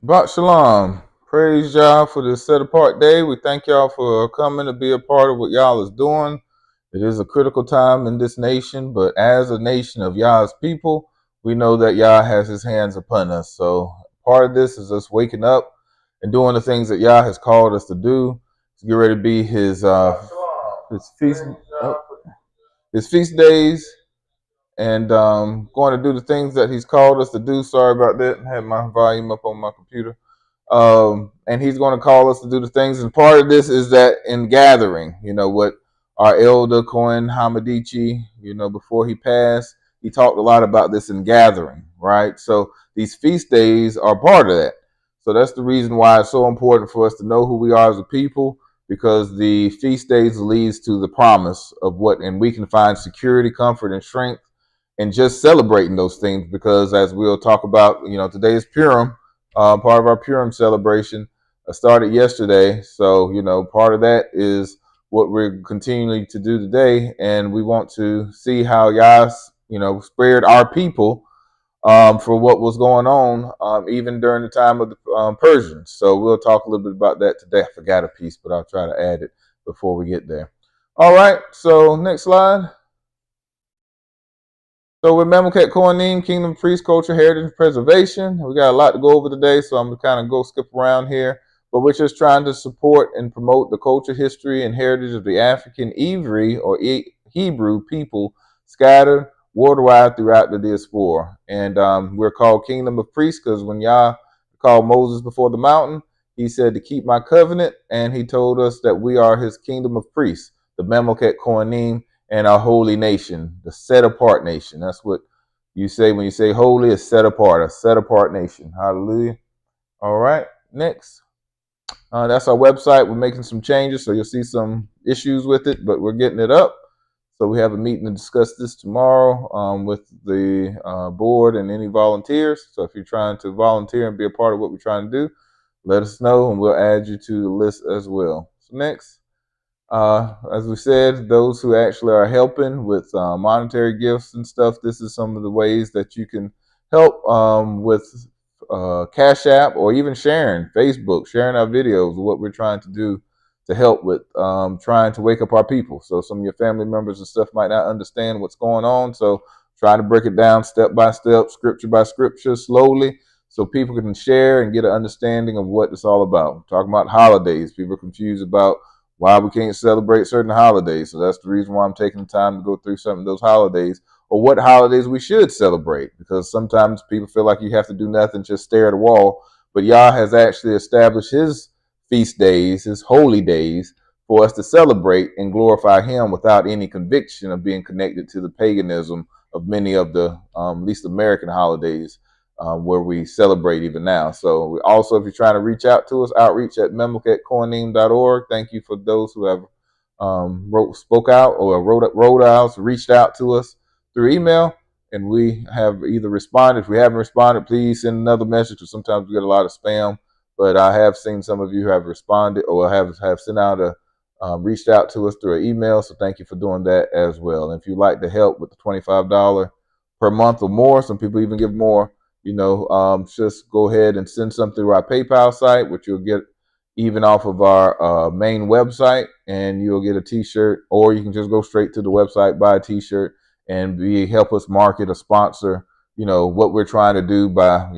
Shabbat Shalom. Praise y'all for this set apart day. We thank y'all for coming to be a part of what y'all is doing. It is a critical time in this nation, but as a nation of y'all's people, we know that Yah has his hands upon us. So part of this is us waking up and doing the things that Yah has called us to do to get ready to be his feast his feast days and going to do the things that he's called us to do. Sorry about that. I had my volume up on my computer. And he's going to call us to do the things. And part of this is that in gathering, what our elder Cohen Hamadichi, before he passed, he talked a lot about this in gathering, right? So these feast days are part of that. So that's the reason why it's so important for us to know who we are as a people, because the feast days leads to the promise of what, and we can find security, comfort, and strength and just celebrating those things. Because as we'll talk about, today is Purim, part of our Purim celebration started yesterday. So, part of that is what we're continuing to do today. And we want to see how Yah, spared our people for what was going on, even during the time of the Persians. So we'll talk a little bit about that today. I forgot a piece, but I'll try to add it before we get there. All right, so next slide. So with Mamleket Kohanim, Kingdom Priest Culture, Heritage and Preservation, we got a lot to go over today, so I'm going to kind of go skip around here. But we're just trying to support and promote the culture, history, and heritage of the African Ivri or Hebrew people scattered worldwide throughout the diaspora. And we're called Kingdom of Priests because when Yah called Moses before the mountain, he said to keep my covenant, and he told us that we are his Kingdom of Priests, the Mamleket Kohanim, and our holy nation, the set apart nation. That's what you say when you say holy, a set apart nation. Hallelujah. All right, next. That's our website. We're making some changes, so you'll see some issues with it, but we're getting it up. So we have a meeting to discuss this tomorrow with the board and any volunteers. So if you're trying to volunteer and be a part of what we're trying to do, let us know, and we'll add you to the list as well. So next. As we said, those who actually are helping with monetary gifts and stuff, this is some of the ways that you can help with Cash App, or even sharing Facebook, sharing our videos, what we're trying to do to help with trying to wake up our people. So some of your family members and stuff might not understand what's going on. So try to break it down step by step, scripture by scripture, slowly, so people can share and get an understanding of what it's all about. We're talking about holidays. People are confused about why we can't celebrate certain holidays. So that's the reason why I'm taking the time to go through some of those holidays, or what holidays we should celebrate. Because sometimes people feel like you have to do nothing, just stare at a wall. But Yah has actually established his feast days, his holy days, for us to celebrate and glorify him without any conviction of being connected to the paganism of many of the least American holidays where we celebrate even now. So we also, if you're trying to reach out to us, outreach at memleketkohanim.org. Thank you for those who have spoke out or wrote out, reached out to us through email, and we have either responded. If we haven't responded, please send another message, because sometimes we get a lot of spam. But I have seen some of you have responded or have sent out reached out to us through an email. So thank you for doing that as well. And if you'd like to help with the $25 per month or more, some people even give more, just go ahead and send something to our PayPal site, which you'll get even off of our main website, and you'll get a t-shirt, or you can just go straight to the website, buy a t-shirt, and help us market or sponsor, what we're trying to do by,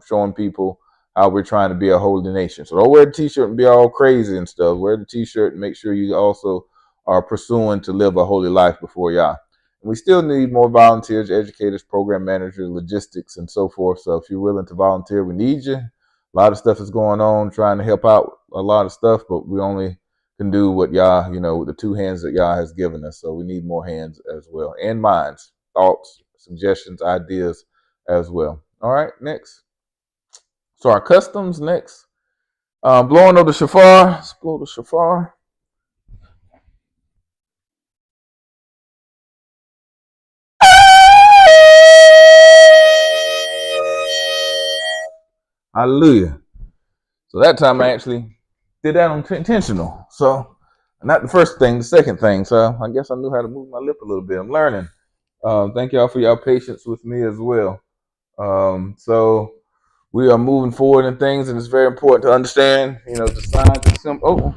showing people how we're trying to be a holy nation. So don't wear the t-shirt and be all crazy and stuff. Wear the t-shirt and make sure you also are pursuing to live a holy life before Yah. We still need more volunteers, educators, program managers, logistics, and so forth. So if you're willing to volunteer, we need you. A lot of stuff is going on, trying to help out a lot of stuff, but we only can do what Yah, with the two hands that Yah has given us. So we need more hands as well, and minds, thoughts, suggestions, ideas as well. All right, next. So our customs next. Blowing of the shofar. Let's blow the shofar. Hallelujah. So that time I actually did that on intentional. So not the first thing, the second thing. So I guess I knew how to move my lip a little bit. I'm learning. Thank y'all for y'all patience with me as well. So we are moving forward in things, and it's very important to understand, the signs and symbol.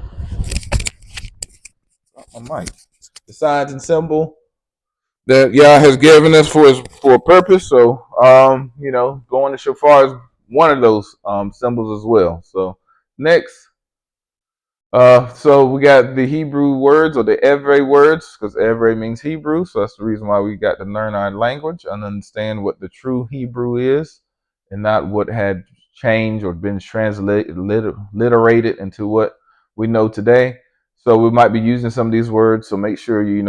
My mic. The signs and symbol that Yah has given us for a purpose. So, going to shofar is one of those symbols as well. So, next. So we got the Hebrew words, or the Evrei words, because Evrei means Hebrew. So that's the reason why we got to learn our language and understand what the true Hebrew is, and not what had changed or been translated, literated into what we know today. So we might be using some of these words. So make sure you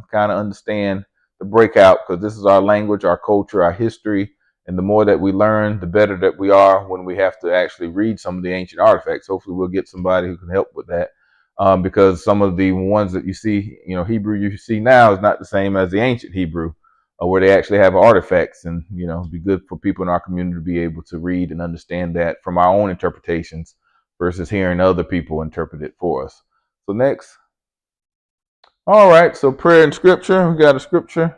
kind of understand the breakout, because this is our language, our culture, our history. And the more that we learn, the better that we are when we have to actually read some of the ancient artifacts. Hopefully we'll get somebody who can help with that. Because some of the ones that you see, Hebrew you see now is not the same as the ancient Hebrew, where they actually have artifacts. And, it'd be good for people in our community to be able to read and understand that from our own interpretations versus hearing other people interpret it for us. So next. All right, so prayer and scripture. We got a scripture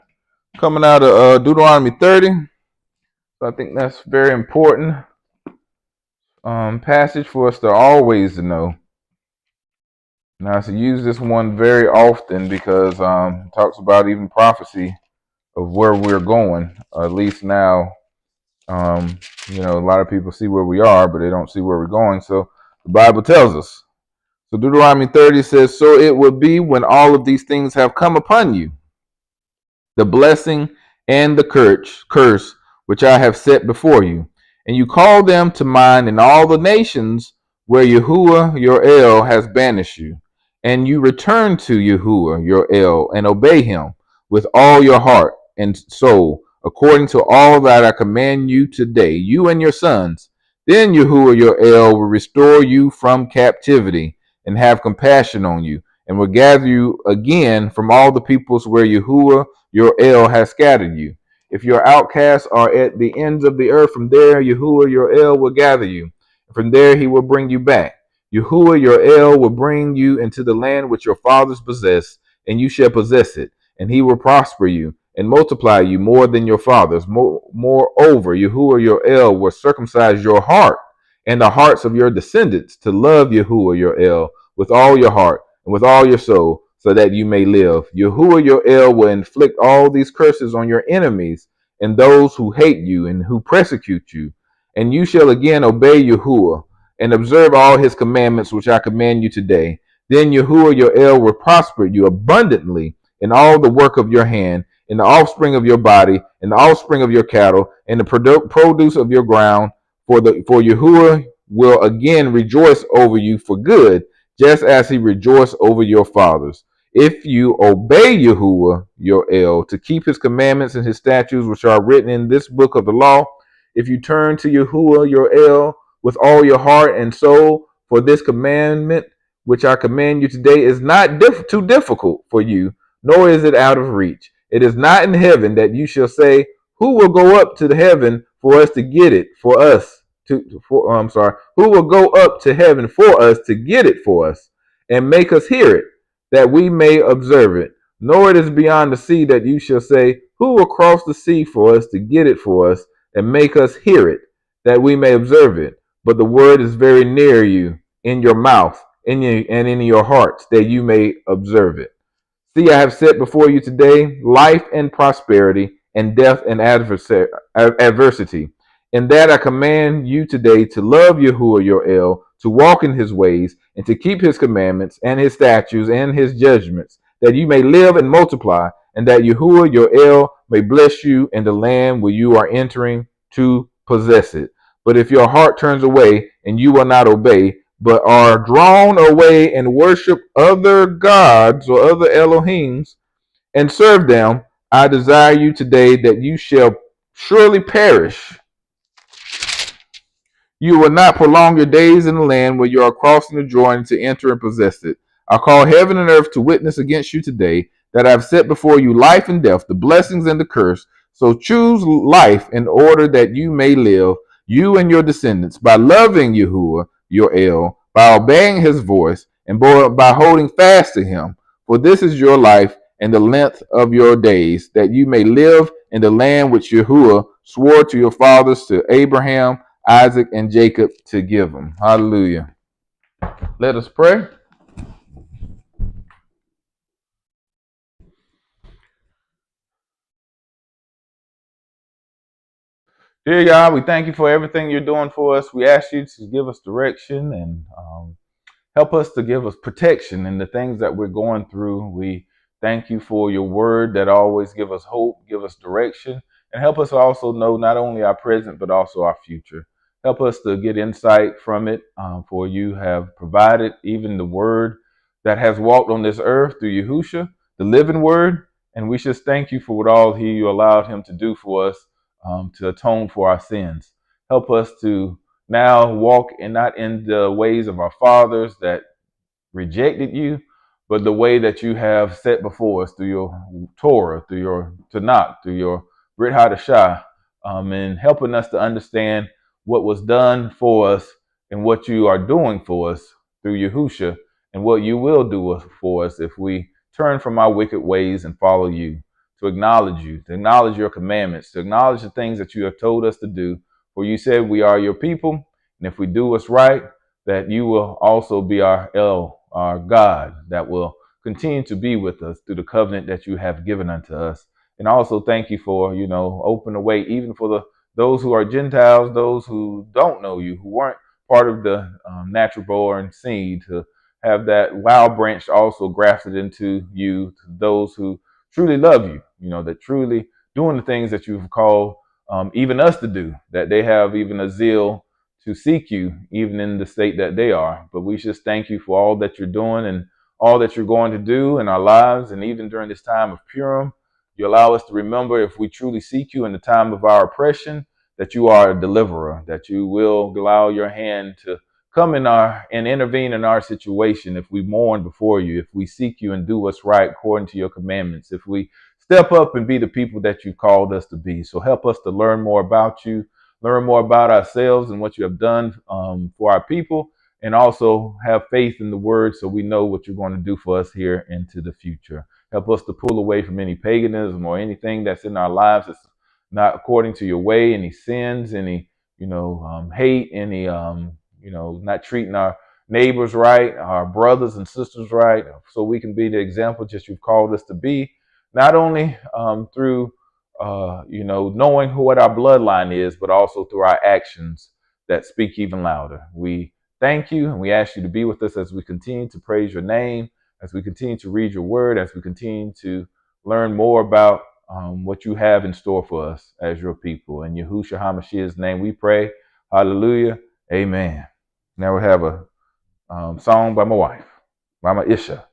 coming out of Deuteronomy 30. So I think that's very important passage for us to always know. Now, I use this one very often because it talks about even prophecy of where we're going. At least now, a lot of people see where we are, but they don't see where we're going. So the Bible tells us. So Deuteronomy 30 says, "So it will be when all of these things have come upon you, the blessing and the curse which I have set before you, and you call them to mind in all the nations where Yahuwah your El has banished you, and you return to Yahuwah your El and obey him with all your heart and soul, according to all that I command you today, you and your sons. Then Yahuwah your El will restore you from captivity and have compassion on you, and will gather you again from all the peoples where Yahuwah your El has scattered you. If your outcasts are at the ends of the earth, from there Yahuwah your El will gather you. From there he will bring you back. Yahuwah your El will bring you into the land which your fathers possessed, and you shall possess it. And he will prosper you and multiply you more than your fathers. Moreover, Yahuwah your El will circumcise your heart and the hearts of your descendants to love Yahuwah your El with all your heart and with all your soul, so that you may live. Yahuwah your El will inflict all these curses on your enemies and those who hate you and who persecute you. And you shall again obey Yahuwah and observe all his commandments which I command you today. Then Yahuwah your El will prosper you abundantly in all the work of your hand, in the offspring of your body, in the offspring of your cattle, in the produce of your ground. For Yahuwah will again rejoice over you for good, just as he rejoiced over your fathers. If you obey Yahuwah your El to keep his commandments and his statutes which are written in this book of the law, if you turn to Yahuwah your El with all your heart and soul, for this commandment which I command you today is not too difficult for you, nor is it out of reach. It is not in heaven that you shall say, who will go up to the heaven for us to get it for us? Who will go up to heaven for us to get it for us and make us hear it, that we may observe it? Nor it is beyond the sea that you shall say, who will cross the sea for us to get it for us and make us hear it, that we may observe it? But the word is very near you, in your mouth, and in your hearts, that you may observe it. See, I have set before you today life and prosperity, and death and adversity. In that I command you today to love Yahuwah your El, to walk in his ways, and to keep his commandments and his statutes and his judgments, that you may live and multiply, and that Yahuwah your El may bless you in the land where you are entering to possess it. But if your heart turns away and you will not obey, but are drawn away and worship other gods or other Elohims and serve them, I desire you today that you shall surely perish. You will not prolong your days in the land where you are crossing the Jordan to enter and possess it. I call heaven and earth to witness against you today that I have set before you life and death, the blessings and the curse. So choose life in order that you may live, you and your descendants, by loving Yahuwah, your El, by obeying his voice, and by holding fast to him. For this is your life and the length of your days, that you may live in the land which Yahuwah swore to your fathers, to Abraham, Isaac and Jacob to give them. Hallelujah. Let us pray. Dear God, we thank you for everything you're doing for us. We ask you to give us direction and help us to give us protection in the things that we're going through. We thank you for your word that always give us hope, give us direction, and help us also know not only our present, but also our future. Help us to get insight from it, for you have provided even the word that has walked on this earth through Yahusha, the living word. And we just thank you for what all you allowed him to do for us, to atone for our sins. Help us to now walk and not in the ways of our fathers that rejected you, but the way that you have set before us through your Torah, through your Tanakh, through your Brit Hadashah, and helping us to understand what was done for us and what you are doing for us through Yahusha, and what you will do for us if we turn from our wicked ways and follow you, to acknowledge your commandments, to acknowledge the things that you have told us to do. For you said we are your people, and if we do what's right, that you will also be our El, our God, that will continue to be with us through the covenant that you have given unto us. And also thank you for, open the way even for those who are Gentiles, those who don't know you, who weren't part of the natural born seed, to have that wild branch also grafted into you, to those who truly love you, that truly doing the things that you've called even us to do, that they have even a zeal to seek you, even in the state that they are. But we just thank you for all that you're doing and all that you're going to do in our lives. And even during this time of Purim, you allow us to remember, if we truly seek you in the time of our oppression, that you are a deliverer, that you will allow your hand to come in and intervene in our situation. If we mourn before you, if we seek you and do what's right according to your commandments, if we step up and be the people that you've called us to be. So help us to learn more about you, learn more about ourselves and what you have done for our people, and also have faith in the word so we know what you're going to do for us here into the future. Help us to pull away from any paganism or anything that's in our lives that's not according to your way, any sins, any, hate, any, not treating our neighbors right, our brothers and sisters right, so we can be the example that you've called us to be, not only through knowing what our bloodline is, but also through our actions that speak even louder. We thank you and we ask you to be with us as we continue to praise your name, as we continue to read your word, as we continue to learn more about what you have in store for us as your people. In Yahushua HaMashiach's name we pray. Hallelujah. Amen. Now we have a song by my wife, Mama Isha.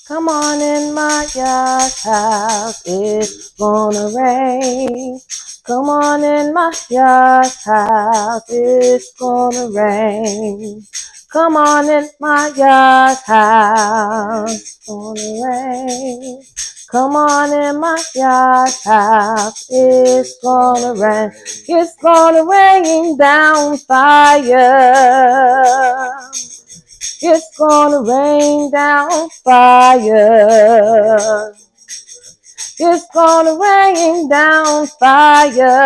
Come on in my yard's house, it's gonna rain. Come on in my yard's house, it's gonna rain. Come on in my yard's house, it's gonna rain. Come on in my yard's house, it's gonna rain. It's gonna rain down fire. It's gonna rain down fire. It's gonna rain down fire.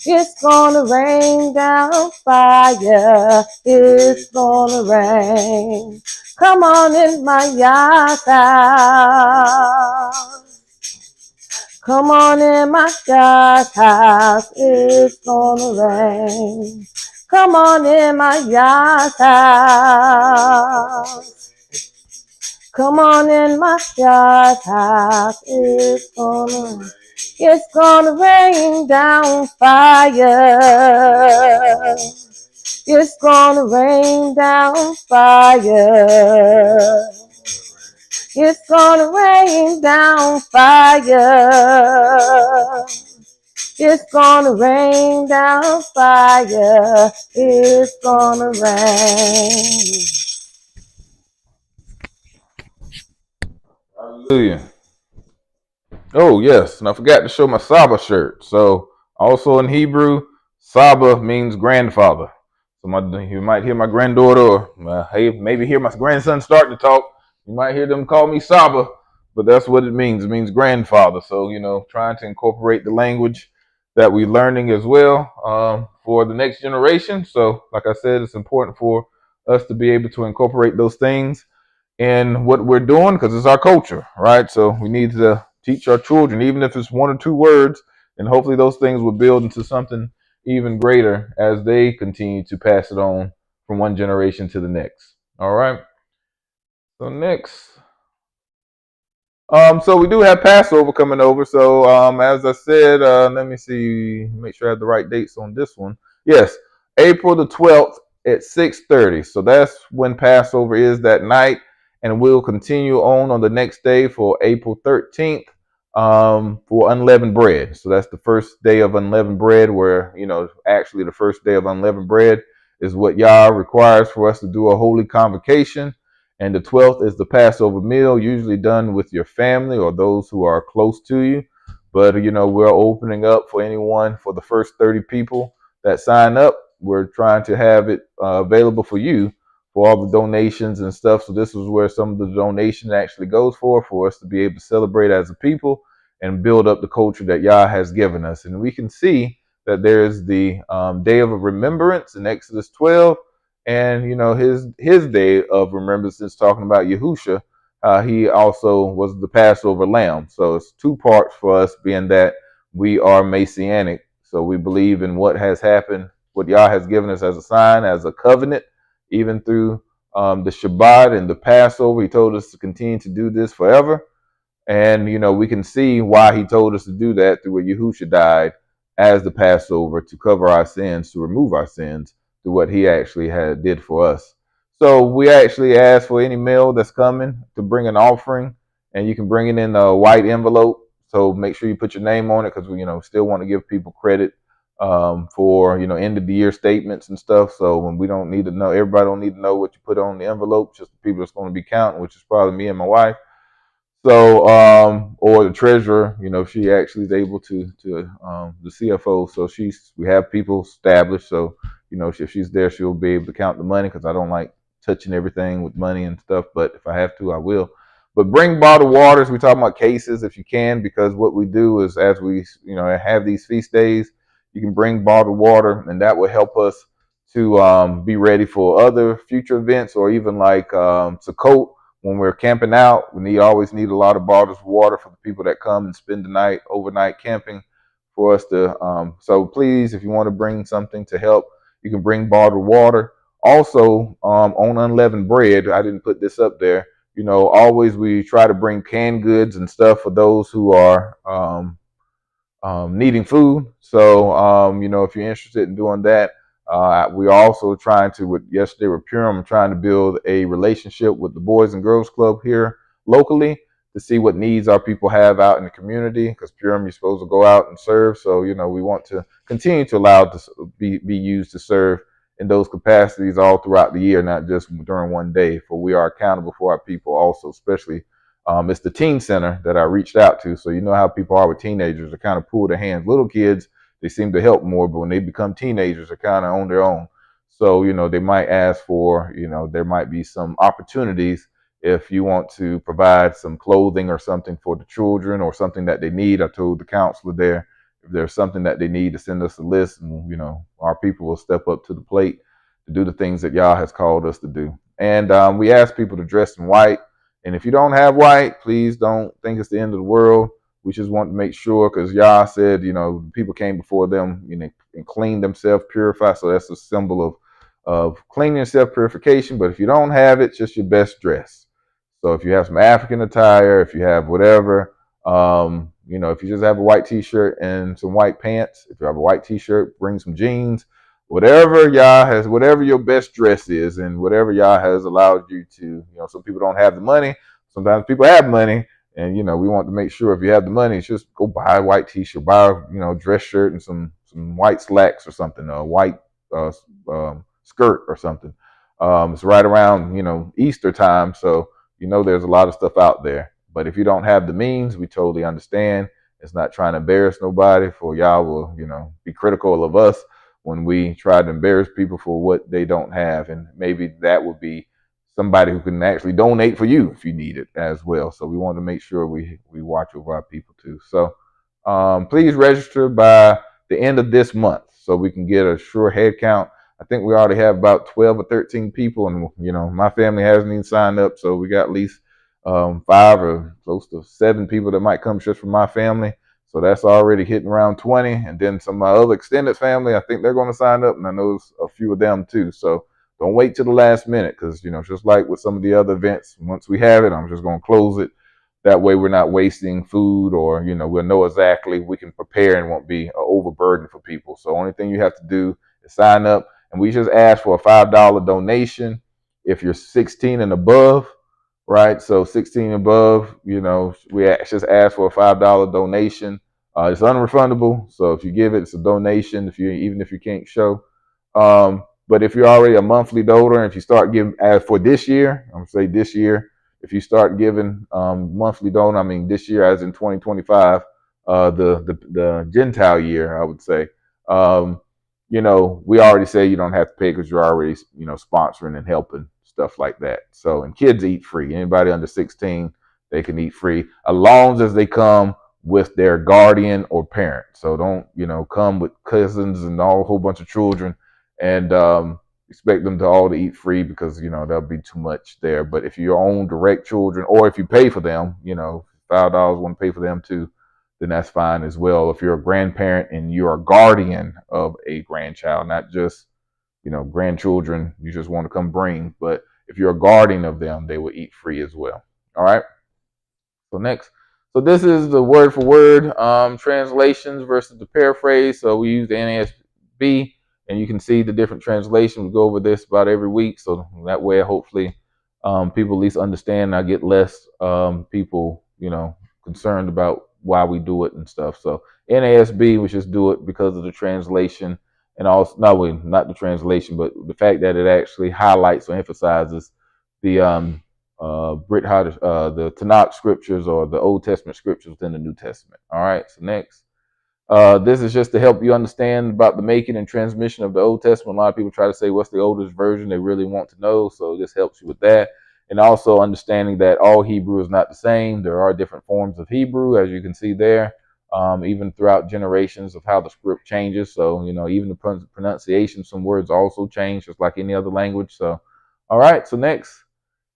It's gonna rain down fire. It's gonna rain. Come on in my yard's house. Come on in my yard's house. It's gonna rain. Come on in my yard's house. Come on in my yard's house. It's gonna rain down fire. It's gonna rain down fire. It's gonna rain down fire. It's gonna rain down fire. It's gonna rain. Hallelujah. Oh, yes. And I forgot to show my Saba shirt. So, also in Hebrew, Saba means grandfather. So you might hear my granddaughter or maybe hear my grandson starting to talk. You might hear them call me Saba, but that's what it means. It means grandfather. So, trying to incorporate the language that we're learning as well for the next generation. So, like I said, it's important for us to be able to incorporate those things in what we're doing because it's our culture, right? So, we need to teach our children, even if it's one or two words, and hopefully those things will build into something even greater as they continue to pass it on from one generation to the next. All right. So next, so we do have Passover coming over. So as I said, let me see, make sure I have the right dates on this one. Yes, April the 12th at 6:30. So that's when Passover is that night, and we'll continue on the next day for April 13th for unleavened bread. So that's the first day of unleavened bread, where actually the first day of unleavened bread is what Yah requires for us to do a holy convocation. And the 12th is the Passover meal, usually done with your family or those who are close to you. But, we're opening up for anyone for the first 30 people that sign up. We're trying to have it available for you for all the donations and stuff. So this is where some of the donation actually goes for us to be able to celebrate as a people and build up the culture that Yah has given us. And we can see that there's the day of remembrance in Exodus 12, and his day of remembrance is talking about Yahusha. He also was the Passover lamb. So it's two parts for us, being that we are Messianic. So we believe in what has happened, what Yah has given us as a sign, as a covenant, even through the Shabbat and the Passover. He told us to continue to do this forever. And, we can see why he told us to do that through what Yahusha died as the Passover to cover our sins, to remove our sins through what he actually did for us. So we actually ask for any male that's coming to bring an offering, and you can bring it in a white envelope. So make sure you put your name on it, because we, still want to give people credit for, end of the year statements and stuff. So when we don't need to know, everybody don't need to know what you put on the envelope, just the people that's going to be counting, which is probably me and my wife. So, or the treasurer, she actually is able to the CFO. So we have people established. So, if she's there, she'll be able to count the money, because I don't like touching everything with money and stuff. But if I have to, I will. But bring bottled waters. We talk about cases if you can, because what we do is, as we, have these feast days, you can bring bottled water, and that will help us to be ready for other future events, or even like Sukkot. When we're camping out, we always need a lot of bottles of water for the people that come and spend the night, overnight camping, for us to. So please, if you want to bring something to help, you can bring bottled water. Also, on unleavened bread, I didn't put this up there. Always we try to bring canned goods and stuff for those who are needing food. So, if you're interested in doing that, we're also trying to, yesterday with Purim, trying to build a relationship with the Boys and Girls Club here locally to see what needs our people have out in the community, because Purim, you're supposed to go out and serve. So, we want to continue to allow it to be used to serve in those capacities all throughout the year, not just during one day, for we are accountable for our people also, especially it's the teen center that I reached out to. So how people are with teenagers, they kind of pull their hands. Little kids, they seem to help more, but when they become teenagers, they're kind of on their own. So, they might ask for, there might be some opportunities if you want to provide some clothing or something for the children, or something that they need. I told the counselor there, if there's something that they need, to send us a list, and, our people will step up to the plate to do the things that Yah has called us to do. And we ask people to dress in white. And if you don't have white, please don't think it's the end of the world. We just want to make sure, because Yah said, people came before them, and cleaned themselves, purified. So that's a symbol of cleaning and self-purification. But if you don't have it, just your best dress. So if you have some African attire, if you have whatever, if you just have a white T-shirt and some white pants, if you have a white T-shirt, bring some jeans, whatever Yah has, whatever your best dress is, and whatever Yah has allowed you to. Some people don't have the money. Sometimes people have money, and we want to make sure, if you have the money, just go buy a white T-shirt, buy a dress shirt and some white slacks or something, a white skirt or something. It's right around Easter time, so there's a lot of stuff out there. But if you don't have the means, we totally understand. It's not trying to embarrass nobody, for Yah will be critical of us when we try to embarrass people for what they don't have. And maybe that would be somebody who can actually donate for you if you need it as well. So we want to make sure we watch over our people too. So please register by the end of this month so we can get a sure head count. I think we already have about 12 or 13 people, and my family hasn't even signed up, so we got at least 5 or close to 7 people that might come just from my family. So that's already hitting around 20, and then some of my other extended family, I think they're going to sign up, and I know a few of them too. So don't wait till the last minute, because just like with some of the other events, once we have it, I'm just going to close it. That way we're not wasting food, or we'll know exactly, we can prepare and won't be an overburden for people. So only thing you have to do is sign up, and we just ask for a $5 donation if you're 16 and above, right? So 16 and above, we just ask for a $5 donation. It's unrefundable, so if you give it, it's a donation. Even if you can't show, but if you're already a monthly donor, if you start giving, as for this year, I'm gonna say this year, if you start giving monthly donor, I mean this year as in 2025, the Gentile year, I would say, we already say you don't have to pay because you're already sponsoring and helping, stuff like that. So, and kids eat free. Anybody under 16, they can eat free, as long as they come with their guardian or parent. So don't come with cousins and a whole bunch of children and expect them to all to eat free, because that'll be too much there. But if your own direct children, or if you pay for them, $5 want to pay for them too, then that's fine as well. If you're a grandparent and you're a guardian of a grandchild, not just grandchildren you just want to come bring, but if you're a guardian of them, they will eat free as well. All right. So next, so this is the word for word translations versus the paraphrase. So we use the NASB, and you can see the different translations. We go over this about every week, so that way hopefully people at least understand. I get less people concerned about why we do it and stuff. So NASB, we just do it because of the translation, and also not the translation, but the fact that it actually highlights or emphasizes the the Tanakh scriptures, or the Old Testament scriptures within the New Testament. All right. So next, this is just to help you understand about the making and transmission of the Old Testament. A lot of people try to say, what's the oldest version? They really want to know. So this helps you with that. And also understanding that all Hebrew is not the same. There are different forms of Hebrew, as you can see there, even throughout generations of how the script changes. So, even the pronunciation, some words also change, just like any other language. So, all right. So next,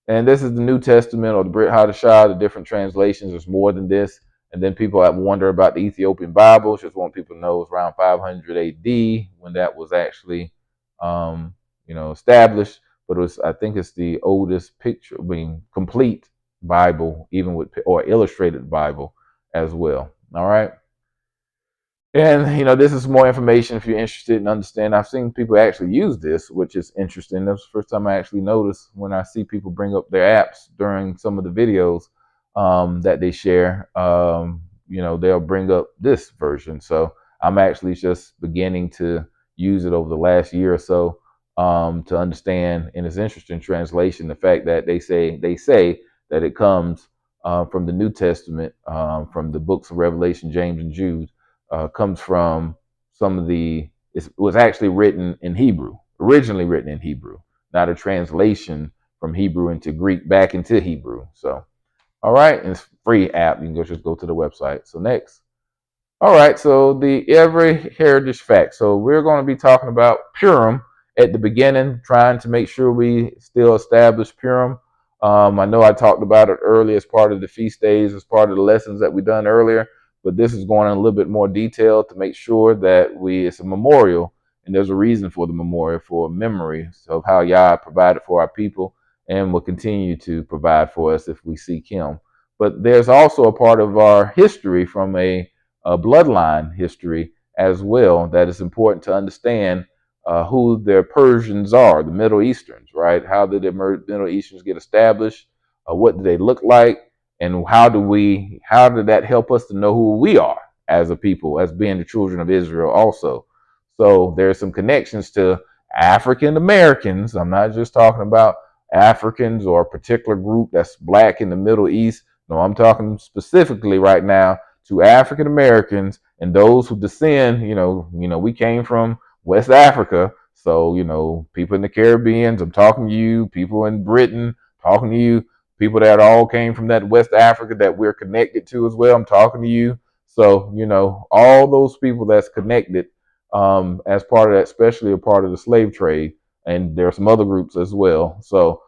and this is the New Testament, or the Brit Hadashah, the different translations. There's more than this. And then people have wonder about the Ethiopian Bible. Just want people to know it's around 500 AD when that was actually, established. But I think it's the oldest complete Bible, even with, or illustrated Bible as well. All right. And, this is more information if you're interested in understanding. I've seen people actually use this, which is interesting. That's the first time I actually noticed when I see people bring up their apps during some of the videos that they share. They'll bring up this version. So I'm actually just beginning to use it over the last year or so to understand. And it's interesting translation, the fact that they say that it comes from the New Testament, from the books of Revelation, James, and Jude. Comes from it was actually written in Hebrew, originally written in Hebrew, not a translation from Hebrew into Greek back into Hebrew. So, all right, and it's free app. You can just go to the website. So next, all right, so the every heritage fact. So we're going to be talking about Purim at the beginning, trying to make sure we still establish Purim. I know I talked about it earlier as part of the feast days, as part of the lessons that we done earlier. But this is going in a little bit more detail to make sure that it's a memorial, and there's a reason for the memorial, for memory of how Yah provided for our people and will continue to provide for us if we seek Him. But there's also a part of our history from a bloodline history as well that is important to understand who the Persians are, the Middle Easterns, right? How did the Middle Easterns get established? What do they look like? And how did that help us to know who we are as a people, as being the children of Israel also? So there's some connections to African Americans. I'm not just talking about Africans or a particular group that's black in the Middle East. No, I'm talking specifically right now to African Americans and those who descend. We came from West Africa. So, you know, people in the Caribbean, I'm talking to you, people in Britain, talking to you, people that all came from that West Africa that we're connected to as well, I'm talking to you. So, you know, all those people that's connected as part of that, especially a part of the slave trade, and there are some other groups as well. So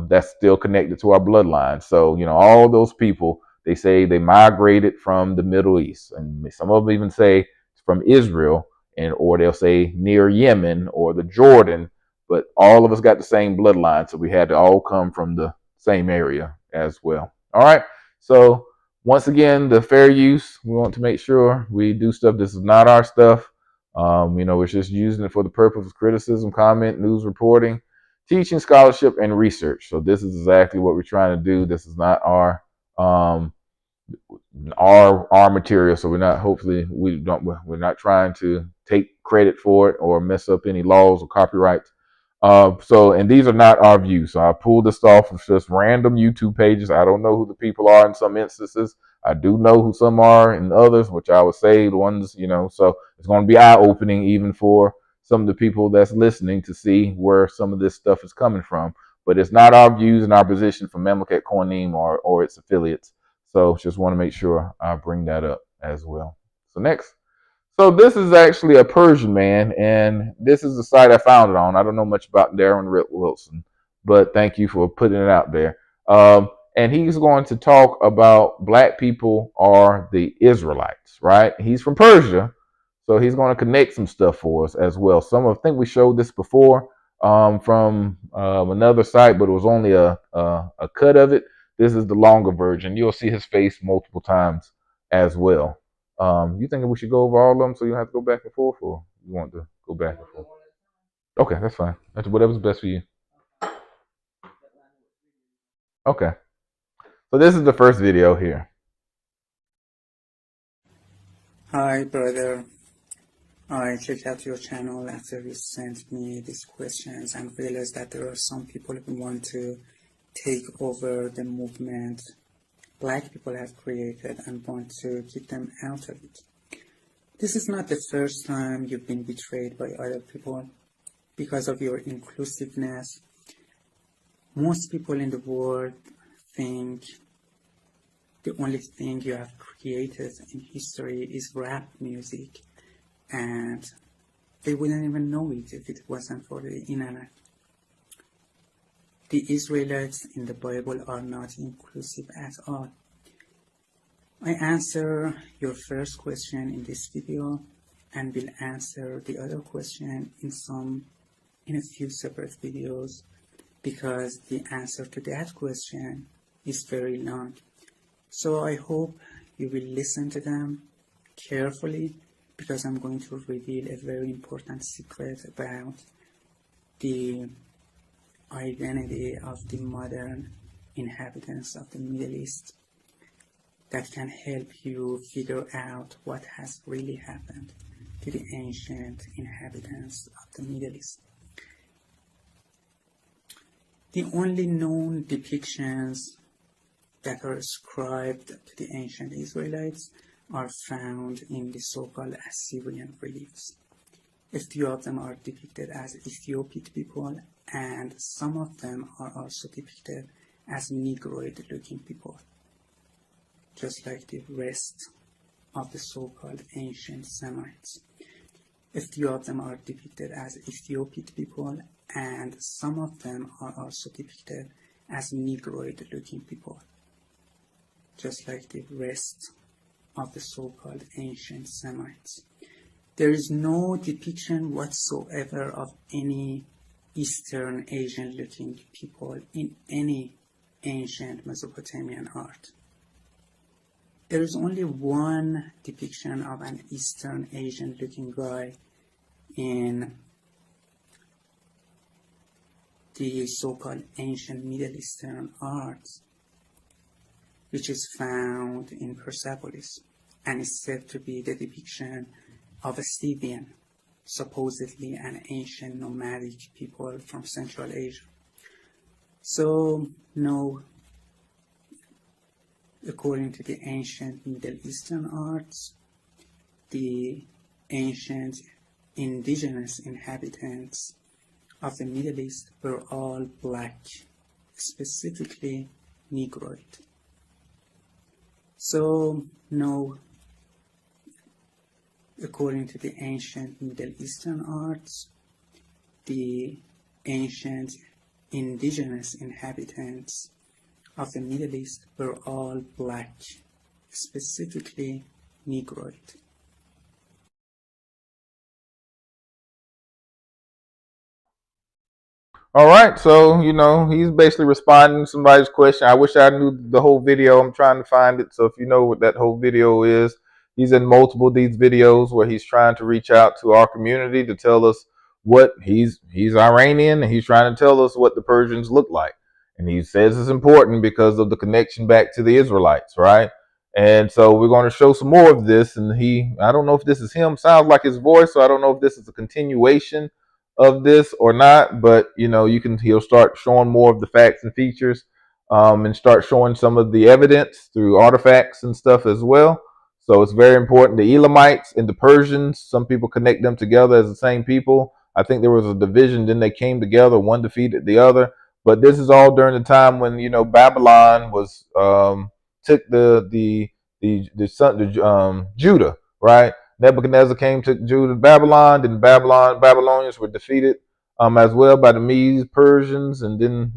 that's still connected to our bloodline. So, you know, all those people, they say they migrated from the Middle East, and some of them even say from Israel, and or they'll say near Yemen or the Jordan. But all of us got the same bloodline, so we had to all come from the same area as well. All right. So once again, the fair use, we want to make sure we do stuff. This is not our stuff. You know, we're just using it for the purpose of criticism, comment, news reporting, teaching, scholarship, and research. So this is exactly what we're trying to do. This is not um, our material. So we're not. Hopefully, we're not trying to take credit for it or mess up any laws or copyrights. And these are not our views. So I pulled this off of just random YouTube pages. I don't know who the people are in some instances. I do know who some are in others, which I would say the ones, you know, so it's going to be eye opening even for some of the people that's listening to see where some of this stuff is coming from. But it's not our views and our position from Memleket Kornim or its affiliates. So just want to make sure I bring that up as well. So next. So this is actually a Persian man, and this is the site I found it on. I don't know much about Darren Wilson, but thank you for putting it out there. And he's going to talk about black people are the Israelites, right? He's from Persia, so he's going to connect some stuff for us as well. I think we showed this before from another site, but it was only a cut of it. This is the longer version. You'll see his face multiple times as well. You think we should go over all of them so you don't have to go back and forth, or you want to go back and forth? Okay, that's fine. That's whatever's best for you. Okay. So this is the first video here. Hi, brother. I checked out your channel after you sent me these questions and realized that there are some people who want to take over the movement black people have created and want to keep them out of it. This is not the first time you've been betrayed by other people because of your inclusiveness. Most people in the world think the only thing you have created in history is rap music, and they wouldn't even know it if it wasn't for the internet. The Israelites in the Bible are not inclusive at all. I answer your first question in this video and will answer the other question in a few separate videos because the answer to that question is very long. So I hope you will listen to them carefully because I'm going to reveal a very important secret about the identity of the modern inhabitants of the Middle East that can help you figure out what has really happened to the ancient inhabitants of the Middle East. The only known depictions that are ascribed to the ancient Israelites are found in the so-called Assyrian reliefs. A few of them are depicted as Ethiopian people, and some of them are also depicted as Negroid-looking people, just like the rest of the so-called ancient Semites. A few of them are depicted as Ethiopian people, and some of them are also depicted as Negroid-looking people, just like the rest of the so-called ancient Semites. There is no depiction whatsoever of any Eastern Asian-looking people in any ancient Mesopotamian art. There is only one depiction of an Eastern Asian-looking guy in the so-called ancient Middle Eastern arts, which is found in Persepolis and is said to be the depiction of a Scythian, supposedly an ancient nomadic people from Central Asia. So, no, according to the ancient Middle Eastern arts, the ancient indigenous inhabitants of the Middle East were all black, specifically Negroid. So now, according to the ancient Middle Eastern arts, the ancient indigenous inhabitants of the Middle East were all black, specifically Negroid. All right, so he's basically responding to somebody's question. I wish I knew the whole video. I'm trying to find it. So if you know what that whole video is, he's in multiple of these videos where he's trying to reach out to our community to tell us what he's Iranian and he's trying to tell us what the Persians look like. And he says it's important because of the connection back to the Israelites, right? And so we're going to show some more of this. And I don't know if this is him. Sounds like his voice, so I don't know if this is a continuation of this or not, but he'll start showing more of the facts and features, and start showing some of the evidence through artifacts and stuff as well. So it's very important. The Elamites and the Persians, some people connect them together as the same people. I think there was a division, then they came together, one defeated the other. But this is all during the time when Babylon was took the son Judah, right? Nebuchadnezzar came to Judah, Babylon. Then Babylonians were defeated as well by the Medes, Persians, and then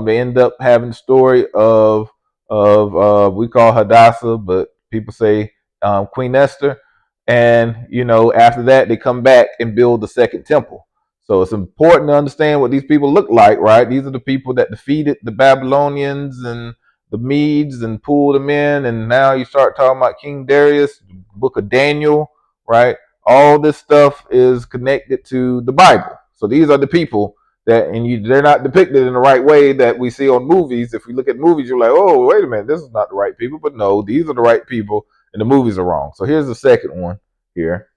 they end up having the story of we call Hadassah, but people say Queen Esther. And after that they come back and build the second temple. So it's important to understand what these people look like, right? These are the people that defeated the Babylonians and the Medes and pulled them in, and now you start talking about King Darius, the book of Daniel, right? All this stuff is connected to the Bible. So these are the people they're not depicted in the right way that we see on movies. If we look at movies, you're like, oh, wait a minute, this is not the right people. But no, these are the right people, and the movies are wrong. So here's the second one here,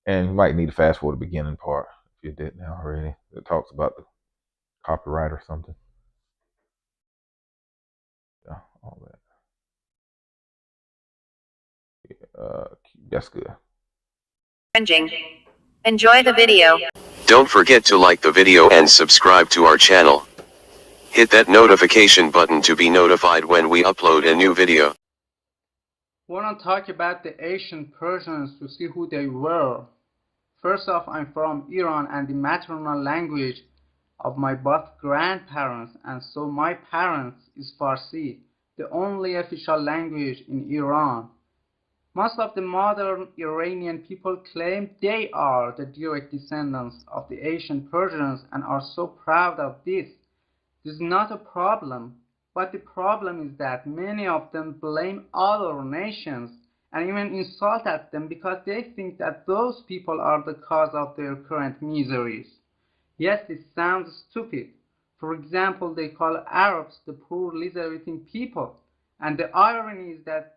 and you might need to fast forward the beginning part if you didn't already. It talks about the copyright or something. Yeah, all that. That's good. Enjoy the video. Don't forget to like the video and subscribe to our channel. Hit that notification button to be notified when we upload a new video. Want to talk about the ancient Persians to see who they were. First off, I'm from Iran, and the maternal language of my both grandparents and so my parents is Farsi, the only official language in Iran. Most of the modern Iranian people claim they are the direct descendants of the ancient Persians and are so proud of this. This is not a problem, but the problem is that many of them blame other nations and even insult at them because they think that those people are the cause of their current miseries. Yes, this sounds stupid. For example, they call Arabs the poor lizard-eating people, and the irony is that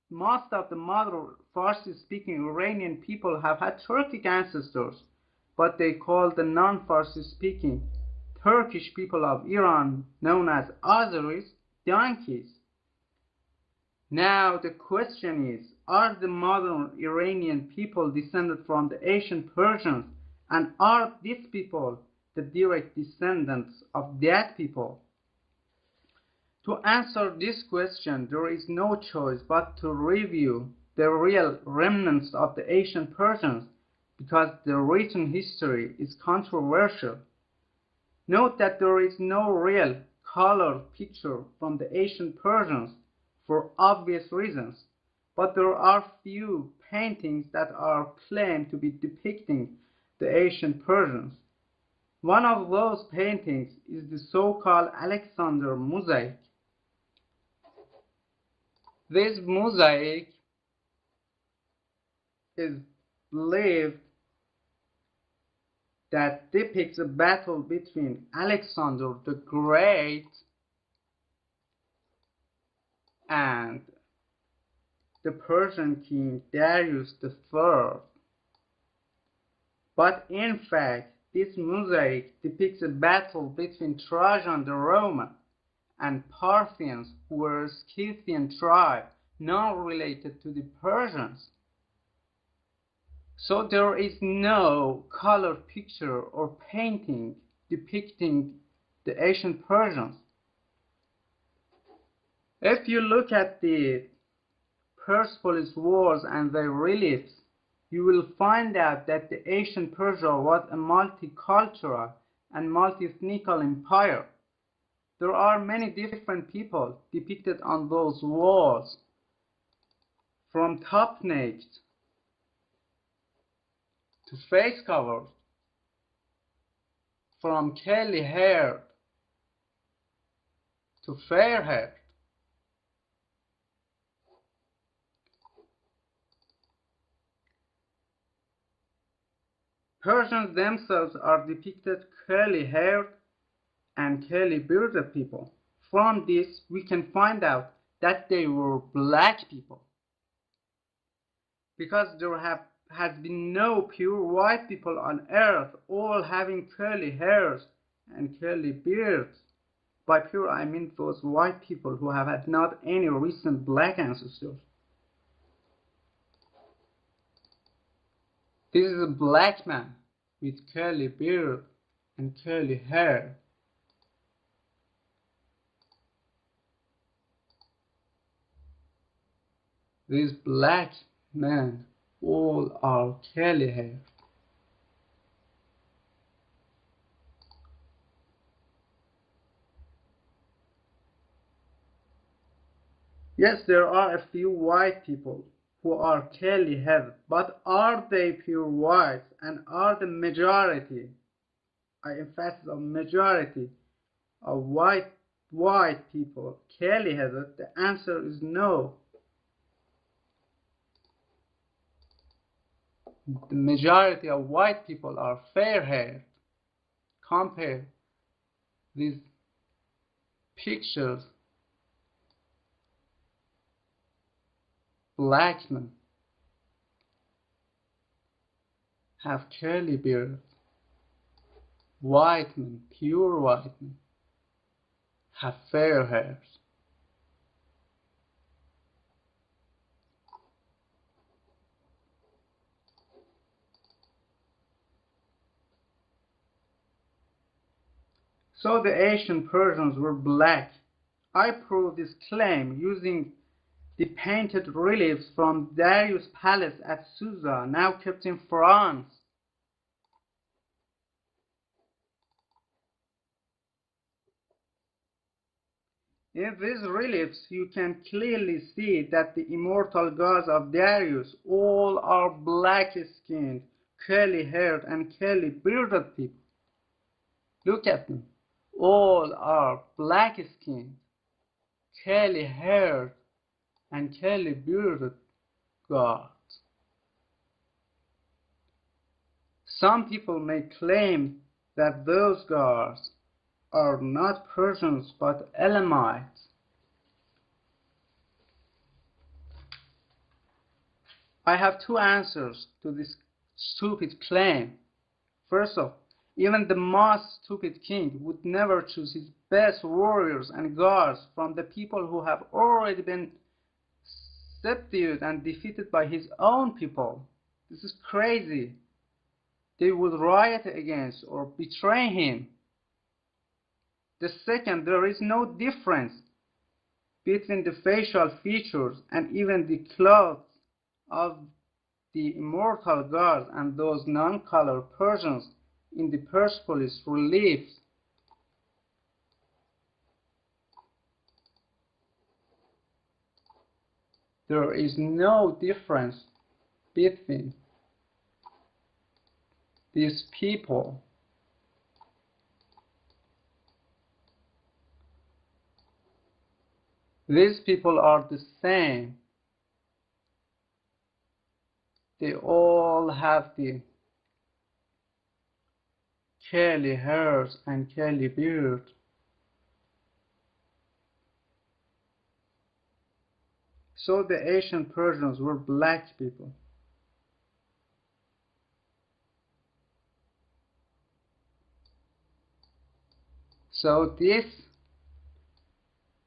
most of the modern Farsi-speaking Iranian people have had Turkic ancestors, but they call the non-Farsi-speaking Turkish people of Iran, known as Azeris, donkeys. Now the question is, are the modern Iranian people descended from the ancient Persians, and are these people the direct descendants of that people? To answer this question, there is no choice but to review the real remnants of the ancient Persians, because the written history is controversial. Note that there is no real color picture from the ancient Persians for obvious reasons, but there are few paintings that are claimed to be depicting the ancient Persians. One of those paintings is the so-called Alexander mosaic. This mosaic is believed that depicts a battle between Alexander the Great and the Persian king Darius III. But in fact, this mosaic depicts a battle between Trajan the Roman and Parthians, who were a Scythian tribe, not related to the Persians. So there is no color picture or painting depicting the ancient Persians. If you look at the Persepolis walls and their reliefs, you will find out that the ancient Persia was a multicultural and multi-ethnical empire. There are many different people depicted on those walls, from top naked to face covered, from curly haired to fair haired. Persians themselves are depicted curly haired and curly bearded people. From this, we can find out that they were black people, because has been no pure white people on earth, all having curly hairs and curly beards. By pure, I mean those white people who have had not any recent black ancestors. This is a black man with curly beard and curly hair. These black men all are curly hair. Yes, there are a few white people who are curly haired, but are they pure whites, and are the majority, I emphasize on majority, of white people curly haired? The answer is no. The majority of white people are fair haired. Compare these pictures. Black men have curly beards. White men, pure white men, have fair hairs. So the ancient Persians were black. I prove this claim using the painted reliefs from Darius' palace at Susa, now kept in France. In these reliefs, you can clearly see that the immortal gods of Darius all are black-skinned, curly-haired, and curly-bearded people. Look at them. All are black-skinned, curly-haired, and curly-bearded gods. Some people may claim that those gods are not Persians but Elamites. I have two answers to this stupid claim. First off, even the most stupid king would never choose his best warriors and guards from the people who have already been subdued and defeated by his own people. This is crazy. They would riot against or betray him. The second, there is no difference between the facial features and even the clothes of the immortal gods and those non-color Persians in the Persepolis reliefs. There is no difference between these people. These people are the same. They all have the curly hairs and curly beard. So the ancient Persians were black people. So these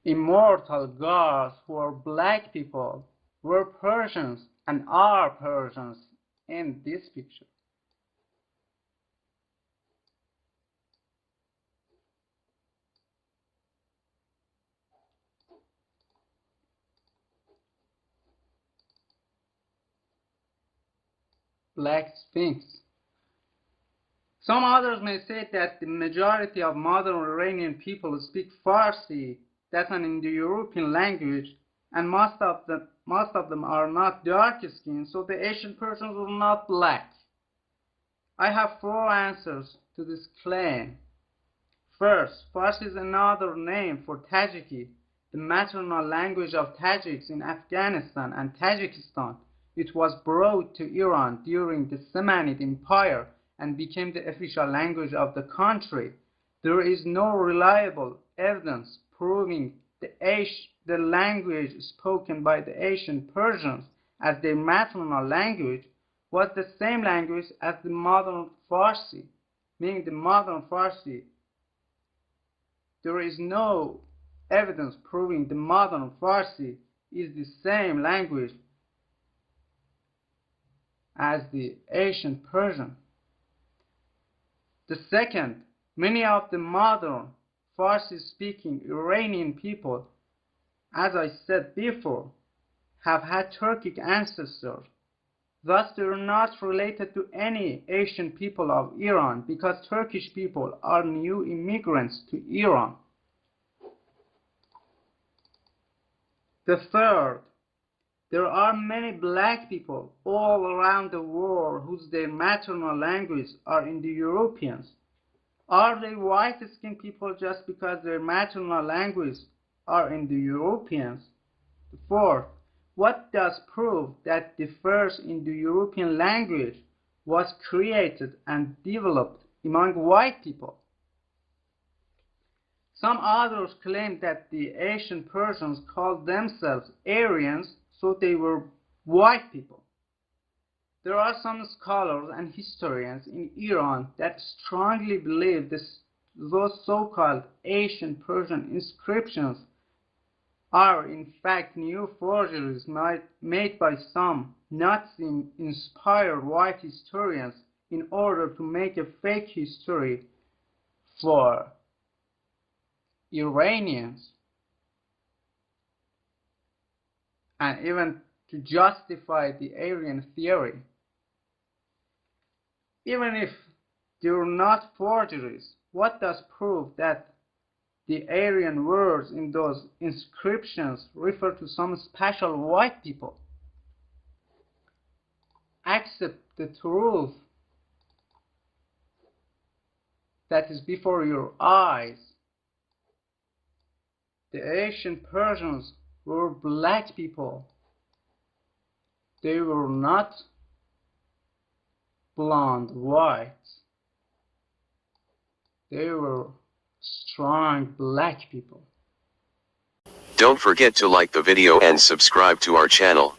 immortal gods who are black people were Persians and are Persians in this picture. Black Sphinx. Some others may say that the majority of modern Iranian people speak Farsi, that's an Indo-European language, and most of them are not dark-skinned, so the Asian Persians are not black. I have four answers to this claim. First, Farsi is another name for Tajiki, the maternal language of Tajiks in Afghanistan and Tajikistan. It was brought to Iran during the Samanid Empire and became the official language of the country. There is no reliable evidence proving the language spoken by the Asian Persians as their maternal language was the same language as the modern Farsi, meaning the modern Farsi. There is no evidence proving the modern Farsi is the same language as the ancient Persian. The second, many of the modern Farsi-speaking Iranian people, as I said before, have had Turkic ancestors. Thus, they are not related to any Asian people of Iran because Turkish people are new immigrants to Iran. The third, there are many black people all around the world whose their maternal language are Indo-Europeans. Are they white-skinned people just because their maternal language are Indo-Europeans? The fourth, what does prove that the first Indo-European language was created and developed among white people? Some authors claim that the ancient Persians called themselves Aryans, so they were white people. There are some scholars and historians in Iran that strongly believe those so-called ancient Persian inscriptions are in fact new forgeries made by some Nazi-inspired white historians in order to make a fake history for Iranians, and even to justify the Aryan theory. Even if they are not forgeries, what does prove that the Aryan words in those inscriptions refer to some special white people? Accept the truth that is before your eyes. The ancient Persians were black people. They were not blonde whites. They were strong black people. Don't forget to like the video and subscribe to our channel.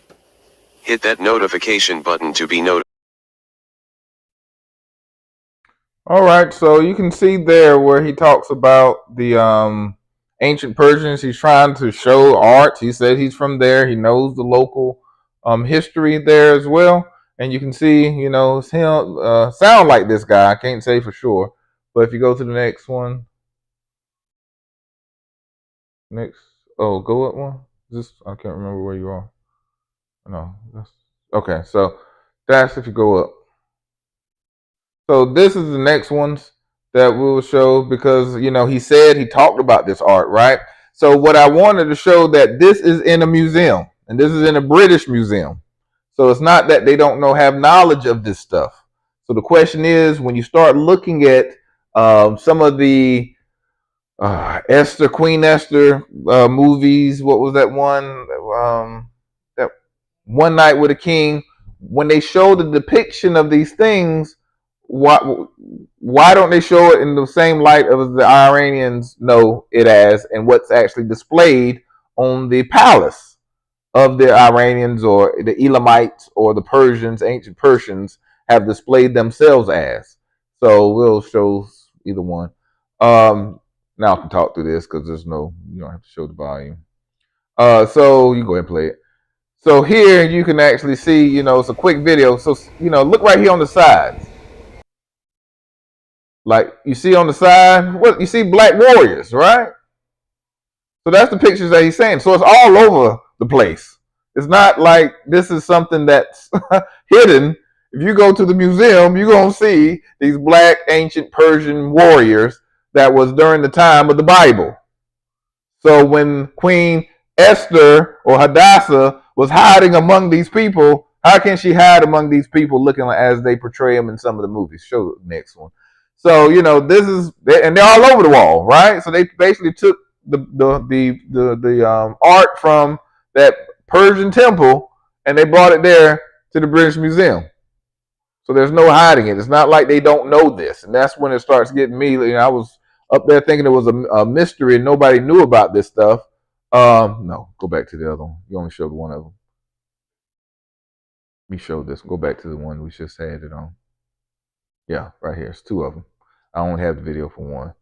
Hit that notification button to be notified. All right, so you can see there where he talks about the ancient Persians. He's trying to show art. He said he's from there. He knows the local history there as well. And you can see, it's him. Sound like this guy. I can't say for sure. But if you go to the next one, go up one. I can't remember where you are. No, okay. So that's if you go up. So this is the next ones that we will show because, he said he talked about this art, right? So what I wanted to show that this is in a museum and this is in a British museum. So it's not that they don't have knowledge of this stuff. So the question is, when you start looking at some of the Queen Esther movies, what was that one? That One Night with a King. When they show the depiction of these things, why don't they show it in the same light as the Iranians know it as, and what's actually displayed on the palace of the Iranians or the Elamites or the Persians, ancient Persians, have displayed themselves as? So we'll show either one. Now I can talk through this because you don't have to show the volume. So you go ahead and play it. So here you can actually see, you know, it's a quick video. So, you know, look right here on the sides. Like you see on the side, what you see black warriors, right? So that's the pictures that he's saying. So it's all over the place. It's not like this is something that's hidden. If you go to the museum, you're going to see these black ancient Persian warriors that was during the time of the Bible. So when Queen Esther or Hadassah was hiding among these people, how can she hide among these people looking as they portray them in some of the movies? Show the next one. So, you know, this is, and they're all over the wall, right? So they basically took the art from that Persian temple and they brought it there to the British Museum. So there's no hiding it. It's not like they don't know this, and that's when it starts getting me. You know, I was up there thinking it was a mystery and nobody knew about this stuff. No, go back to the other one. You only showed one of them. We showed this. Go back to the one we just had it on. Yeah, right here. It's two of them. I only have the video for one.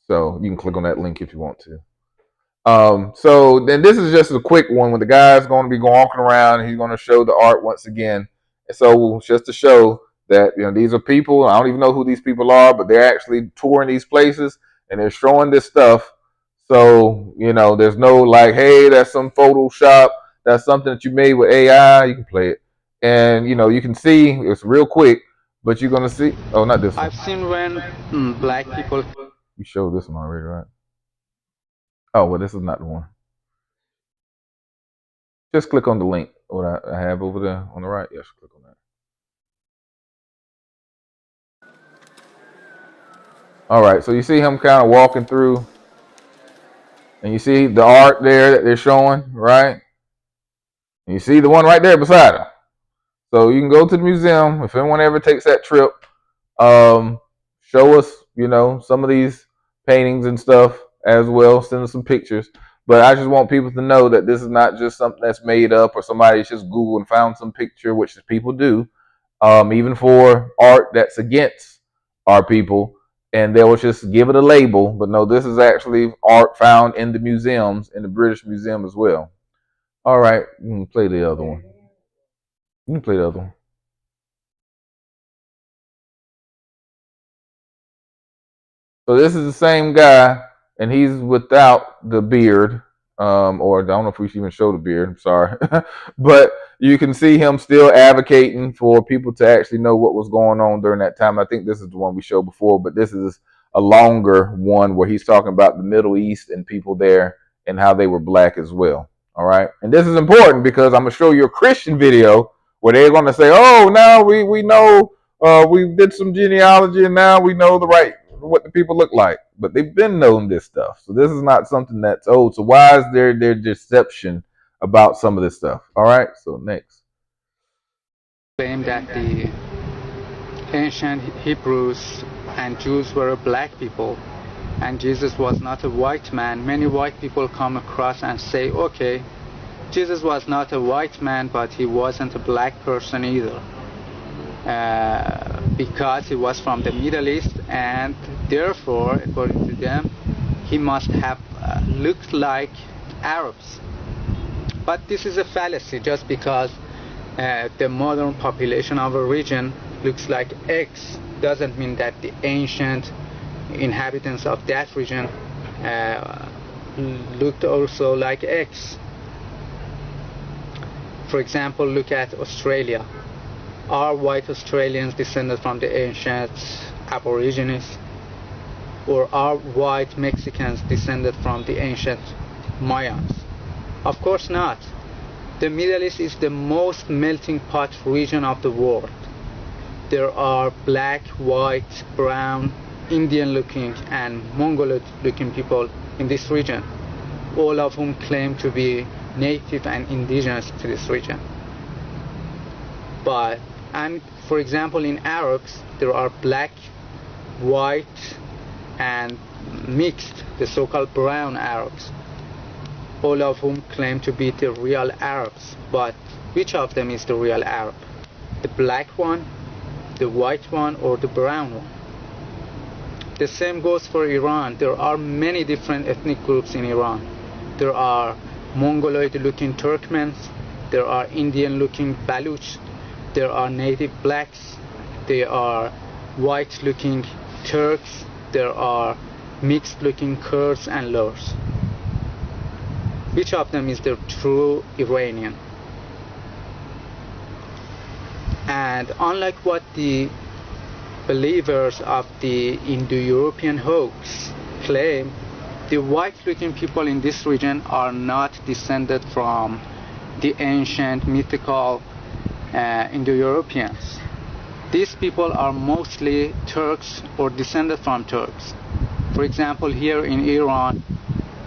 So you can click on that link if you want to. So then this is just a quick one when the guy's going to be walking around and he's going to show the art once again. And so just to show that, you know, these are people, I don't even know who these people are, but they're actually touring these places and they're showing this stuff. So, you know, there's no like, hey, that's some Photoshop, that's something that you made with AI, you can play it. And, you know, you can see it's real quick, but you're going to see, oh, not this one. I've seen when black people. You showed this one already, right? Oh, well, this is not the one. Just click on the link, what I have over there on the right. Yes, click on that. All right, so you see him kind of walking through, and you see the art there that they're showing, right? And you see the one right there beside him. So you can go to the museum if anyone ever takes that trip. Show us, you know, some of these paintings and stuff as well. Send us some pictures. But I just want people to know that this is not just something that's made up or somebody just Googled and found some picture, which people do, even for art that's against our people. And they'll just give it a label. But no, this is actually art found in the museums, in the British Museum as well. All right, you can play the other one. You can play the other one. So this is the same guy, and he's without the beard, or I don't know if we should even show the beard. I'm sorry, but you can see him still advocating for people to actually know what was going on during that time. I think this is the one we showed before, but this is a longer one where he's talking about the Middle East and people there and how they were black as well. All right, and this is important because I'm gonna show you a Christian video where they're gonna say, "Oh, now we know we did some genealogy and now we know what the people look like," but they've been known this stuff. So this is not something that's old. So why is there deception about some of this stuff? All right. So next. Claim that the ancient Hebrews and Jews were black people and Jesus was not a white man. Many white people come across and say, okay, Jesus was not a white man, but he wasn't a black person either. Because he was from the Middle East, and therefore, according to them, he must have looked like Arabs. But this is a fallacy. Just because the modern population of a region looks like X doesn't mean that the ancient inhabitants of that region looked also like X. For example, look at Australia. Are white Australians descended from the ancient Aborigines? Or are white Mexicans descended from the ancient Mayans? Of course not. The Middle East is the most melting pot region of the world. There are black, white, brown, Indian-looking and Mongoloid-looking people in this region, all of whom claim to be native and indigenous to this region. And for example, in Arabs, there are black, white, and mixed, the so-called brown Arabs, all of whom claim to be the real Arabs. But which of them is the real Arab? The black one, the white one, or the brown one? The same goes for Iran. There are many different ethnic groups in Iran. There are Mongoloid-looking Turkmens, there are Indian looking Baluch, there are native blacks, there are white looking Turks, there are mixed looking Kurds and Lurs. Which of them is the true Iranian? And unlike what the believers of the Indo-European hoax claim, the white-looking people in this region are not descended from the ancient mythical Indo-Europeans. These people are mostly Turks or descended from Turks. For example, here in Iran,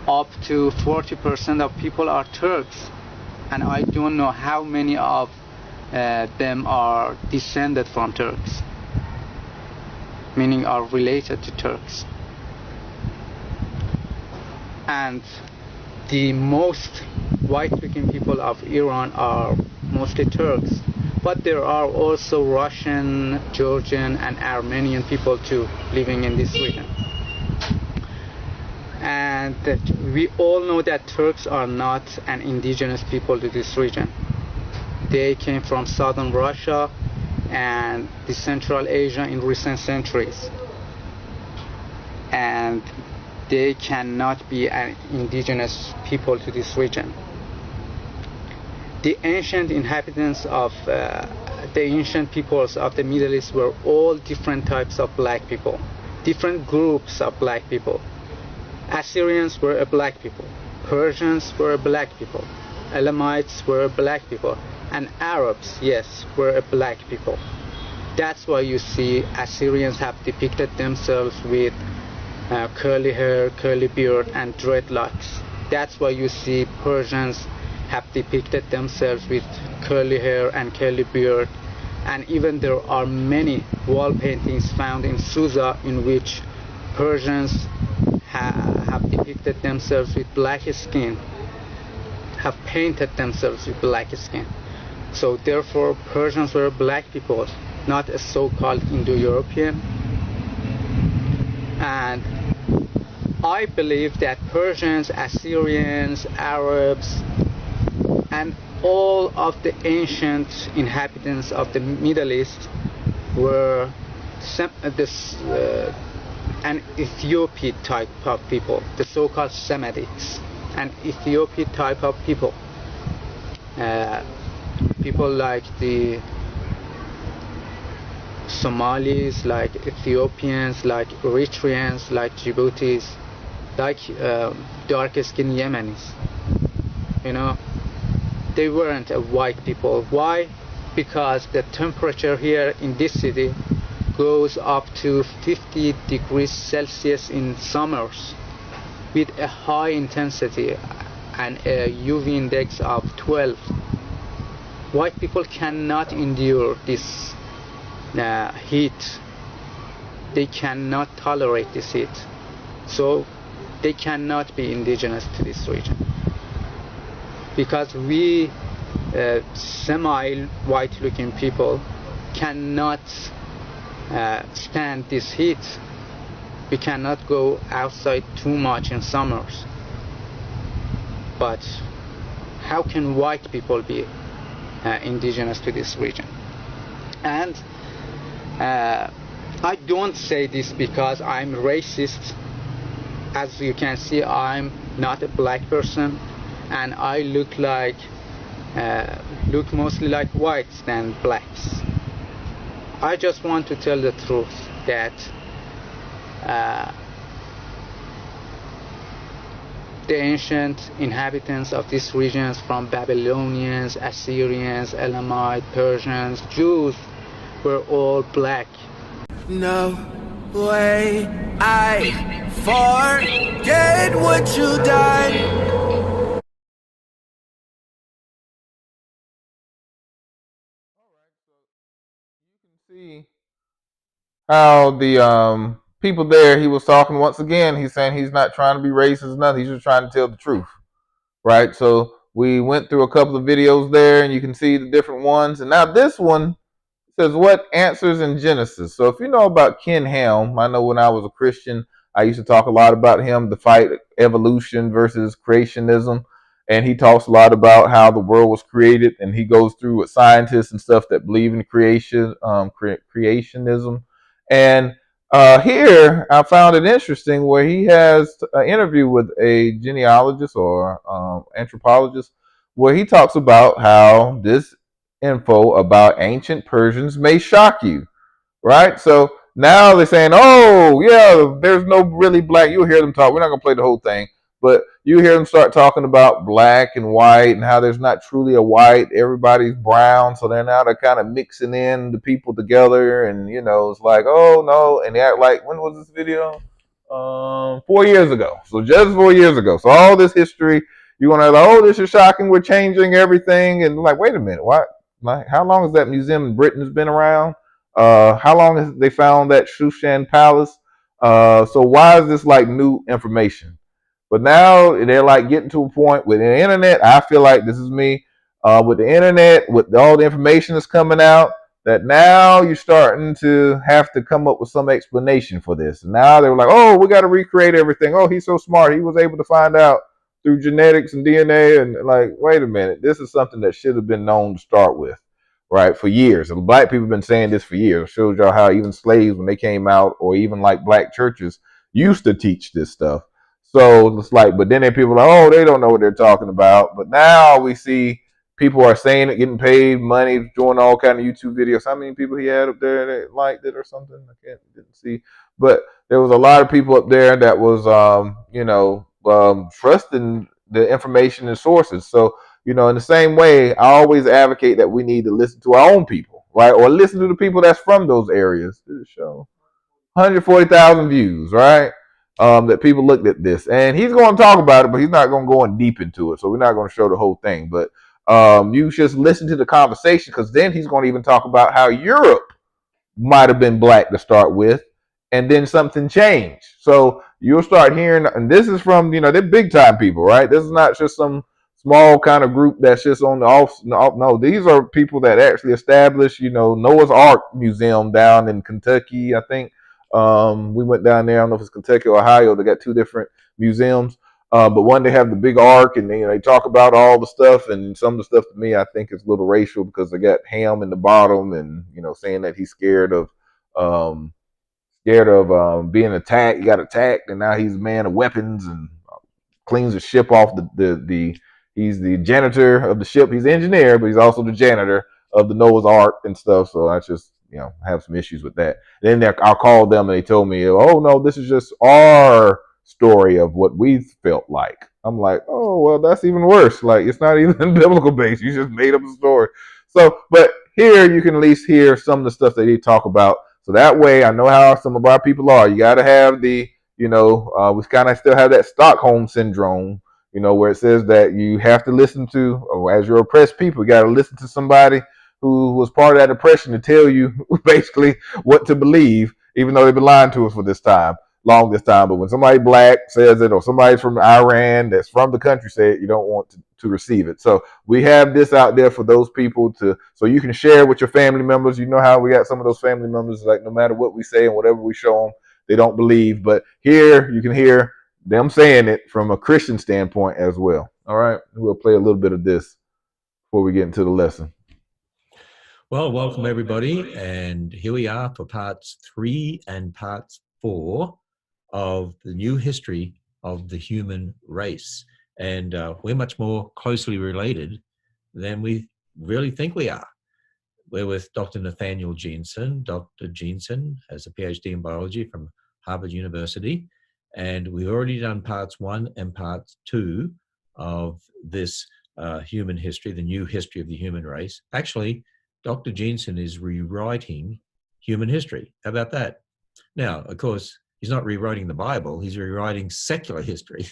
up to 40% of people are Turks, and I don't know how many of them are descended from Turks, meaning are related to Turks. And the most white-looking people of Iran are mostly Turks, but there are also Russian, Georgian, and Armenian people too living in this region. And that we all know that Turks are not an indigenous people to this region. They came from southern Russia and the Central Asia in recent centuries, and they cannot be an indigenous people to this region. The ancient inhabitants of the ancient peoples of the Middle East were all different types of black people, different groups of black people. Assyrians were a black people, Persians were a black people, Elamites were a black people, and Arabs, yes, were a black people. That's why you see Assyrians have depicted themselves with curly hair, curly beard, and dreadlocks. That's why you see Persians have depicted themselves with curly hair and curly beard. And even there are many wall paintings found in Susa in which Persians have depicted themselves with black skin, have painted themselves with black skin. So therefore Persians were black people, not a so-called Indo-European. And I believe that Persians, Assyrians, Arabs, and all of the ancient inhabitants of the Middle East were an Ethiopian type of people, the so-called Semitics, an Ethiopian type of people. People like the Somalis, like Ethiopians, like Eritreans, like Djiboutis, like dark-skinned Yemenis. You know, they weren't a white people. Why? Because the temperature here in this city goes up to 50 degrees Celsius in summers with a high intensity and a UV index of 12. White people cannot endure this heat. They cannot tolerate this heat. So they cannot be indigenous to this region. Because we semi-white looking people cannot stand this heat. We cannot go outside too much in summers. But how can white people be indigenous to this region? And I don't say this because I'm racist. As you can see, I'm not a black person, and I look mostly like whites than blacks. I just want to tell the truth that the ancient inhabitants of these regions, from Babylonians, Assyrians, Elamites, Persians, Jews, were all black. No way I forget what you done. See how the people there, he was talking once again, he's saying he's not trying to be racist or nothing, he's just trying to tell the truth, right? So we went through a couple of videos there and you can see the different ones, and now this one says what answers in Genesis. So if you know about Ken Ham, I know when I was a Christian I used to talk a lot about him, the fight evolution versus creationism, and he talks a lot about how the world was created, and he goes through with scientists and stuff that believe in creation, creationism. And here I found it interesting where he has an interview with a genealogist or anthropologist, where he talks about how this info about ancient Persians may shock you, right? So now they're saying, "Oh, yeah, there's no really black." You'll hear them talk. We're not gonna play the whole thing, but you hear them start talking about black and white and how there's not truly a white. Everybody's brown, so they're kind of mixing in the people together, and it's like, oh no, and they act like, when was this video? 4 years ago. So just 4 years ago. So all this history, you're gonna like, oh, this is shocking. We're changing everything, and like, wait a minute, what? Like, how long has that museum in Britain has been around? How long has they found that Shushan Palace? So why is this like new information? But now they're like getting to a point with the internet. I feel like this is me with the internet, with all the information that's coming out, that now you're starting to have to come up with some explanation for this. And now they're like, oh, we got to recreate everything. Oh, he's so smart. He was able to find out through genetics and DNA. And like, wait a minute, this is something that should have been known to start with, right? For years. And black people have been saying this for years. It shows y'all how even slaves, when they came out, or even like black churches, used to teach this stuff. So it's like, but then there are people like, oh, they don't know what they're talking about. But now we see people are saying it, getting paid money, doing all kind of YouTube videos. How many people he had up there that liked it or something? Didn't see. But there was a lot of people up there that was, trusting the information and sources. So, in the same way, I always advocate that we need to listen to our own people, right? Or listen to the people that's from those areas. This show 140,000 views, right? That people looked at this, and he's going to talk about it, but he's not going to go in deep into it. So we're not going to show the whole thing, but you just listen to the conversation, because then he's going to even talk about how Europe might have been black to start with, and then something changed. So you'll start hearing, and this is from, they're big time people, right? This is not just some small kind of group that's just on the off. No, these are people that actually established, Noah's Ark Museum down in Kentucky, I think. We went down there. I don't know if it's Kentucky or Ohio. They got two different museums. But one, they have the big ark, and they talk about all the stuff, and some of the stuff to me I think is a little racial, because they got Ham in the bottom, and saying that he's scared of being attacked. He got attacked, and now he's a man of weapons and cleans the ship off the he's the janitor of the ship. He's the engineer, but he's also the janitor of the Noah's Ark and stuff. So I just have some issues with that. And then I called them, and they told me, oh no, this is just our story of what we felt like. I'm like, oh well, that's even worse. Like, it's not even biblical based. You just made up a story. So, but here you can at least hear some of the stuff that they talk about. So that way, I know how some of our people are. You got to have the, we kind of still have that Stockholm syndrome, where it says that you have to listen to, or as you're oppressed people, you got to listen to somebody who was part of that oppression to tell you basically what to believe, even though they've been lying to us for this longest time. But when somebody black says it, or somebody from Iran that's from the country say it, you don't want to receive it. So we have this out there for those people so you can share with your family members. You know how we got some of those family members, like, no matter what we say and whatever we show them, they don't believe. But here you can hear them saying it from a Christian standpoint as well. All right, we'll play a little bit of this before we get into the lesson. Well, welcome everybody, and here we are for parts 3 and parts 4 of the new history of the human race. And we're much more closely related than we really think we are. We're with Dr. Nathaniel Jensen. Dr. Jensen has a PhD in biology from Harvard University, and we've already done parts 1 and parts 2 of this human history, the new history of the human race. Actually, Dr. Jensen is rewriting human history. How about that? Now, of course, he's not rewriting the Bible. He's rewriting secular history,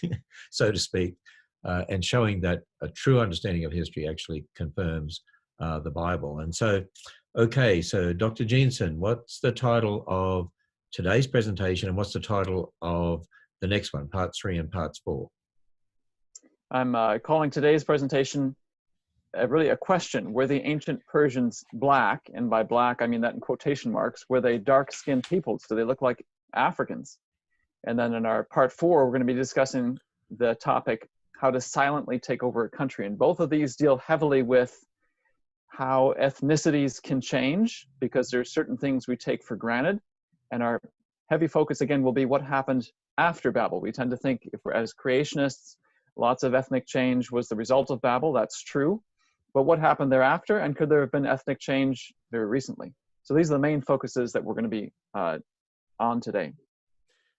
so to speak, and showing that a true understanding of history actually confirms the Bible. And so, okay, so Dr. Jensen, what's the title of today's presentation, and what's the title of the next one, parts 3 and parts 4? I'm calling today's presentation really a question. Were the ancient Persians black? And by black, I mean that in quotation marks. Were they dark-skinned peoples? Do they look like Africans? And then in our part 4, we're going to be discussing the topic, how to silently take over a country. And both of these deal heavily with how ethnicities can change, because there's certain things we take for granted. And our heavy focus, again, will be what happened after Babel. We tend to think, if we're as creationists, lots of ethnic change was the result of Babel. That's true. But what happened thereafter? And could there have been ethnic change very recently? So these are the main focuses that we're going to be on today.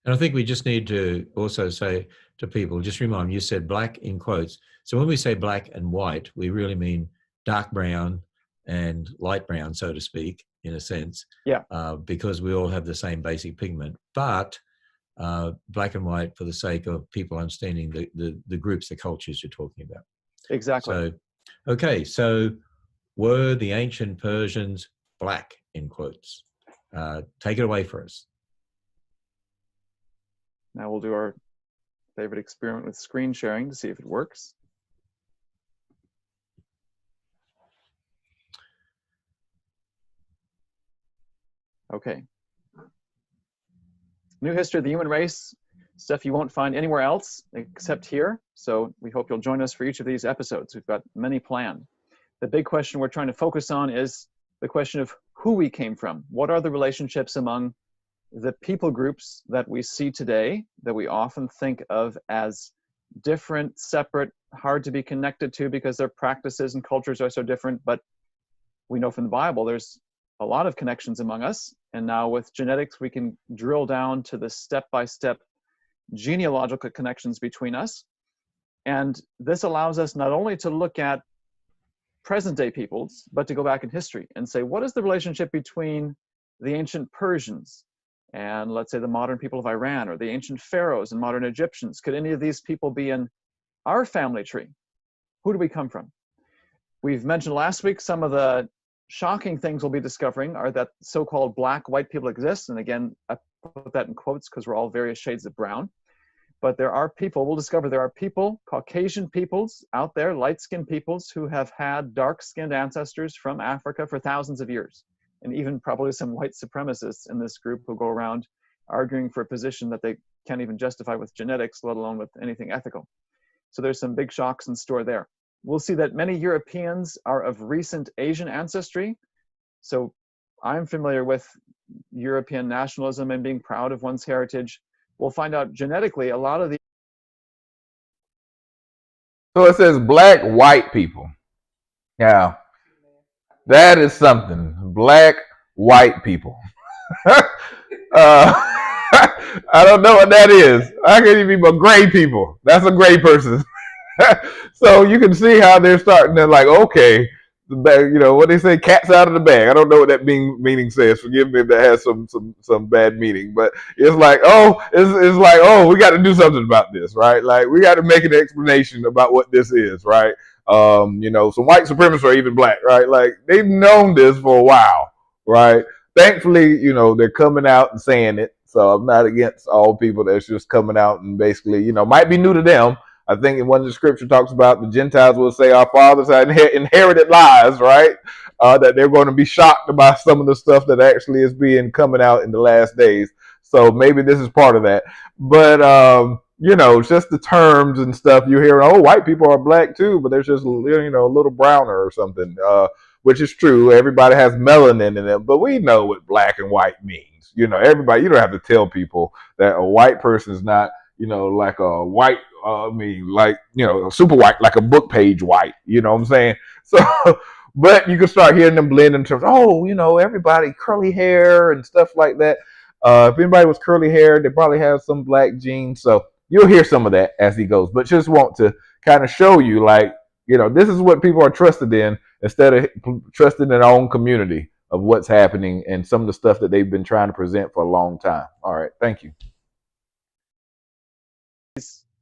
And I think we just need to also say to people, just remind, you said black in quotes. So when we say black and white, we really mean dark brown and light brown, so to speak, in a sense. Yeah. Because we all have the same basic pigment. But black and white for the sake of people understanding the groups, the cultures you're talking about. Exactly. So, okay, so were the ancient Persians black in quotes? Take it away for us. Now we'll do our favorite experiment with screen sharing to see if it works. Okay. New history of the human race, stuff you won't find anywhere else except here. So we hope you'll join us for each of these episodes. We've got many planned. The big question we're trying to focus on is the question of who we came from. What are the relationships among the people groups that we see today, that we often think of as different, separate, hard to be connected to because their practices and cultures are so different? But we know from the Bible there's a lot of connections among us. And now with genetics, we can drill down to the step-by-step genealogical connections between us. And this allows us not only to look at present-day peoples, but to go back in history and say, what is the relationship between the ancient Persians and, let's say, the modern people of Iran, or the ancient pharaohs and modern Egyptians? Could any of these people be in our family tree? Who do we come from? We've mentioned last week some of the shocking things we'll be discovering are that so-called black white people exist. And again, I put that in quotes because we're all various shades of brown. But there are people, we'll discover there are people, Caucasian peoples out there, light-skinned peoples who have had dark-skinned ancestors from Africa for thousands of years. And even probably some white supremacists in this group who go around arguing for a position that they can't even justify with genetics, let alone with anything ethical. So there's some big shocks in store there. We'll see that many Europeans are of recent Asian ancestry. So I'm familiar with European nationalism and being proud of one's heritage. We'll find out genetically a lot of the... So it says black white people. Now, that is something. Black white people. I don't know what that is. I can't even be but gray people. That's a gray person. So you can see how they're starting to like, okay, the bag, you know what they say, cat's out of the bag. I don't know what that meaning says. Forgive me if that has some bad meaning, but it's like, it's like, we got to do something about this, right? Like we got to make an explanation about what this is, right? Some white supremacists are even black, right? Like they've known this for a while, right? Thankfully, they're coming out and saying it. So I'm not against all people that's just coming out and basically, might be new to them. I think in one of the scripture talks about the Gentiles will say our fathers had inherited lies, right? That they're going to be shocked about some of the stuff that actually is being coming out in the last days. So maybe this is part of that. But, just the terms and stuff you hear, white people are black too, but they're just, a little browner or something, which is true. Everybody has melanin in them, but we know what black and white means. Everybody, you don't have to tell people that a white person is not, like a white, super white, like a book page white, you know what I'm saying? So, but you can start hearing them blend in terms, everybody curly hair and stuff like that. If anybody was curly hair, they probably have some black genes. So you'll hear some of that as he goes, but just want to kind of show you like, this is what people are trusted in instead of trusting in their own community of what's happening and some of the stuff that they've been trying to present for a long time. All right. Thank you.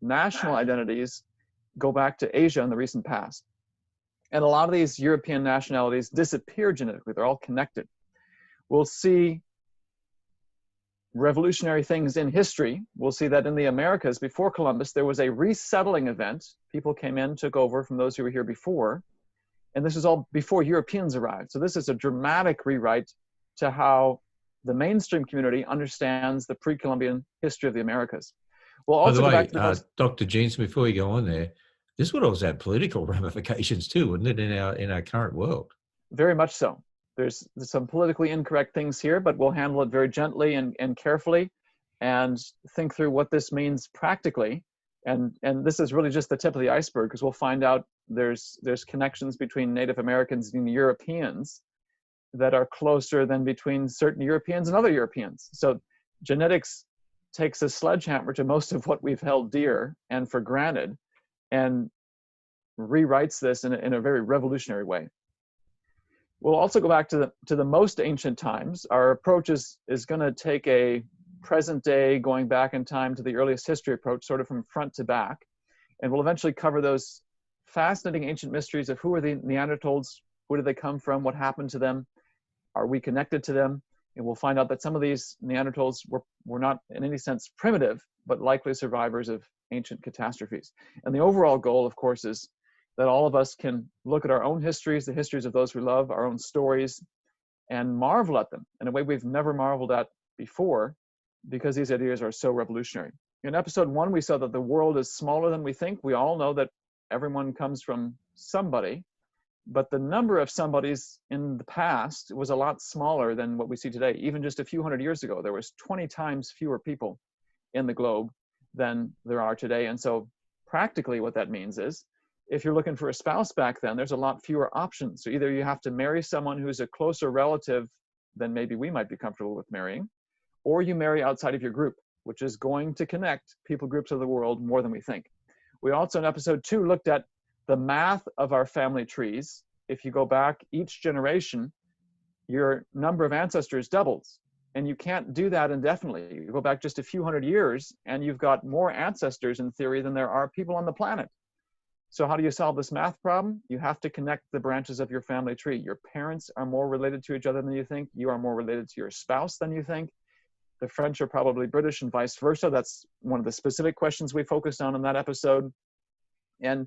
National identities go back to Asia in the recent past. And a lot of these European nationalities disappear genetically. They're all connected. We'll see revolutionary things in history. We'll see that in the Americas before Columbus, there was a resettling event. People came in, took over from those who were here before. And this is all before Europeans arrived. So this is a dramatic rewrite to how the mainstream community understands the pre-Columbian history of the Americas. We'll also By the way, go back to Dr. Jensen, before you go on there, this would also have political ramifications too, wouldn't it, in our current world? Very much so. There's some politically incorrect things here, but we'll handle it very gently and carefully and think through what this means practically. And this is really just the tip of the iceberg, because we'll find out there's connections between Native Americans and Europeans that are closer than between certain Europeans and other Europeans. So genetics takes a sledgehammer to most of what we've held dear and for granted and rewrites this in a very revolutionary way. We'll also go back to the most ancient times. Our approach is going to take a present day, going back in time to the earliest history approach, sort of from front to back. And we'll eventually cover those fascinating ancient mysteries of who are the Neanderthals, where did they come from, what happened to them, are we connected to them? And we'll find out that some of these Neanderthals were not in any sense primitive, but likely survivors of ancient catastrophes. And the overall goal, of course, is that all of us can look at our own histories, the histories of those we love, our own stories, and marvel at them in a way we've never marveled at before, because these ideas are so revolutionary. In episode 1, we saw that the world is smaller than we think. We all know that everyone comes from somebody, but the number of somebodies in the past was a lot smaller than what we see today. Even just a few hundred years ago, there was 20 times fewer people in the globe than there are today. And so practically what that means is, if you're looking for a spouse back then, there's a lot fewer options. So either you have to marry someone who's a closer relative than maybe we might be comfortable with marrying, or you marry outside of your group, which is going to connect people groups of the world more than we think. We also in episode 2 looked at the math of our family trees. If you go back each generation, your number of ancestors doubles, and you can't do that indefinitely. You go back just a few hundred years and you've got more ancestors in theory than there are people on the planet. So how do you solve this math problem? You have to connect the branches of your family tree. Your parents are more related to each other than you think. You are more related to your spouse than you think. The French are probably British and vice versa. That's one of the specific questions we focused on in that episode. And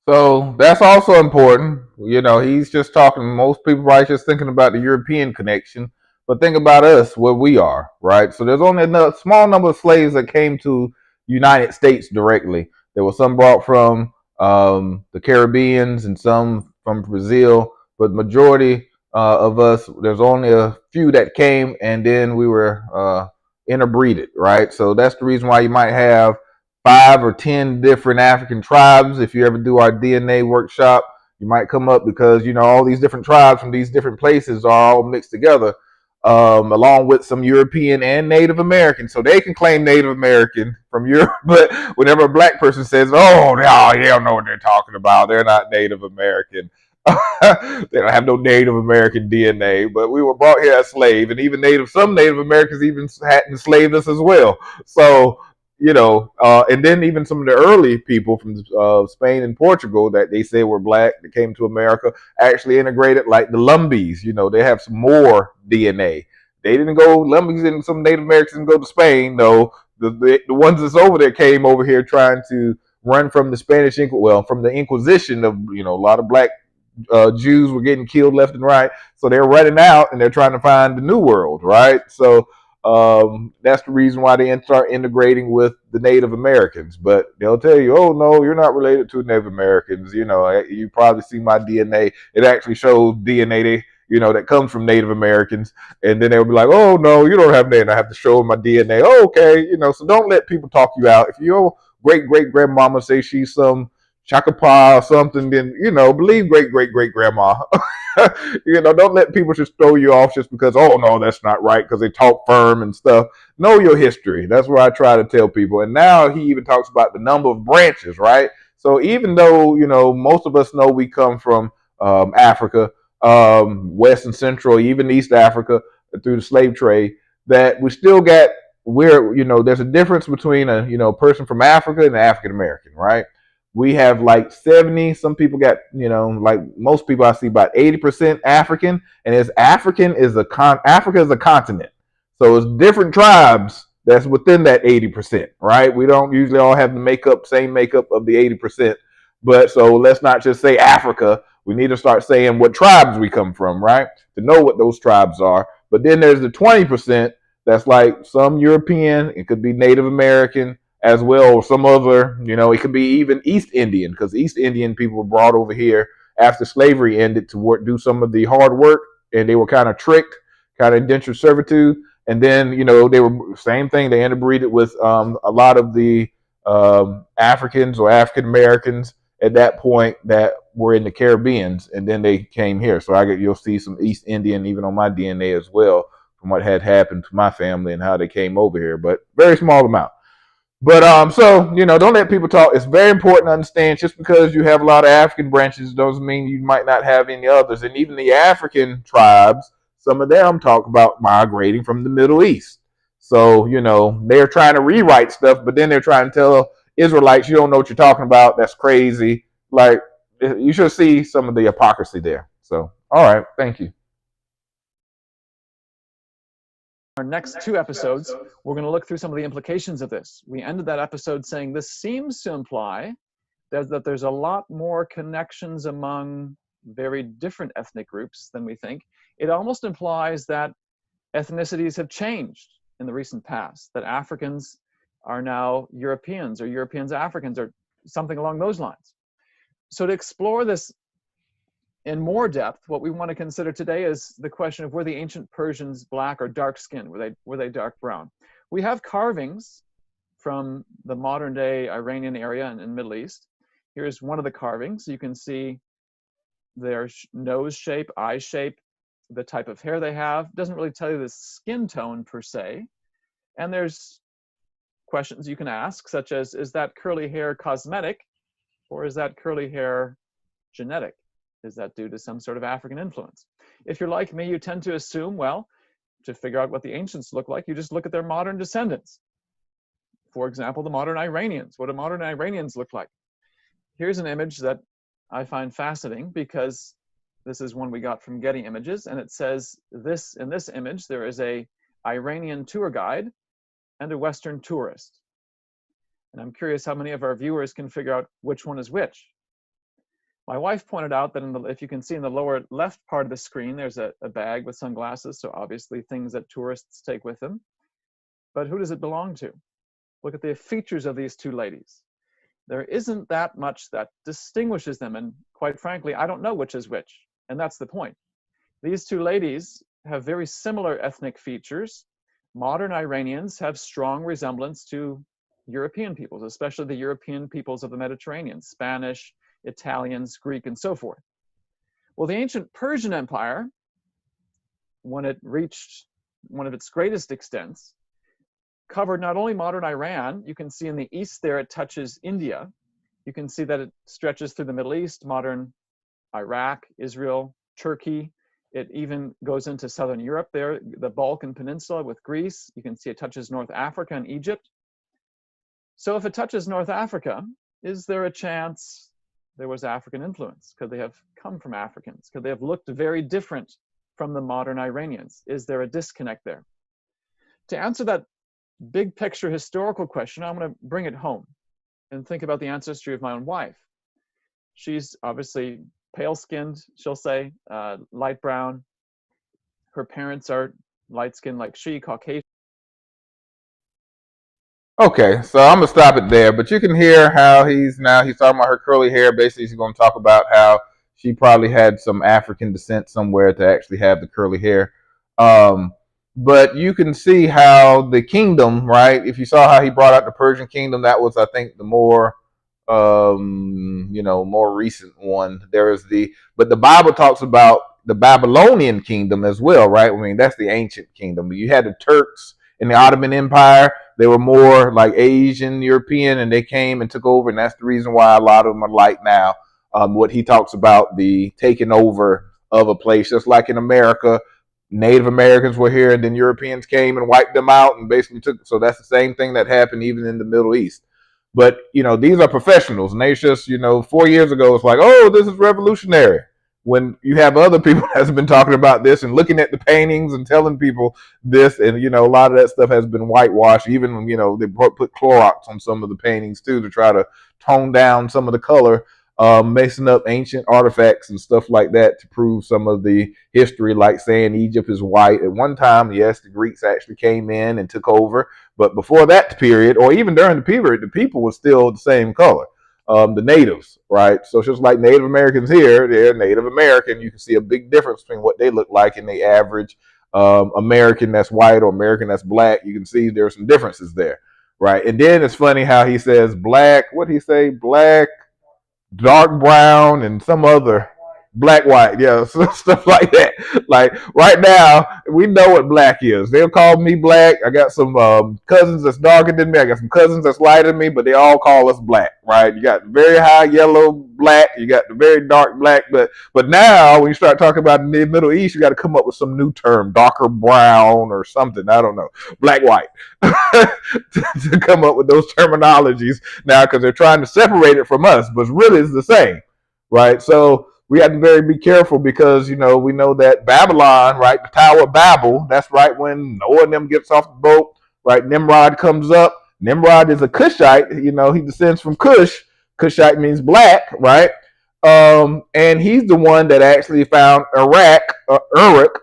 so that's also important. You know, he's just talking, most people probably just thinking about the European connection, but think about us, where we are, right? So there's only a small number of slaves that came to United States directly. There were some brought from the Caribbeans and some from Brazil, but majority of us, there's only a few that came, and then we were interbreeded, right? So that's the reason why you might have 5 or 10 different African tribes. If you ever do our DNA workshop, you might come up, because you know all these different tribes from these different places are all mixed together, along with some European and Native American. So they can claim Native American from Europe, but whenever a black person says, "Oh, no, they don't know what they're talking about. They're not Native American." They don't have no Native American DNA, but we were brought here as slaves, and even some Native Americans even had enslaved us as well. So you know, and then even some of the early people from Spain and Portugal that they say were black that came to America actually integrated, like the Lumbees. You know, they have some more DNA. They didn't go, Lumbees and some Native Americans didn't go to Spain. No, the ones that's over there came over here trying to run from the from the Inquisition of, you know, a lot of black Jews were getting killed left and right. So they're running out and they're trying to find the new world, right? So that's the reason why they start integrating with the Native Americans. But they'll tell you, "Oh no, you're not related to Native Americans. You know, you probably see my DNA. It actually shows DNA that comes from Native Americans." And then they'll be like, "Oh no, you don't have DNA." And I have to show them my DNA. "Oh, okay, so don't let people talk you out. If your great great grandmama say she's some Chacapa or something, then believe great great great grandma." Don't let people just throw you off just because, "Oh no, that's not right," because they talk firm and stuff. Know your history. That's what I try to tell people. And now he even talks about the number of branches, right? So even though most of us know we come from Africa, West and Central, even East Africa, through the slave trade, that we still got there's a difference between a person from Africa and an African American, right? We have like 70, some people got, like most people I see about 80% African, and Africa is a continent. So it's different tribes that's within that 80%, right? We don't usually all have the same makeup of the 80%. But so let's not just say Africa. We need to start saying what tribes we come from, right? To know what those tribes are. But then there's the 20% that's like some European, it could be Native American, as well, or some other, it could be even East Indian, because East Indian people were brought over here after slavery ended to work, do some of the hard work, and they were kind of tricked, kind of indentured servitude, and then they were same thing. They interbreeded with a lot of the Africans or African Americans at that point that were in the Caribbeans, and then they came here. So you'll see some East Indian even on my DNA as well, from what had happened to my family and how they came over here, but very small amount. But so don't let people talk. It's very important to understand, just because you have a lot of African branches doesn't mean you might not have any others. And even the African tribes, some of them talk about migrating from the Middle East. So they're trying to rewrite stuff, but then they're trying to tell Israelites, you don't know what you're talking about. That's crazy. Like, you should see some of the hypocrisy there. So, all right, thank you. Our next two episodes, we're going to look through some of the implications of this. We ended that episode saying this seems to imply that there's a lot more connections among very different ethnic groups than we think. It almost implies that ethnicities have changed in the recent past, that Africans are now Europeans, or Europeans Africans, or something along those lines. So to explore this in more depth, what we want to consider today is the question of, were the ancient Persians black or dark skinned? Were they dark brown? We have carvings from the modern day Iranian area and Middle East. Here's one of the carvings. You can see their nose shape, eye shape, the type of hair they have. Doesn't really tell you the skin tone per se. And there's questions you can ask, such as, is that curly hair cosmetic, or is that curly hair genetic? Is that due to some sort of African influence? If you're like me, you tend to assume, well, to figure out what the ancients look like, you just look at their modern descendants. For example, the modern Iranians. What do modern Iranians look like? Here's an image that I find fascinating, because this is one we got from Getty Images, and it says this, in this image, there is a Iranian tour guide and a Western tourist. And I'm curious how many of our viewers can figure out which one is which. My wife pointed out that if you can see in the lower left part of the screen, there's a bag with sunglasses, so obviously things that tourists take with them. But who does it belong to? Look at the features of these two ladies. There isn't that much that distinguishes them, and quite frankly, I don't know which is which, and that's the point. These two ladies have very similar ethnic features. Modern Iranians have strong resemblance to European peoples, especially the European peoples of the Mediterranean, Spanish, Italians, Greek, and so forth. Well, the ancient Persian Empire, when it reached one of its greatest extents, covered not only modern Iran. You can see in the east there it touches India. You can see that it stretches through the Middle East, modern Iraq, Israel, Turkey. It even goes into southern Europe there, the Balkan Peninsula with Greece. You can see it touches North Africa and Egypt. So if it touches North Africa, is there a chance there was African influence? Could they have come from Africans? Could they have looked very different from the modern Iranians? Is there a disconnect there? To answer that big picture historical question, I'm going to bring it home and think about the ancestry of my own wife. She's obviously pale-skinned, she'll say, light brown. Her parents are light-skinned like she, Caucasian. Okay, so I'm gonna stop it there, but you can hear how he's talking about her curly hair. Basically, he's going to talk about how she probably had some African descent somewhere to actually have the curly hair. But you can see how the kingdom, right? If you saw how he brought out the Persian kingdom, that was, I think, the more more recent one. But the Bible talks about the Babylonian kingdom as well, right? I mean, that's the ancient kingdom. You had the Turks in the Ottoman Empire. They were more like Asian, European, and they came and took over, and that's the reason why a lot of them are light now. What he talks about, the taking over of a place, just like in America, Native Americans were here, and then Europeans came and wiped them out and basically took. So that's the same thing that happened even in the Middle East. But these are professionals, and they just 4 years ago it's like, oh, this is revolutionary. When you have other people that's been talking about this and looking at the paintings and telling people this, and a lot of that stuff has been whitewashed. Even they put Clorox on some of the paintings too to try to tone down some of the color. mixing up ancient artifacts and stuff like that to prove some of the history, like saying Egypt is white. At one time, yes, the Greeks actually came in and took over, but before that period, or even during the period, the people were still the same color. The natives, right? So just like Native Americans here, they're Native American. You can see a big difference between what they look like and the average American that's white or American that's black. You can see there's some differences there, right? And then it's funny how he says black. What did he say? Black, dark brown, and some other black, white, yeah, stuff like that. Like right now, we know what black is. They'll call me black. I got some cousins that's darker than me. I got some cousins that's lighter than me, but they all call us black, right? You got the very high yellow black. You got the very dark black. But now, when you start talking about the Middle East, you got to come up with some new term, darker brown or something. I don't know, black, white, to come up with those terminologies now, because they're trying to separate it from us, but really it's the same, right? So we have to be careful, because we know that Babylon, right, the Tower of Babel, that's right when Noah and them gets off the boat, right? Nimrod comes up. Nimrod is a Cushite. He descends from Cush. Cushite means black, right? And he's the one that actually found Uruk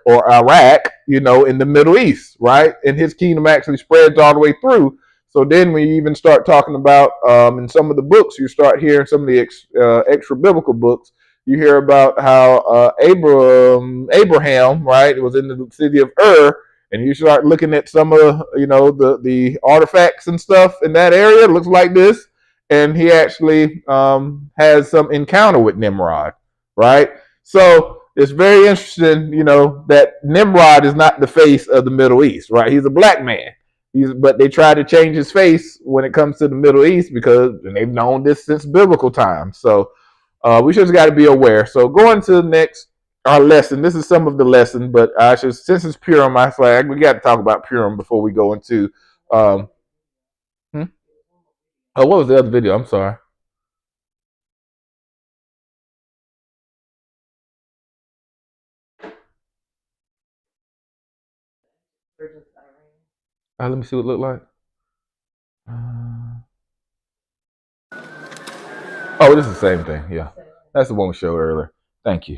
or Iraq, in the Middle East, right? And his kingdom actually spreads all the way through. So then we even start talking about, in some of the books, you start hearing some of the extra biblical books, you hear about how Abraham, right, it was in the city of Ur, and you start looking at some of the artifacts and stuff in that area. It looks like this, and he actually has some encounter with Nimrod, right? So it's very interesting, that Nimrod is not the face of the Middle East, right? He's a black man. But they try to change his face when it comes to the Middle East, because they've known this since biblical times. So we just got to be aware. So going to the our lesson. This is some of the lesson, but since it's Purim, we got to talk about Purim before we go into. Oh, what was the other video? I'm sorry. Let me see what it looked like. Oh, this is the same thing. Yeah, that's the one we showed earlier. Thank you.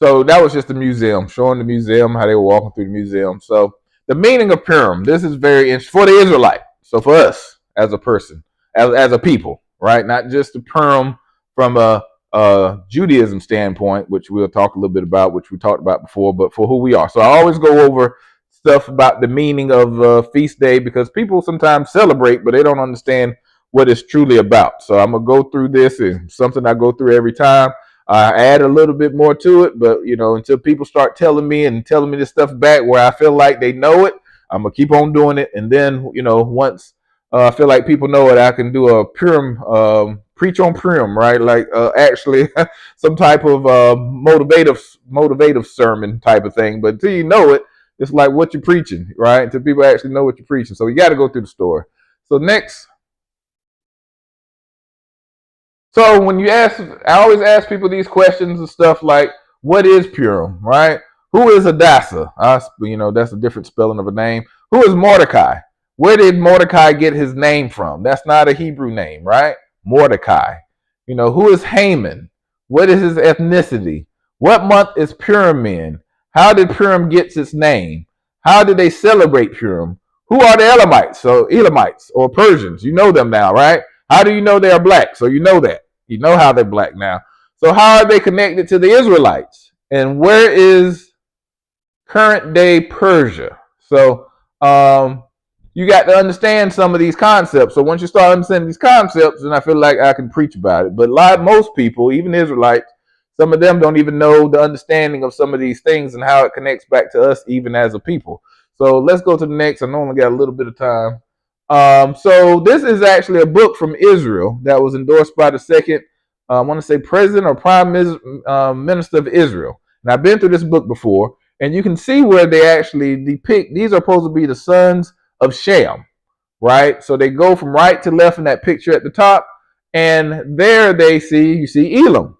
So that was just the museum, showing the museum, how they were walking through the museum. So the meaning of Purim, this is very interesting for the Israelite. So for us as a person, as a people, right? Not just the Purim from a Judaism standpoint, which we'll talk a little bit about, which we talked about before, but for who we are. So I always go over stuff about the meaning of feast day, because people sometimes celebrate, but they don't understand what it's truly about. So I'm going to go through this, and something I go through every time. I add a little bit more to it, but until people start telling me this stuff back where I feel like they know it, I'm gonna keep on doing it. And then once I feel like people know it, I can do a Purim preach on Purim, right? Like actually some type of motivative sermon type of thing. But until you know it, it's like what you're preaching, right? Until people actually know what you're preaching. So you got to go through the story. So next. So when I always ask people these questions and stuff like, what is Purim, right? Who is Hadassah? That's a different spelling of a name. Who is Mordecai? Where did Mordecai get his name from? That's not a Hebrew name, right? Mordecai. Who is Haman? What is his ethnicity? What month is Purim in? How did Purim get its name? How did they celebrate Purim? Who are the Elamites or Persians? You know them now, right? How do you know they are black? So you know that. You know how they're black now. So how are they connected to the Israelites? And where is current day Persia? So you got to understand some of these concepts. So once you start understanding these concepts, then I feel like I can preach about it. But most people, even Israelites, some of them don't even know the understanding of some of these things and how it connects back to us even as a people. So let's go to the next. I know I only got a little bit of time. So this is actually a book from Israel that was endorsed by the second, I want to say president or prime minister of Israel. And I've been through this book before, and you can see where they actually depict, these are supposed to be the sons of Shem, right? So they go from right to left in that picture at the top, and there you see Elam.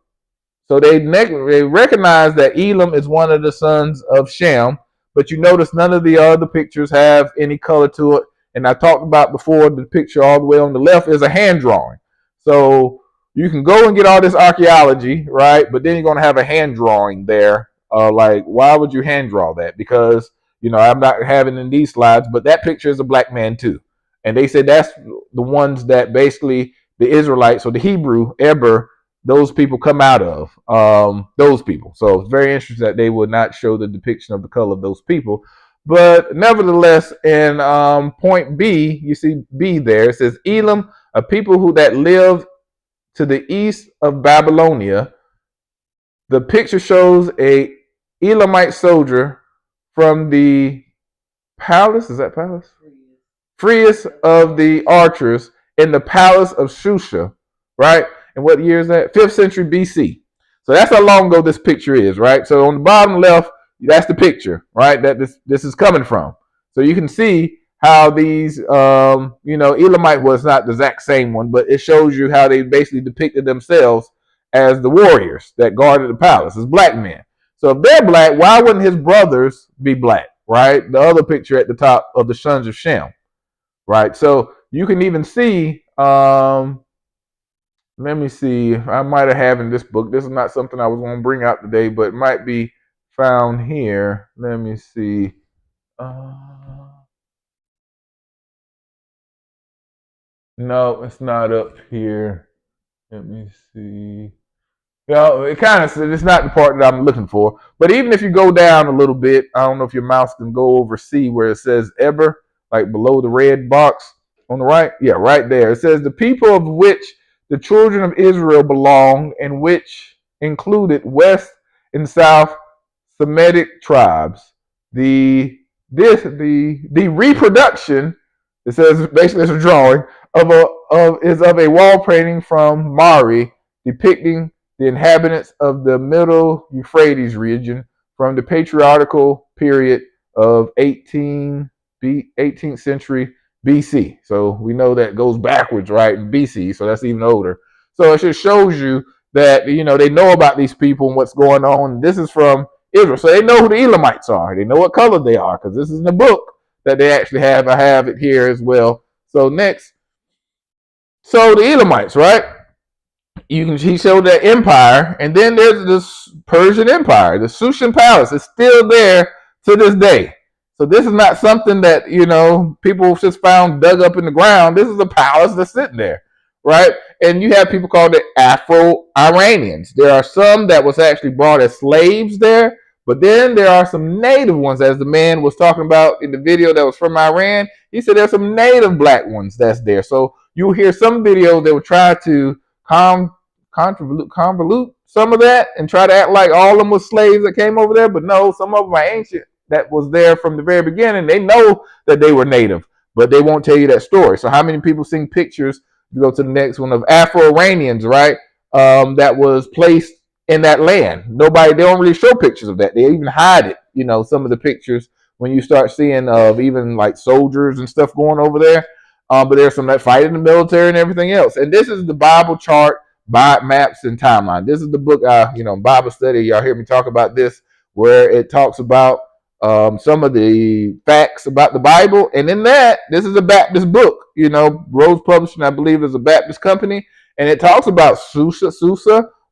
So they recognize that Elam is one of the sons of Shem, but you notice none of the other pictures have any color to it. And I talked about before, the picture all the way on the left is a hand drawing. So you can go and get all this archaeology, right? But then you're going to have a hand drawing there. Like, why would you hand draw that? Because, I'm not having in these slides, but that picture is a black man too. And they said that's the ones that basically the Israelites or the Hebrew, Eber, those people come out of, those people. So it's very interesting that they would not show the depiction of the color of those people. But nevertheless, in point B, you see B there, it says Elam, a people who that live to the east of Babylonia. The picture shows a Elamite soldier from the palace. Is that palace? Freest of the archers in the palace of Shusha, right? And what year is that? 5th century BC. So that's how long ago this picture is, right? So on the bottom left, that's the picture, right? That this is coming from. So you can see how these, Elamite was not the exact same one, but it shows you how they basically depicted themselves as the warriors that guarded the palace, as black men. So if they're black, why wouldn't his brothers be black, right? The other picture at the top of the sons of Shem, right? So you can even see, let me see, I might have in this book. This is not something I was going to bring out today, but it might be found here. Let me see. No, it's not up here. Let me see. It kind of, it's not the part that I'm looking for. But even if you go down a little bit, I don't know if your mouse can go over C where it says Eber, like below the red box on the right. Yeah, right there. It says the people of which the children of Israel belong, and which included West and South Semitic tribes. The reproduction, it says basically it's a drawing is of a wall painting from Mari depicting the inhabitants of the Middle Euphrates region from the patriarchal period of 18th century BC. So we know that goes backwards, right, in BC, so that's even older. So it just shows you that, they know about these people and what's going on. This is from Israel. So they know who the Elamites are. They know what color they are because this is in the book that they actually have. I have it here as well. So next. So the Elamites, right? He showed that empire, and then there's this Persian empire. The Shushan Palace is still there to this day. So this is not something that, people just found dug up in the ground. This is a palace that's sitting there, right? And you have people called the Afro-Iranians. There are some that was actually brought as slaves there, but then there are some native ones, as the man was talking about in the video that was from Iran. He said there's some native black ones that's there. So you'll hear some videos that will try to convolute some of that and try to act like all of them were slaves that came over there. But no, some of them are ancient that was there from the very beginning. They know that they were native, but they won't tell you that story. So how many people seen pictures, you go to the next one, of Afro-Iranians, right, that was placed in that land? They don't really show pictures of that. They even hide it, some of the pictures when you start seeing of even like soldiers and stuff going over there. But there's some that fight in the military and everything else. And this is the Bible chart, maps, and timeline. This is the book, Bible study. Y'all hear me talk about this, where it talks about some of the facts about the Bible. And in that, this is a Baptist book. Rose Publishing, I believe, is a Baptist company. And it talks about Susa,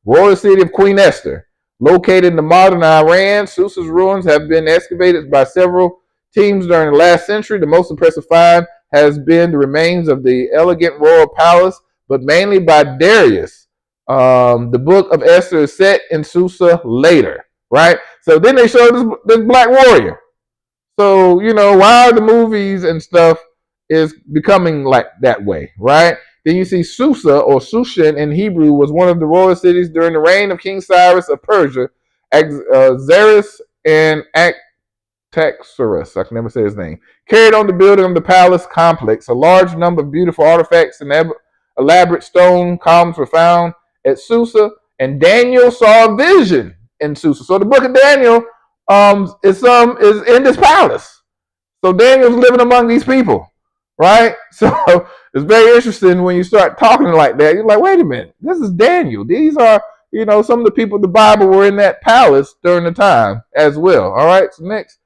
royal city of Queen Esther. Located in the modern Iran, Susa's ruins have been excavated by several teams during the last century. The most impressive find has been the remains of the elegant royal palace, but mainly by Darius. The book of Esther is set in Susa later, right? So then they show this black warrior. So, why the movies and stuff is becoming like that way, right? Then you see Susa, or Shushan in Hebrew, was one of the royal cities during the reign of King Cyrus of Persia. Xerxes and Taxarus, I can never say his name, carried on the building of the palace complex. A large number of beautiful artifacts and elaborate stone columns were found at Susa, and Daniel saw a vision in Susa. So the book of Daniel is in this palace. So Daniel's living among these people, right? So it's very interesting when you start talking like that. You're like, wait a minute, this is Daniel. These are, some of the people in the Bible were in that palace during the time as well. All right, so next.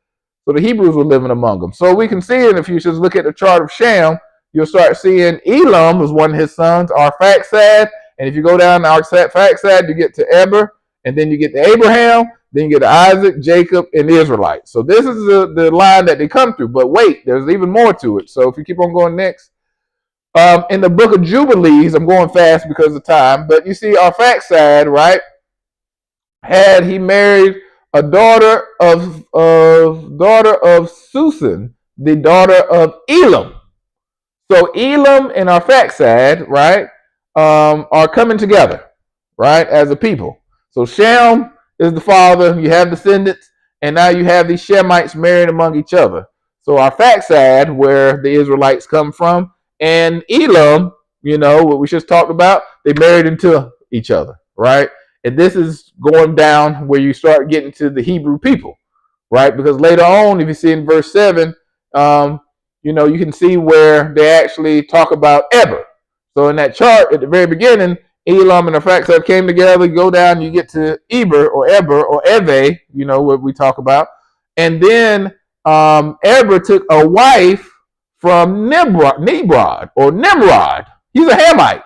So the Hebrews were living among them. So we can see, and if you just look at the chart of Shem, you'll start seeing Elam was one of his sons, Arphaxad, And if you go down our fact side, you get to Eber, and then you get to Abraham, then you get to Isaac, Jacob, and the Israelites. So this is the line that they come through. But wait, there's even more to it. So if you keep on going next, in the book of Jubilees, I'm going fast because of time, but you see our fact side, right? He married a daughter of Susan, the daughter of Elam. So Elam and our fact side, right, are coming together, right, as a people. So Shem is the father, you have descendants, and now you have these Shemites married among each other. So our fact side, where the Israelites come from, and Elam, what we just talked about, they married into each other, right? And this is going down where you start getting to the Hebrew people, right? Because later on, if you see in verse 7, you can see where they actually talk about Eber. So in that chart at the very beginning, Elam and the fact side came together, you go down, you get to Eber or Eve, what we talk about. And then Eber took a wife from Nimrod. He's a Hamite.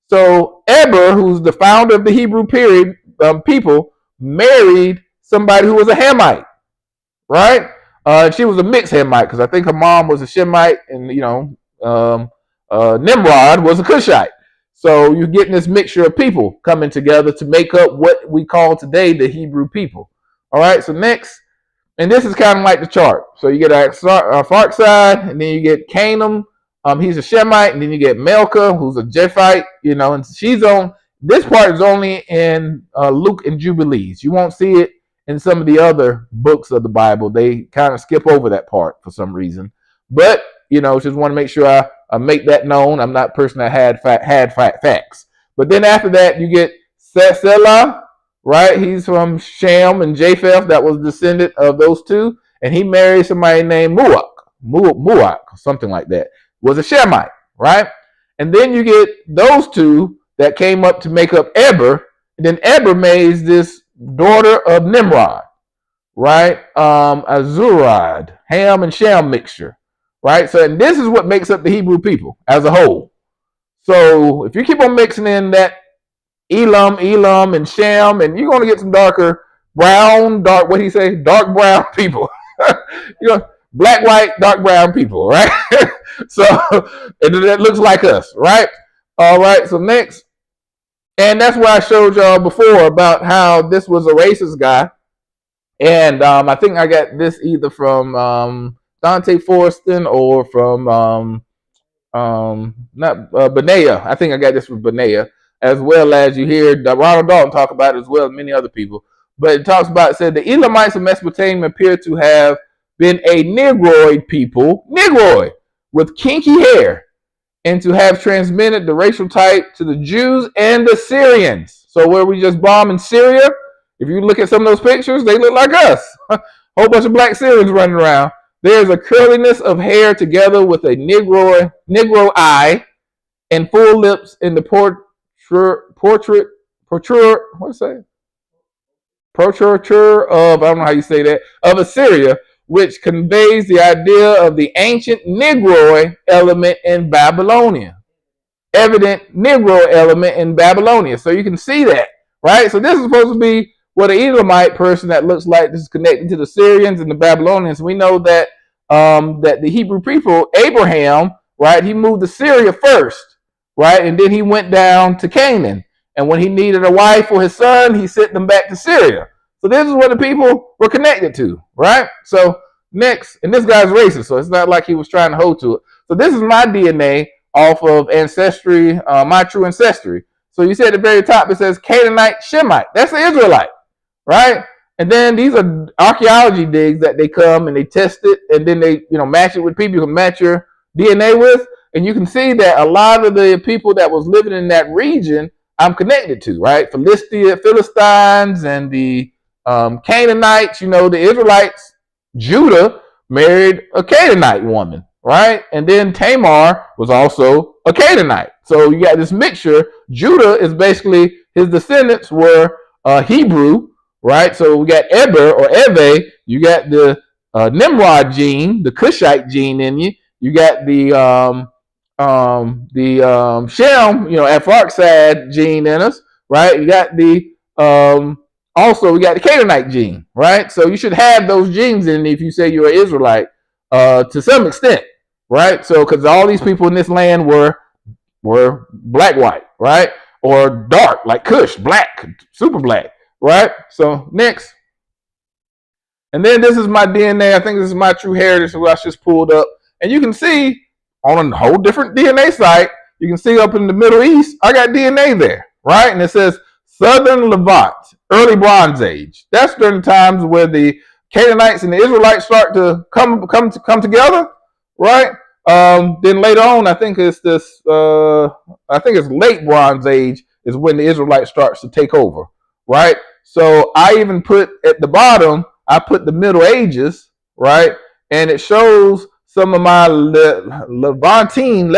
So Eber, who's the founder of the Hebrew people, married somebody who was a Hamite, right? She was a mixed Hamite because I think her mom was a Shemite, and Nimrod was a Cushite. So you're getting this mixture of people coming together to make up what we call today the Hebrew people. All right. So next. And this is kind of like the chart. So you get our Fark side, and then you get Canaan. He's a Shemite, and then you get Melka, who's a Jephite, and she's on. This part is only in Luke and Jubilees. You won't see it in some of the other books of the Bible. They kind of skip over that part for some reason. But, just want to make sure I make that known. I'm not a person that had facts. But then after that, you get Selah. Right, he's from Shem and Japheth. That was descendant of those two, and he married somebody named Muak, something like that. Was a Shemite, right? And then you get those two that came up to make up Eber, and then Eber made this daughter of Nimrod, right? Azurad, Ham and Shem mixture, right? So, and this is what makes up the Hebrew people as a whole. So, if you keep on mixing in that Elam, and Shem, and you're going to get some dark brown people. Black, white, dark brown people, right? So, and that looks like us, right? All right, so next. And that's why I showed y'all before about how this was a racist guy. And I think I got this either from Dante Forston or from Benea. I think I got this from Benea. As well as you hear Ronald Dalton talk about it, as well as many other people. But it talks about, it said the Elamites of Mesopotamia appear to have been a Negroid people, with kinky hair, and to have transmitted the racial type to the Jews and the Syrians. So where we just bombing Syria, if you look at some of those pictures, they look like us. Whole bunch of black Syrians running around. There's a curliness of hair together with a Negro eye and full lips in the portraiture of, I don't know how you say that, of Assyria, which conveys the idea of the ancient Negroid element in Babylonia. Evident Negro element in Babylonia. So you can see that, right? So this is supposed to be what an Elamite person that looks like this is connected to the Syrians and the Babylonians. We know that that the Hebrew people, Abraham, right, he moved to Syria first, right? And then he went down to Canaan. And when he needed a wife for his son, he sent them back to Syria. So this is what the people were connected to, right? So next, and this guy's racist, so it's not like he was trying to hold to it. So this is my DNA off of Ancestry, my true ancestry. So you see at the very top, it says Canaanite Shemite. That's the Israelite, right? And then these are archaeology digs that they come and they test it, and then they match it with people you can match your DNA with. And you can see that a lot of the people that was living in that region, I'm connected to, right? Philistines and the Canaanites, the Israelites, Judah married a Canaanite woman, right? And then Tamar was also a Canaanite. So you got this mixture. Judah is basically, his descendants were Hebrew, right? So we got Eber or Eve, you got the Nimrod gene, the Cushite gene in you. You got the Shem, Aphoxad gene in us, right? You got the also we got the Canaanite gene, right? So you should have those genes in if you say you're an Israelite, to some extent, right? So because all these people in this land were black white, right? Or dark, like Kush, black, super black, right? So next. And then this is my DNA. I think this is my true heritage, what I just pulled up. And you can see on a whole different DNA site, you can see up in the Middle East, I got DNA there, right? And it says Southern Levant, early Bronze Age. That's during the times where the Canaanites and the Israelites start to come together, right? Then later on, I think it's late Bronze Age is when the Israelites starts to take over, right? So I even put at the bottom, I put the Middle Ages, right? And it shows some of my Levantine.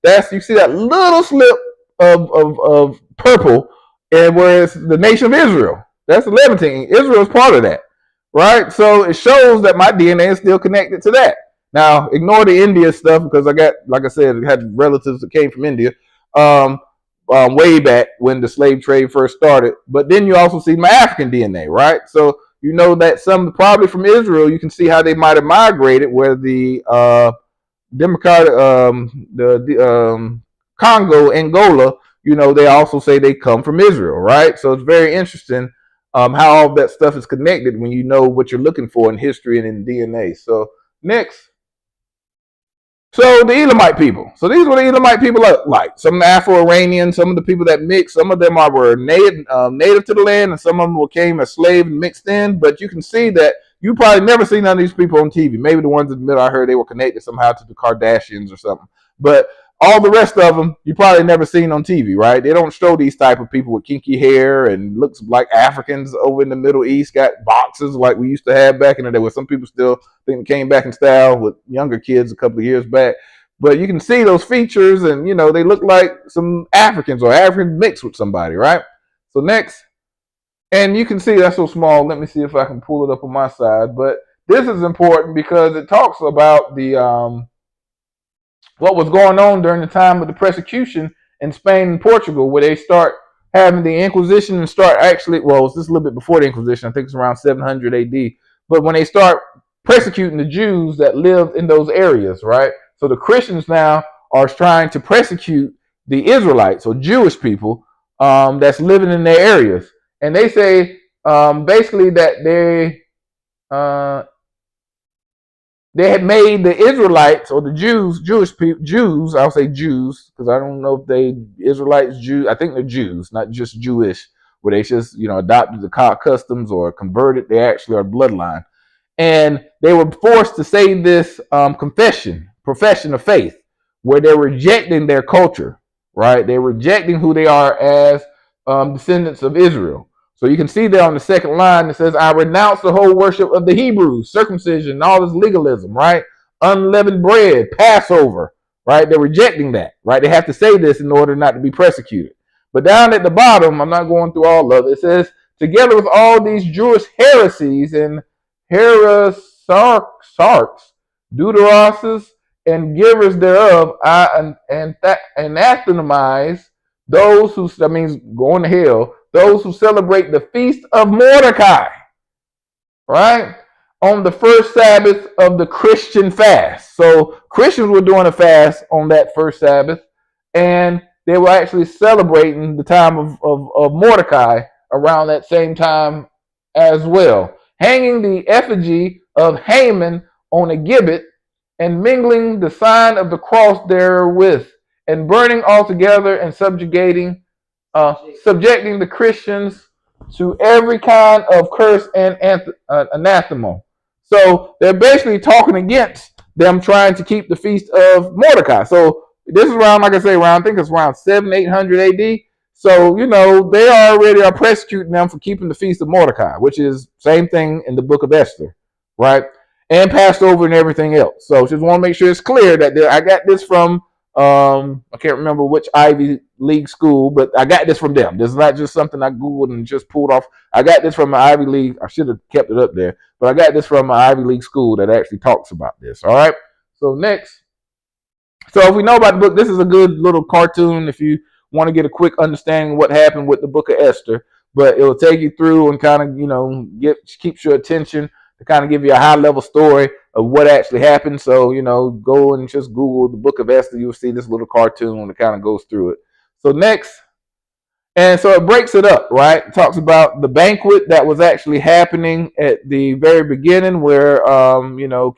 That's, you see that little slip of purple, and where it's the nation of Israel. That's Levantine. Israel is part of that, right? So it shows that my DNA is still connected to that. Now, ignore the India stuff because I got, like I said, I had relatives that came from India. Way back when the slave trade first started. But then you also see my African DNA, right? So you know that some probably from Israel, you can see how they might have migrated, where the Democratic, the Congo, Angola, they also say they come from Israel, right? So it's very interesting how all that stuff is connected when you know what you're looking for in history and in DNA. So next. So the Elamite people. So these were the Elamite people like. Some Afro-Iranian, some of the people that mixed. Some of them were native to the land, and some of them came as slave and mixed in. But you can see that you probably never see none of these people on TV. Maybe the ones in the middle, I heard they were connected somehow to the Kardashians or something. But all the rest of them, you probably never seen on TV, right? They don't show these type of people with kinky hair and looks like Africans over in the Middle East, got boxes like we used to have back in the day, where some people still think it came back in style with younger kids a couple of years back. But you can see those features, and they look like some Africans or African mixed with somebody, right? So next. And you can see that's so small. Let me see if I can pull it up on my side. But this is important because it talks about the what was going on during the time of the persecution in Spain and Portugal, where they start having the Inquisition and start actually, well, it's just a little bit before the Inquisition. I think it's around 700 AD. But when they start persecuting the Jews that lived in those areas, right? So the Christians now are trying to persecute the Israelites or Jewish people that's living in their areas. And they say basically that they had made the Israelites or the Jewish people, I'll say Jews, because I don't know if they Israelites, Jews, I think they're Jews, not just Jewish, where they just, adopted the customs or converted. They actually are bloodline. And they were forced to say this profession of faith, where they're rejecting their culture, right? They're rejecting who they are as descendants of Israel. So you can see there on the second line, it says, I renounce the whole worship of the Hebrews, circumcision, all this legalism, right? Unleavened bread, Passover, right? They're rejecting that, right? They have to say this in order not to be persecuted. But down at the bottom, I'm not going through all of it, it says, together with all these Jewish heresies and heresiarchs, deuteroses, and givers thereof, I anathemize those who, that means going to hell, those who celebrate the feast of Mordecai, right? On the first Sabbath of the Christian fast. So Christians were doing a fast on that first Sabbath, and they were actually celebrating the time of Mordecai around that same time as well. Hanging the effigy of Haman on a gibbet and mingling the sign of the cross therewith, and burning altogether and subjecting the Christians to every kind of curse and anathema. So they're basically talking against them trying to keep the feast of Mordecai. So this is around, like I say, I think it's around 700-800 AD. So, they already are persecuting them for keeping the feast of Mordecai, which is same thing in the book of Esther, right? And Passover and everything else. So just want to make sure it's clear that I got this from, I can't remember which Ivy League school, but I got this from them. This is not just something I Googled and just pulled off. I got this from an Ivy League. I should have kept it up there, but I got this from an Ivy League school that actually talks about this. All right. So next. So if we know about the book, this is a good little cartoon if you want to get a quick understanding of what happened with the book of Esther. But it will take you through and kind of, keeps your attention to kind of give you a high level story of what actually happened. So, go and just Google the book of Esther. You'll see this little cartoon that kind of goes through it. So next, and so it breaks it up, right? It talks about the banquet that was actually happening at the very beginning where,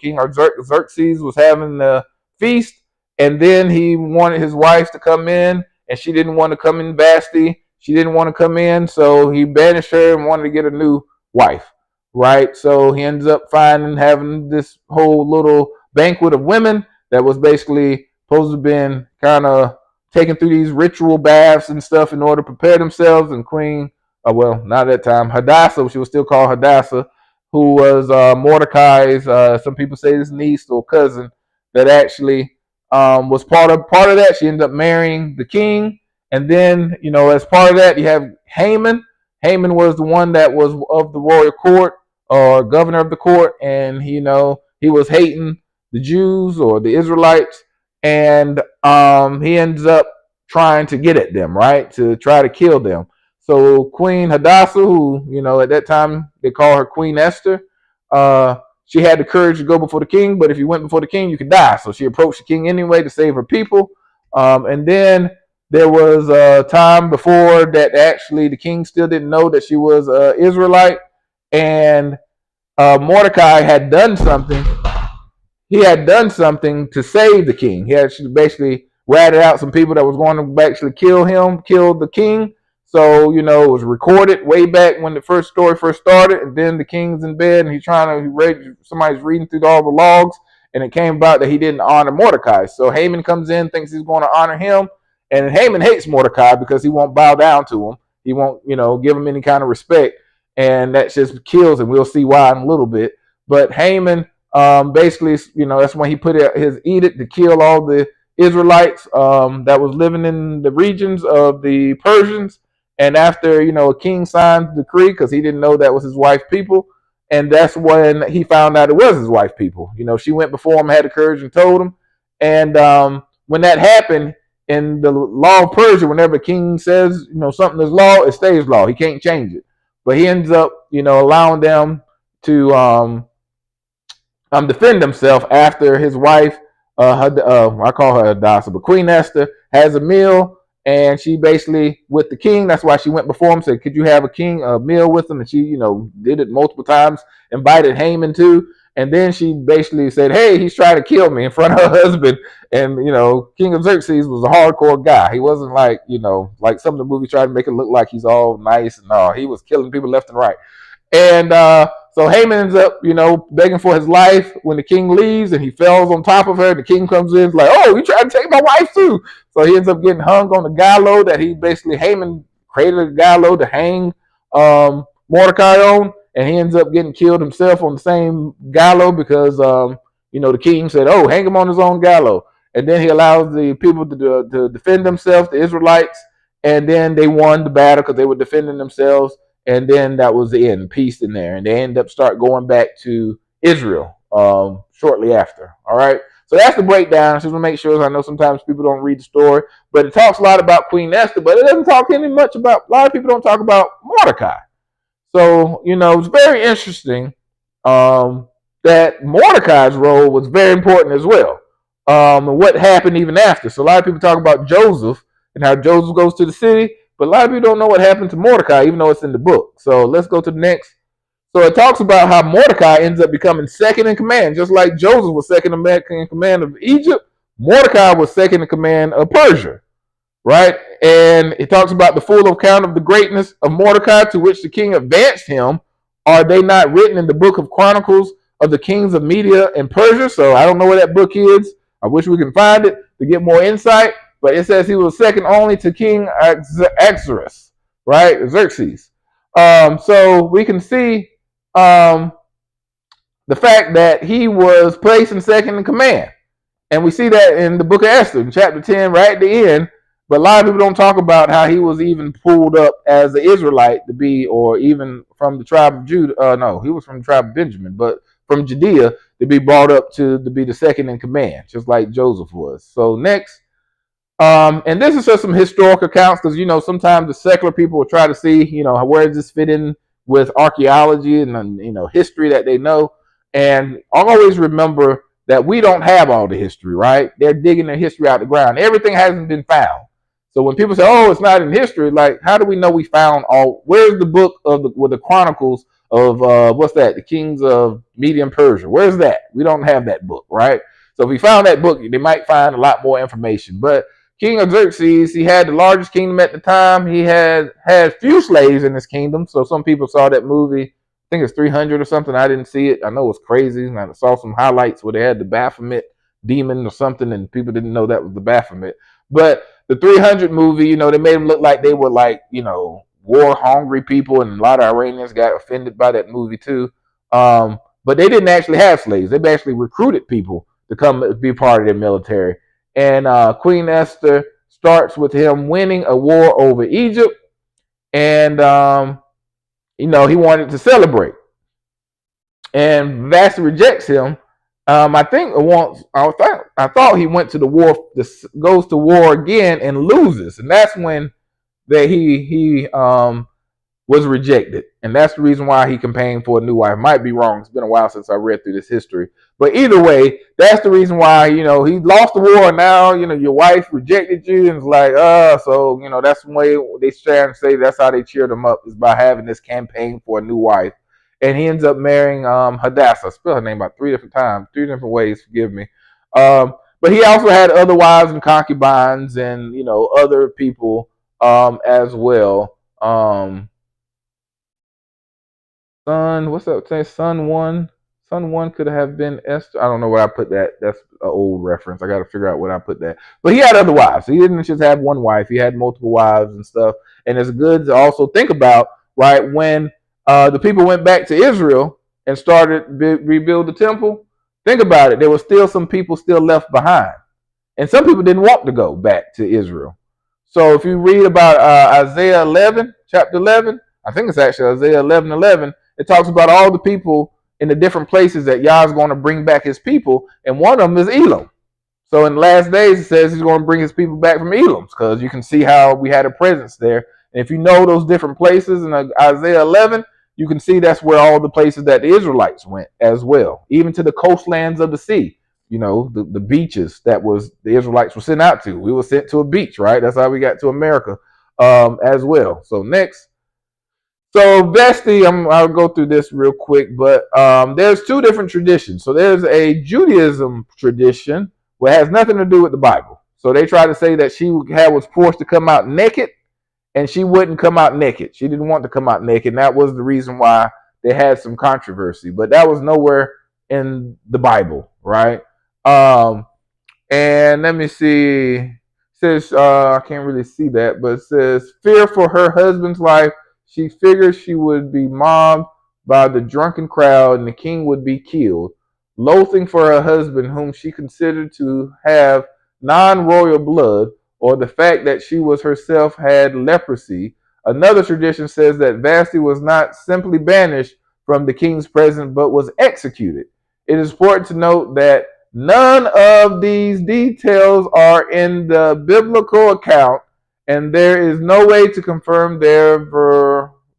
King Xerxes was having the feast. And then he wanted his wife to come in, and she didn't want to come in. Vashti, she didn't want to come in. So he banished her and wanted to get a new wife, right? So he ends up having this whole little banquet of women that was basically supposed to have been kind of taking through these ritual baths and stuff in order to prepare themselves. And Queen, not at that time, Hadassah, she was still called Hadassah, who was Mordecai's, some people say his niece or cousin, that actually was part of that. She ended up marrying the king. And then, as part of that, you have Haman. Haman was the one that was of the royal court or governor of the court. And, he was hating the Jews or the Israelites, and he ends up trying to get at them, right, to try to kill them. So Queen Hadassah, who at that time they call her Queen Esther, she had the courage to go before the king, but if you went before the king, you could die. So she approached the king anyway to save her people. And then there was a time before that actually the king still didn't know that she was an Israelite, and Mordecai had done something. He had done something to save the king. He had basically ratted out some people that was going to actually kill the king. So, it was recorded way back when the story first started, and then the king's in bed and somebody's reading through all the logs, and it came about that he didn't honor Mordecai. So Haman comes in, thinks he's going to honor him, and Haman hates Mordecai because he won't bow down to him. He won't, give him any kind of respect, and that just kills him. We'll see why in a little bit. But Haman, basically, that's when he put out his edict to kill all the Israelites that was living in the regions of the Persians. And after, a king signed the decree, because he didn't know that was his wife's people. And that's when he found out it was his wife's people. She went before him, had the courage, and told him. And when that happened, in the law of Persia, whenever a king says, something is law, it stays law. He can't change it. But he ends up, allowing them to defend himself after his wife, I call her Hadassah, but Queen Esther, has a meal, and she basically, with the king, that's why she went before him, said, could you have a meal with him? And she, did it multiple times, invited Haman too. And then she basically said, hey, he's trying to kill me in front of her husband. And, King Xerxes was a hardcore guy. He wasn't like, like some of the movies try to make it look like he's all nice. And no, he was killing people left and right. And so Haman ends up, begging for his life when the king leaves, and he falls on top of her. And the king comes in, like, oh, you trying to take my wife too? So he ends up getting hung on the gallows that Haman created a gallows to hang Mordecai on, and he ends up getting killed himself on the same gallows because, the king said, oh, hang him on his own gallows. And then he allows the people to defend themselves, the Israelites, and then they won the battle because they were defending themselves. And then that was the end, peace in there. And they end up start going back to Israel shortly after. All right. So that's the breakdown. Just to make sure, I know sometimes people don't read the story, but it talks a lot about Queen Esther, but it doesn't talk any much about, a lot of people don't talk about Mordecai. So, it's very interesting that Mordecai's role was very important as well. And what happened even after. So a lot of people talk about Joseph and how Joseph goes to the city, but a lot of people don't know what happened to Mordecai, even though it's in the book. So let's go to the next. So it talks about how Mordecai ends up becoming second in command, just like Joseph was second in command of Egypt. Mordecai was second in command of Persia, right? And it talks about the full account of the greatness of Mordecai, to which the king advanced him. Are they not written in the book of Chronicles of the kings of Media and Persia? So I don't know where that book is. I wish we can find it to get more insight. But it says he was second only to King Xerxes, right? Xerxes. So we can see the fact that he was placed in second in command. And we see that in the book of Esther, in chapter 10, right at the end. But a lot of people don't talk about how he was even pulled up as an Israelite to be, or even from the tribe of Judah. No, he was from the tribe of Benjamin, but from Judea to be brought up to be the second in command, just like Joseph was. So next, and this is just some historical accounts because sometimes the secular people will try to see where does this fit in with archaeology and history that they know. And always remember that we don't have all the history, right? They're digging their history out the ground. Everything hasn't been found. So when people say, "Oh, it's not in history," like how do we know we found all? Where's the book of the chronicles of what's that? The kings of Median Persia. Where's that? We don't have that book, right? So if we found that book, they might find a lot more information. But King Xerxes, he had the largest kingdom at the time. He had few slaves in his kingdom. So some people saw that movie. I think it's 300 or something. I didn't see it. I know it was crazy. And I saw some highlights where they had the Baphomet demon or something, and people didn't know that was the Baphomet. But the 300 movie, they made them look like they were like, war hungry people, and a lot of Iranians got offended by that movie too. But they didn't actually have slaves. They actually recruited people to come be part of their military. And Queen Esther starts with him winning a war over Egypt, and he wanted to celebrate. And Vashti rejects him. I think once I thought he went to the war, goes to war again and loses, and that's when that he was rejected, and that's the reason why he campaigned for a new wife. Might be wrong. It's been a while since I read through this history, but either way, that's the reason why he lost the war. Now your wife rejected you, and it's like so that's the way they try and say that's how they cheered him up, is by having this campaign for a new wife. And he ends up marrying Hadassah. I spelled her name about 3 different times, 3 different ways. Forgive me. But he also had other wives and concubines, and other people as well. What's up? Say son one could have been Esther. I don't know where I put that. That's an old reference. I got to figure out where I put that. But he had other wives. He didn't just have one wife. He had multiple wives and stuff. And it's good to also think about, right, when the people went back to Israel and started rebuild the temple. Think about it. There were still some people still left behind, and some people didn't want to go back to Israel. So if you read about Isaiah 11, chapter 11, I think it's actually Isaiah 11:11. It talks about all the people in the different places that Yah's going to bring back his people, and one of them is Elam. So in the last days, it says he's going to bring his people back from Elam, because you can see how we had a presence there. And if you know those different places in Isaiah 11, you can see that's where all the places that the Israelites went as well, even to the coastlands of the sea. The beaches that was the Israelites were sent out to. We were sent to a beach, right? That's how we got to America as well. So next. So Vashti, I'll go through this real quick, but there's 2 different traditions. So there's a Judaism tradition where it has nothing to do with the Bible. So they try to say that she was forced to come out naked, and she wouldn't come out naked. She didn't want to come out naked, and that was the reason why they had some controversy. But that was nowhere in the Bible, right? And let me see. It says I can't really see that, but it says fear for her husband's life. She figured she would be mobbed by the drunken crowd and the king would be killed. Loathing for her husband, whom she considered to have non-royal blood, or the fact that she was herself had leprosy. Another tradition says that Vashti was not simply banished from the king's presence, but was executed. It is important to note that none of these details are in the biblical account, and there is no way to confirm their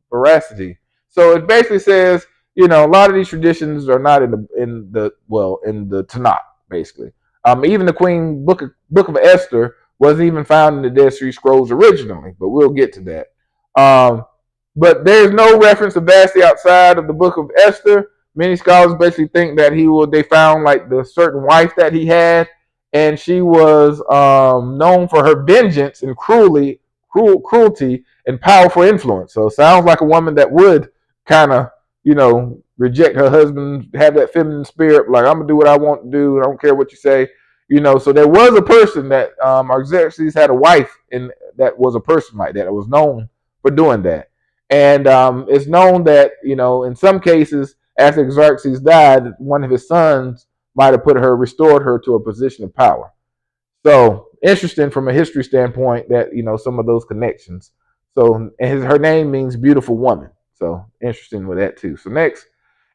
veracity. So it basically says, a lot of these traditions are not in the Tanakh, basically. Even the Queen Book of Esther wasn't even found in the Dead Sea Scrolls originally, but we'll get to that. But there's no reference to Vashti outside of the Book of Esther. Many scholars basically think that they found like the certain wife that he had, and she was known for her vengeance and cruelty and powerful influence. So it sounds like a woman that would kind of, reject her husband, have that feminine spirit, like I'm gonna do what I want to do, I don't care what you say. So there was a person that Xerxes had a wife, and that was a person like that. It was known for doing that, and it's known that in some cases after Xerxes died, one of his sons might have restored her to a position of power. So interesting from a history standpoint that some of those connections. So her name means beautiful woman. So interesting with that too. So next.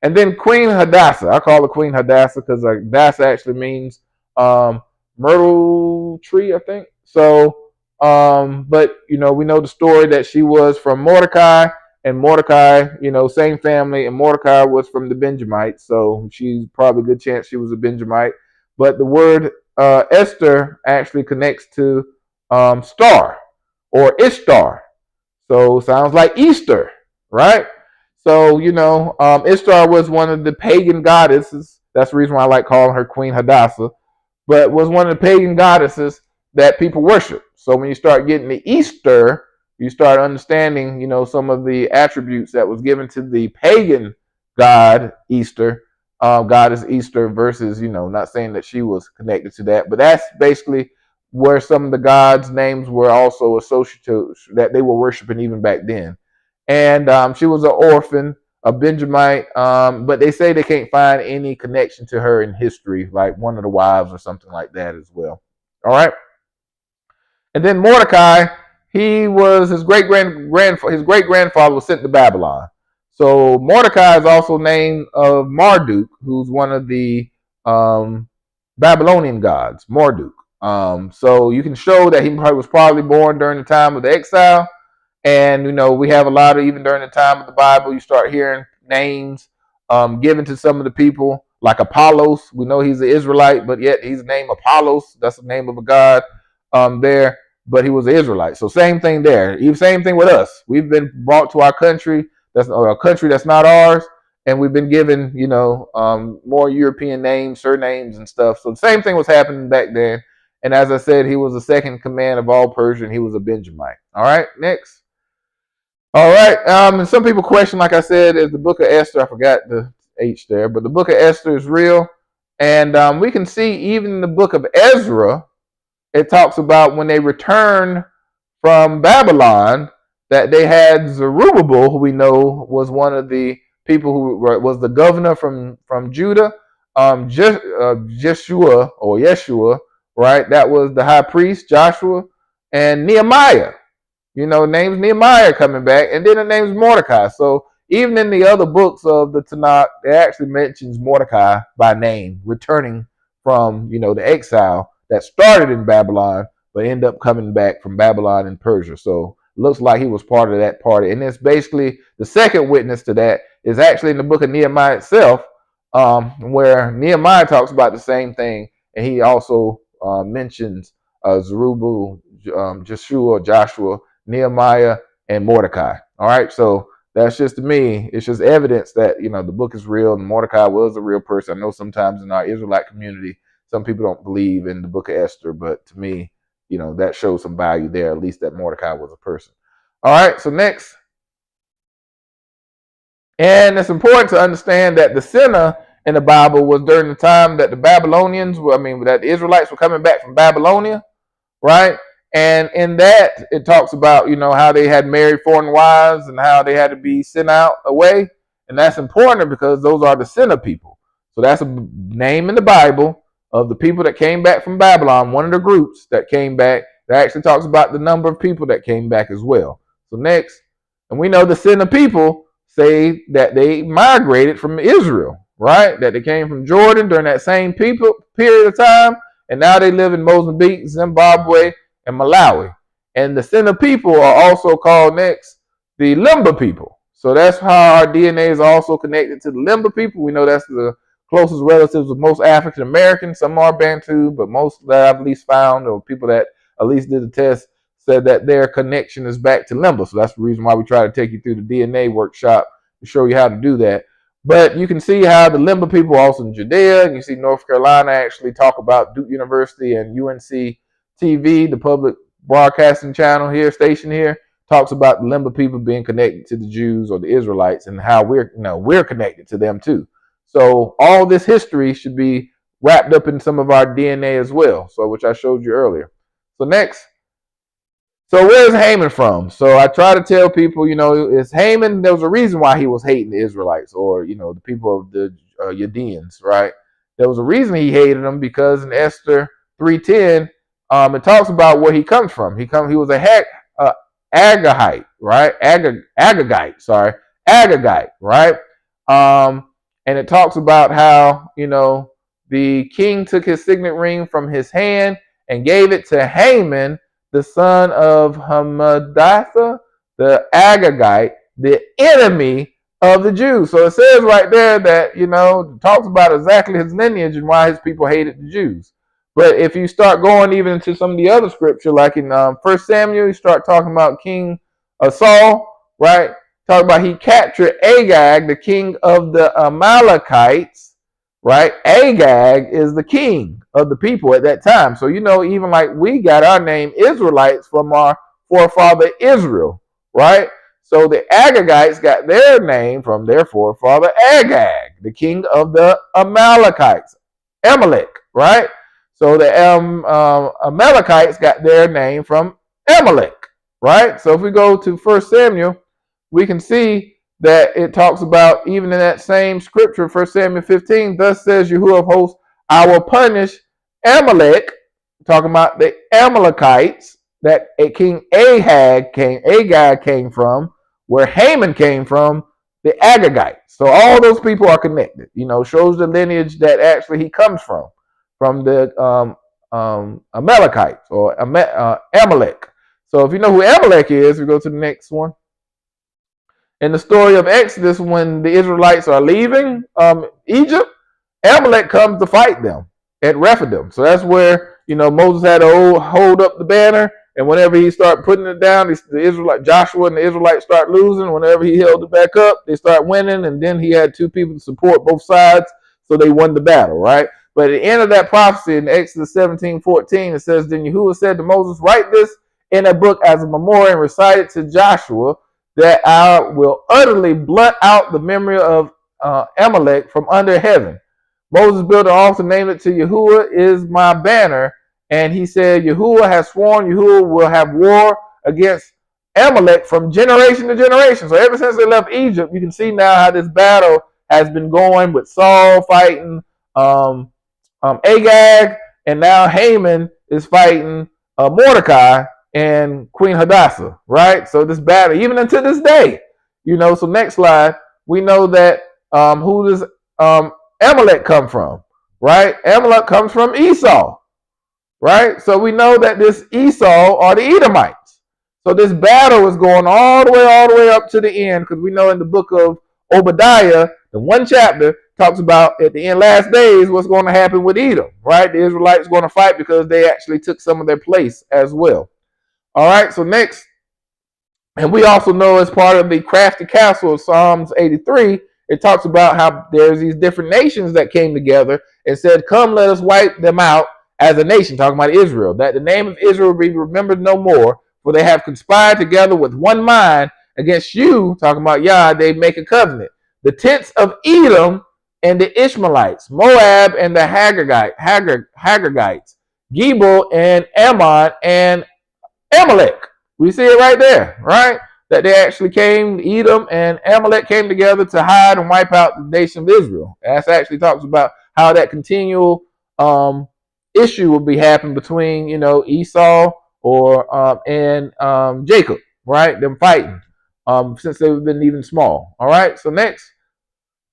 And then Queen Hadassah. I call her Queen Hadassah because Hadassah actually means myrtle tree, I think. So, but we know the story that she was from Mordecai, and Mordecai, same family, and Mordecai was from the Benjamites. So she's probably a good chance she was a Benjamite. But the word Esther actually connects to star or Ishtar. So sounds like Easter, right? So, Ishtar was one of the pagan goddesses. That's the reason why I like calling her Queen Hadassah, but was one of the pagan goddesses that people worship. So when you start getting the Easter, you start understanding, some of the attributes that was given to the pagan god Easter, goddess Easter versus, not saying that she was connected to that, but that's basically where some of the gods' names were also associated to, that they were worshiping even back then. And she was an orphan, a Benjamite, but they say they can't find any connection to her in history, like one of the wives or something like that as well. All right. And then Mordecai, he was his great grandfather was sent to Babylon. So Mordecai is also named of Marduk, who's one of the Babylonian gods, Marduk. So you can show that he was probably born during the time of the exile. And we have a lot of, even during the time of the Bible, you start hearing names given to some of the people, like Apollos. We know he's an Israelite, but yet he's named Apollos. That's the name of a god there, but he was an Israelite. So same thing there. Even same thing with us. We've been brought to our country, that's a country that's not ours, and we've been given more European names, surnames, and stuff. So the same thing was happening back then. And as I said, he was the second in command of all Persia, and he was a Benjamite. All right, next. All right. And some people question, like I said, is the book of Esther. I forgot the H there, but the book of Esther is real. And we can see even in the book of Ezra, it talks about when they returned from Babylon that they had Zerubbabel, who we know was one of the people who was the governor from Judah, Jeshua or Yeshua, right? That was the high priest, Joshua, and Nehemiah. Name's Nehemiah coming back, and then the name's Mordecai. So even in the other books of the Tanakh, it actually mentions Mordecai by name, returning from, the exile that started in Babylon, but ended up coming back from Babylon and Persia. So it looks like he was part of that party. And it's basically the second witness to that is actually in the book of Nehemiah itself, where Nehemiah talks about the same thing, and he also mentions Zerubbabel, Joshua, Nehemiah, and Mordecai. All right, so that's just, to me, it's just evidence that the book is real and Mordecai was a real person. I know sometimes in our Israelite community, some people don't believe in the book of Esther, but to me, that shows some value there, at least that Mordecai was a person. All right, so next. And it's important to understand that the sinner in the Bible was during the time that the Babylonians, that the Israelites were coming back from Babylonia, right? And in that, it talks about, how they had married foreign wives and how they had to be sent out away. And that's important because those are the sinner people. So that's a name in the Bible of the people that came back from Babylon, one of the groups that came back. That actually talks about the number of people that came back as well. So next, and we know the sinner people say that they migrated from Israel, right? That they came from Jordan during that same period of time. And now they live in Mozambique, Zimbabwe, and Malawi. And the sinner people are also called next the Limba people. So that's how our DNA is also connected to the Limba people. We know that's the closest relatives of most African Americans. Some are Bantu, but most that I've at least found, or people that at least did the test, said that their connection is back to Limba. So that's the reason why we try to take you through the DNA workshop to show you how to do that. But you can see how the Limba people are also in Judea, and you see North Carolina actually talk about Duke University and UNC TV, the public broadcasting channel here, station here, talks about the Limba people being connected to the Jews or the Israelites and how we're connected to them too. So all this history should be wrapped up in some of our DNA as well, so which I showed you earlier. So next. So where's Haman from? So I try to tell people, it's Haman. There was a reason why he was hating the Israelites or, the people of the Yadeans, right? There was a reason he hated them because in Esther 3:10, it talks about where he comes from. He was a Agagite, right? Agagite, right? and it talks about how, the king took his signet ring from his hand and gave it to Haman, the son of Hammedatha, the Agagite, the enemy of the Jews. So it says right there that, it talks about exactly his lineage and why his people hated the Jews. But if you start going even into some of the other scripture, like in 1 Samuel, you start talking about King Saul, right? Talk about he captured Agag, the king of the Amalekites, right? Agag is the king of the people at that time. So, even like we got our name Israelites from our forefather Israel, right? So the Agagites got their name from their forefather Agag, the king of the Amalekites, Amalek, right? So the Amalekites got their name from Amalek, right? So if we go to 1 Samuel, we can see that it talks about, even in that same scripture, 1 Samuel 15, thus says Yahuwah of hosts, I will punish Amalek, talking about the Amalekites that King Agag came from, where Haman came from, the Agagites. So all those people are connected. Shows the lineage that actually he comes from the Amalekites or Amalek. So if you know who Amalek is, we go to the next one. In the story of Exodus, when the Israelites are leaving Egypt, Amalek comes to fight them at Rephidim. So that's where, Moses had to hold up the banner, and whenever he started putting it down, Joshua and the Israelites start losing. Whenever he held it back up, they start winning, and then he had two people to support both sides, so they won the battle, right? But at the end of that prophecy in Exodus 17:14, it says, Then Yahuwah said to Moses, Write this in a book as a memorial and recite it to Joshua, that I will utterly blot out the memory of Amalek from under heaven. Moses built an altar, named it to Yahuwah is my banner, and he said, Yahuwah has sworn Yahuwah will have war against Amalek from generation to generation. So ever since they left Egypt, you can see now how this battle has been going with Saul fighting Agag, and now Haman is fighting Mordecai and Queen Hadassah, right? So this battle, even until this day, so next slide, we know that who does Amalek come from, right? Amalek comes from Esau, right? So we know that this Esau are the Edomites. So this battle is going all the way up to the end, because we know in the book of Obadiah, the one chapter talks about at the end last days what's going to happen with Edom, right? The Israelites are going to fight because they actually took some of their place as well. All right, so next, and we also know as part of the crafty castle of Psalms 83, it talks about how there's these different nations that came together and said, come, let us wipe them out as a nation, talking about Israel, that the name of Israel be remembered no more, for they have conspired together with one mind against you, talking about Yah, they make a covenant. The tents of Edom and the Ishmaelites, Moab and the Haggagites, Gebal and Ammon and Amalek. We see it right there, right? That they actually came, Edom and Amalek came together to hide and wipe out the nation of Israel. That actually talks about how that continual issue will be happening between, Esau and Jacob, right? Them fighting since they've been even small. All right, so next.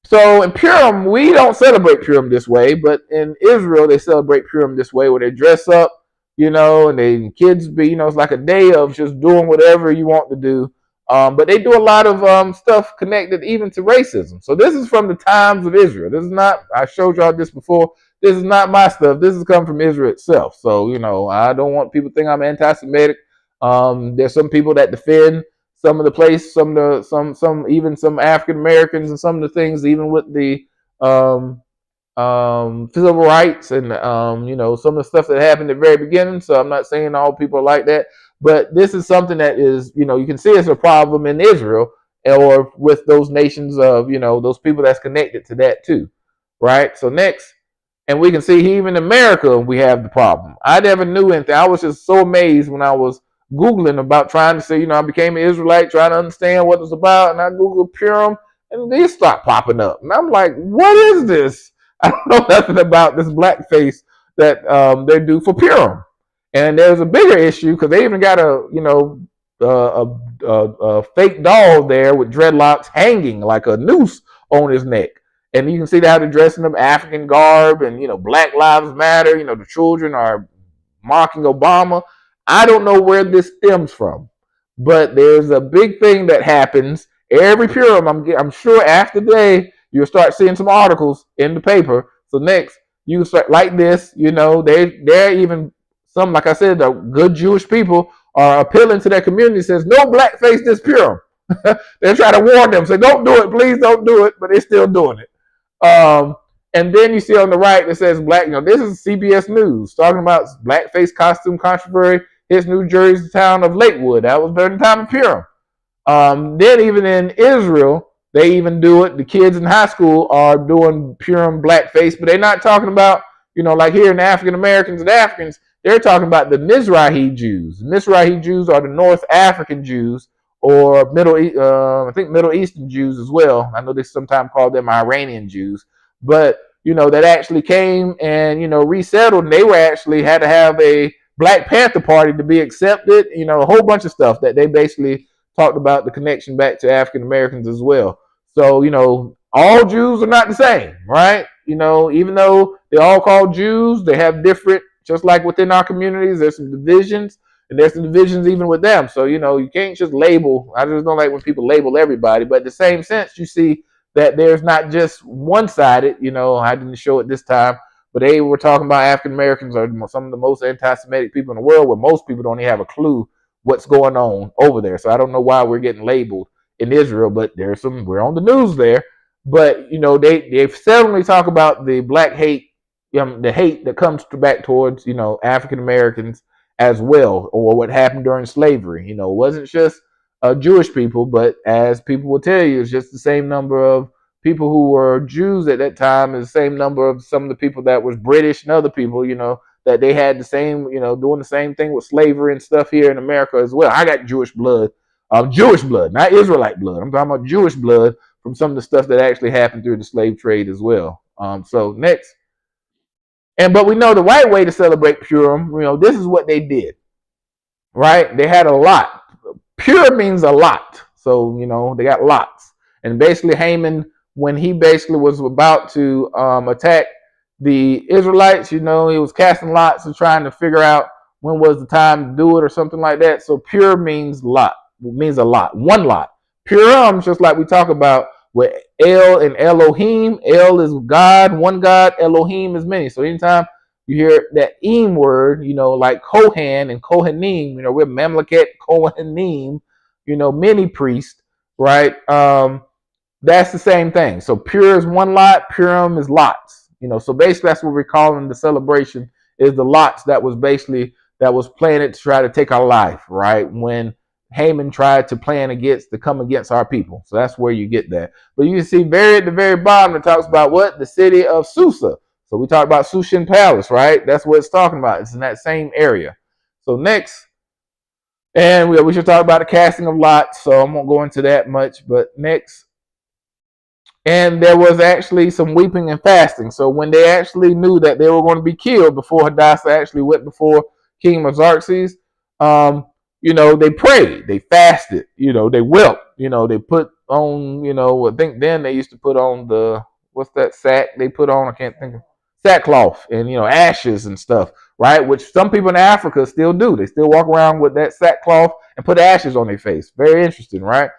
So in Purim, we don't celebrate Purim this way, but in Israel, they celebrate Purim this way, where they dress up, and they kids be, it's like a day of just doing whatever you want to do. But they do a lot of stuff connected even to racism. So this is from the times of Israel. This is not, I showed y'all this before. This is not my stuff. This is come from Israel itself. So, I don't want people to think I'm anti-Semitic. There's some people that defend some of the place, some African Americans, and some of the things, even with the civil rights and some of the stuff that happened at the very beginning. So I'm not saying all people are like that, but this is something that is, you can see it's a problem in Israel or with those nations of, those people that's connected to that too, right? So next, and we can see even in America we have the problem. I never knew anything. I was just so amazed when I was Googling about trying to say, I became an Israelite, trying to understand what it's about, and I Googled Purim, and these start popping up, and I'm like, what is this? I don't know nothing about this blackface that they do for Purim. And there's a bigger issue because they even got a fake doll there with dreadlocks hanging like a noose on his neck. And you can see how they're dressing them African garb, and Black Lives Matter. The children are mocking Obama. I don't know where this stems from, but there's a big thing that happens every Purim. I'm sure after today you'll start seeing some articles in the paper. So next you start like this. They're even some, like I said, the good Jewish people are appealing to their community. Says no blackface this Purim. They're trying to warn them. Say don't do it, please don't do it, but they're still doing it. And then you see on the right that says black. This is CBS News talking about blackface costume controversy hits New Jersey's town of Lakewood. That was during the time of Purim. Then even in Israel, they even do it. The kids in high school are doing Purim blackface, but they're not talking about, like here in the African Americans and Africans, they're talking about the Mizrahi Jews. Mizrahi Jews are the North African Jews, or I think Middle Eastern Jews as well. I know they sometimes call them Iranian Jews, but that actually came and resettled, and they were actually had to have a Black Panther Party to be accepted. A whole bunch of stuff that they basically talked about the connection back to African Americans as well. So all Jews are not the same, right? Even though they're all called Jews, they have different. Just like within our communities, there's some divisions. And there's some divisions even with them. So, you can't just label. I just don't like when people label everybody. But in the same sense, you see that there's not just one-sided. I didn't show it this time. But they were talking about African Americans are some of the most anti-Semitic people in the world, where most people don't even have a clue what's going on over there. So I don't know why we're getting labeled in Israel. But we're on the news there. But, they suddenly talk about the black hate, the hate that comes back towards, African Americans as well, or what happened during slavery. It wasn't just Jewish people, but as people will tell you, it's just the same number of people who were Jews at that time as the same number of some of the people that was British and other people, that they had the same, doing the same thing with slavery and stuff here in America as well. I got Jewish blood, not Israelite blood. I'm talking about Jewish blood from some of the stuff that actually happened through the slave trade as well. So next. But we know the right way to celebrate Purim, this is what they did, right? They had a lot. Pure means a lot. So, they got lots. And basically Haman, when he basically was about to attack the Israelites, he was casting lots and trying to figure out when was the time to do it or something like that. So pure means lot. It means a lot. One lot. Purim, just like we talk about, with El and Elohim. El is God, one God. Elohim is many. So anytime you hear that Eem word, like Kohan and Kohanim, we're Mamleket Kohanim, many priests, right? That's the same thing. So pure is one lot, Purim is lots. So basically that's what we're calling the celebration, is the lots that was planted to try to take our life, right? When Haman tried to come against our people. So that's where you get that. But you can see at the very bottom, it talks about what? The city of Susa. So we talk about Sushan Palace, right? That's what it's talking about. It's in that same area. So next, and we should talk about the casting of lots. So I won't go into that much, but next. And there was actually some weeping and fasting. So when they actually knew that they were going to be killed before Hadassah actually went before King Xerxes, they prayed, they fasted, they wept, they put on, I think then they used to put on what's that sack they put on? I can't think of sackcloth and, ashes and stuff, right? Which some people in Africa still do. They still walk around with that sackcloth and put ashes on their face. Very interesting, right?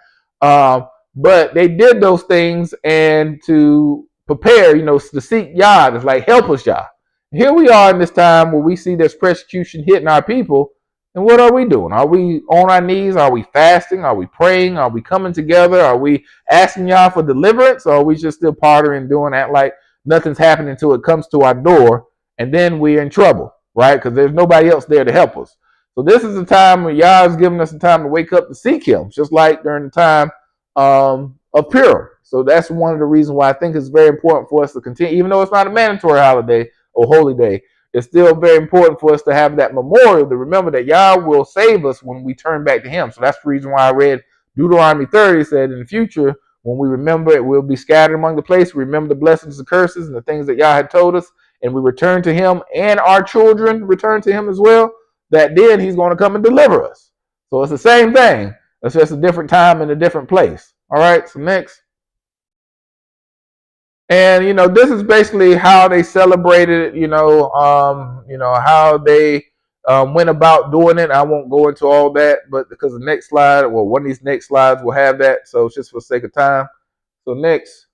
But they did those things and to prepare, to seek Yah. It's like, help us, Yah. Here we are in this time where we see this persecution hitting our people. And what are we doing? Are we on our knees? Are we fasting? Are we praying? Are we coming together? Are we asking Yah for deliverance? Or are we just still pottering, doing that like nothing's happening until it comes to our door, and then we're in trouble, right? Because there's nobody else there to help us. So this is the time when Yah is giving us the time to wake up to seek Him, just like during the time of Purim. So that's one of the reasons why I think it's very important for us to continue, even though it's not a mandatory holiday or holy day. It's still very important for us to have that memorial to remember that Yah will save us when we turn back to Him. So that's the reason why I read Deuteronomy 30 said in the future, when we remember it, we'll be scattered among the place. We remember the blessings and curses and the things that Yah had told us, and we return to Him, and our children return to Him as well, that then He's going to come and deliver us. So it's the same thing. It's just a different time and a different place. All right, so next. And this is basically how they celebrated. How they went about doing it. I won't go into all that, but because the next slide, well, one of these next slides will have that. So it's just for the sake of time. So next.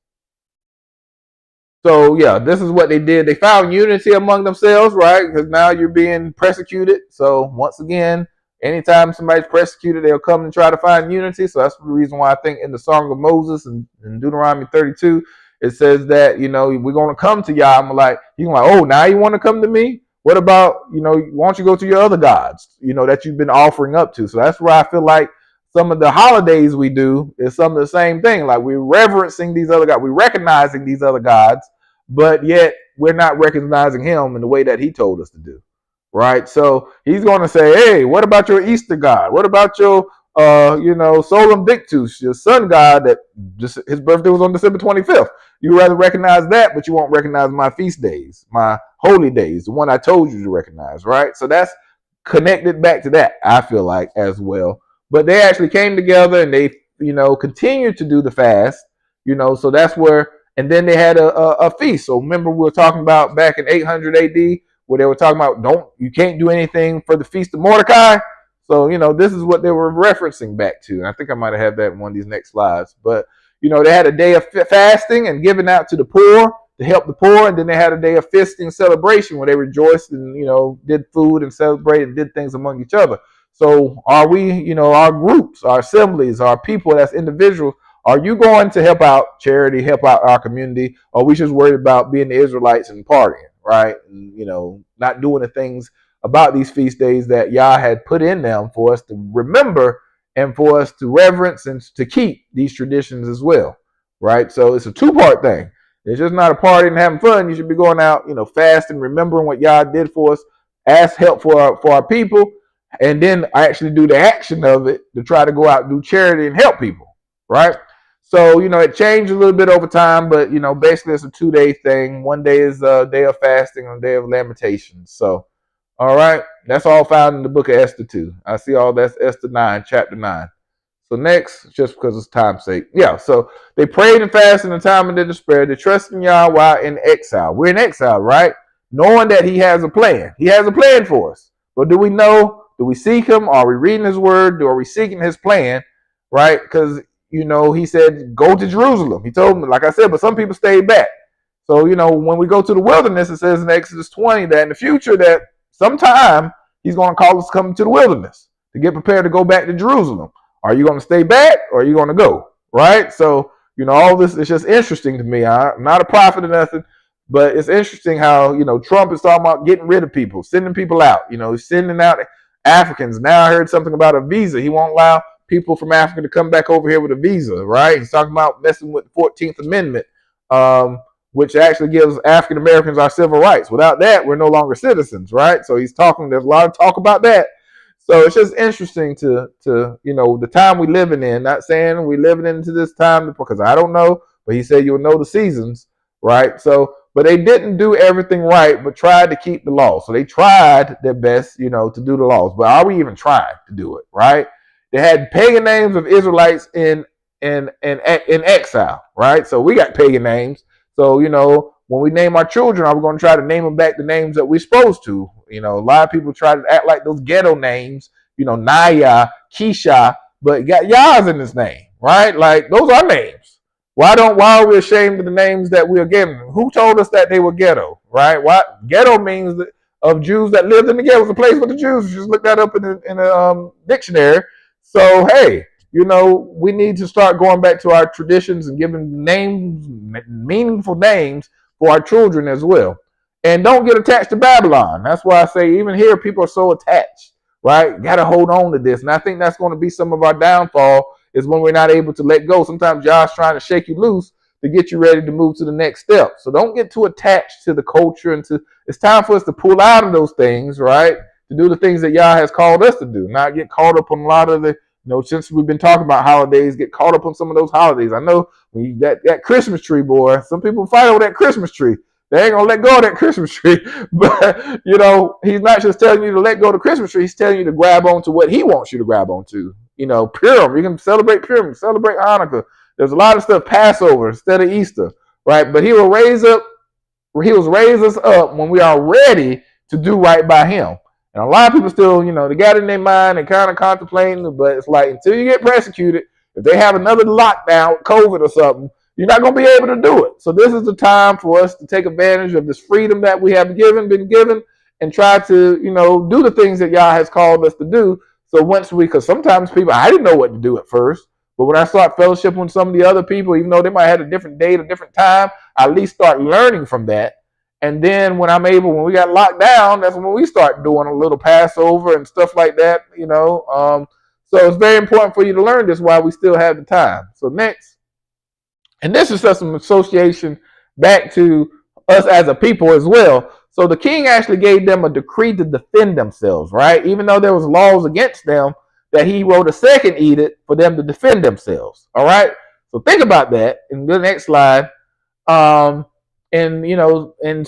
So yeah, this is what they did. They found unity among themselves, right? Because now you're being persecuted. So once again, anytime somebody's persecuted, they'll come and try to find unity. So that's the reason why I think in the Song of Moses and in Deuteronomy 32, it says that we're going to come to Yah. I'm like, he's like, oh, now you want to come to me? What about why don't you go to your other gods? That you've been offering up to. So that's where I feel like some of the holidays we do is some of the same thing. Like we're reverencing these other gods, we're recognizing these other gods, but yet we're not recognizing him in the way that he told us to do. Right? So he's going to say, hey, what about your Easter God? What about your Solum Dictus, your sun god that just his birthday was on December 25th. You rather recognize that, but you won't recognize my feast days, my holy days, the one I told you to recognize, right? So that's connected back to that, I feel like, as well. But they actually came together and they, continued to do the fast, so that's where, and then they had a feast. So remember we were talking about back in 800 AD where they were talking about you can't do anything for the Feast of Mordecai. So, this is what they were referencing back to. And I think I might have had that in one of these next slides. But, they had a day of fasting and giving out to the poor to help the poor. And then they had a day of feasting celebration where they rejoiced and, did food and celebrated and did things among each other. So are we, our groups, our assemblies, our people as individuals, are you going to help out charity, help out our community? Or are we just worried about being the Israelites and partying, right? And, not doing the things about these feast days that Yah had put in them for us to remember and for us to reverence and to keep these traditions as well, right? So it's a two-part thing. It's just not a party and having fun. You should be going out, fasting, remembering what Yah did for us, ask help for our people, and then actually do the action of it to try to go out and do charity and help people, right? So, it changed a little bit over time, but, basically it's a 2-day thing. One day is a day of fasting and a day of lamentations. So, all right, that's all found in the book of Esther 2. I see all that's Esther 9, chapter 9. So next, just because it's time's sake. Yeah, so they prayed and fasted in the time of their despair. They trusted in Yah while in exile. We're in exile, right? Knowing that he has a plan. He has a plan for us. But do we know? Do we seek him? Are we reading his word? Are we seeking his plan? Right? Because, he said, go to Jerusalem. He told them, like I said, but some people stayed back. So, when we go to the wilderness, it says in Exodus 20 that in the future that sometime he's going to call us to come to the wilderness to get prepared to go back to Jerusalem. Are you going to stay back or are you going to go? Right? So, all this is just interesting to me. I'm not a prophet or nothing, but it's interesting how, Trump is talking about getting rid of people, sending people out. He's sending out Africans. Now I heard something about a visa. He won't allow people from Africa to come back over here with a visa, right? He's talking about messing with the 14th Amendment, which actually gives African Americans our civil rights. Without that, we're no longer citizens, right? So he's talking, there's a lot of talk about that. So it's just interesting to the time we're living in, not saying we're living into this time because I don't know, but he said you'll know the seasons, right? So, but they didn't do everything right, but tried to keep the law. So they tried their best, to do the laws. But are we even trying to do it, right? They had pagan names of Israelites in exile, right? So we got pagan names. So, when we name our children, are we going to try to name them back the names that we're supposed to? A lot of people try to act like those ghetto names, Naya, Keisha, but got Yah's in this name, right? Like, those are names. Why are we ashamed of the names that we are given? Who told us that they were ghetto, right? What ghetto means that, of Jews that lived in the ghetto. It was a place with the Jews. You just look that up in a dictionary. So, hey, we need to start going back to our traditions and giving names, meaningful names for our children as well. And don't get attached to Babylon. That's why I say even here people are so attached, right? Got to hold on to this. And I think that's going to be some of our downfall is when we're not able to let go. Sometimes God's trying to shake you loose to get you ready to move to the next step. So don't get too attached to the culture. It's time for us to pull out of those things, right? To do the things that Yah has called us to do, not get caught up on a lot of the since we've been talking about holidays, get caught up on some of those holidays. I know when that Christmas tree, boy, some people fight over that Christmas tree. They ain't going to let go of that Christmas tree. But, he's not just telling you to let go of the Christmas tree. He's telling you to grab onto what he wants you to grab onto. Purim. You can celebrate Purim, celebrate Hanukkah. There's a lot of stuff, Passover instead of Easter, right? But he will raise us up when we are ready to do right by him. And a lot of people still, they got it in their mind and kind of contemplating, but it's like until you get persecuted, if they have another lockdown, COVID or something, you're not going to be able to do it. So this is the time for us to take advantage of this freedom that we have been given, and try to, do the things that Yah has called us to do. So because sometimes people, I didn't know what to do at first, but when I start fellowship with some of the other people, even though they might have a different date, a different time, I at least start learning from that. And then when we got locked down, that's when we start doing a little Passover and stuff like that, So it's very important for you to learn this while we still have the time. So next, and this is just some association back to us as a people as well. So the king actually gave them a decree to defend themselves, right? Even though there was laws against them, that he wrote a second edict for them to defend themselves. All right. So think about that in the next slide. And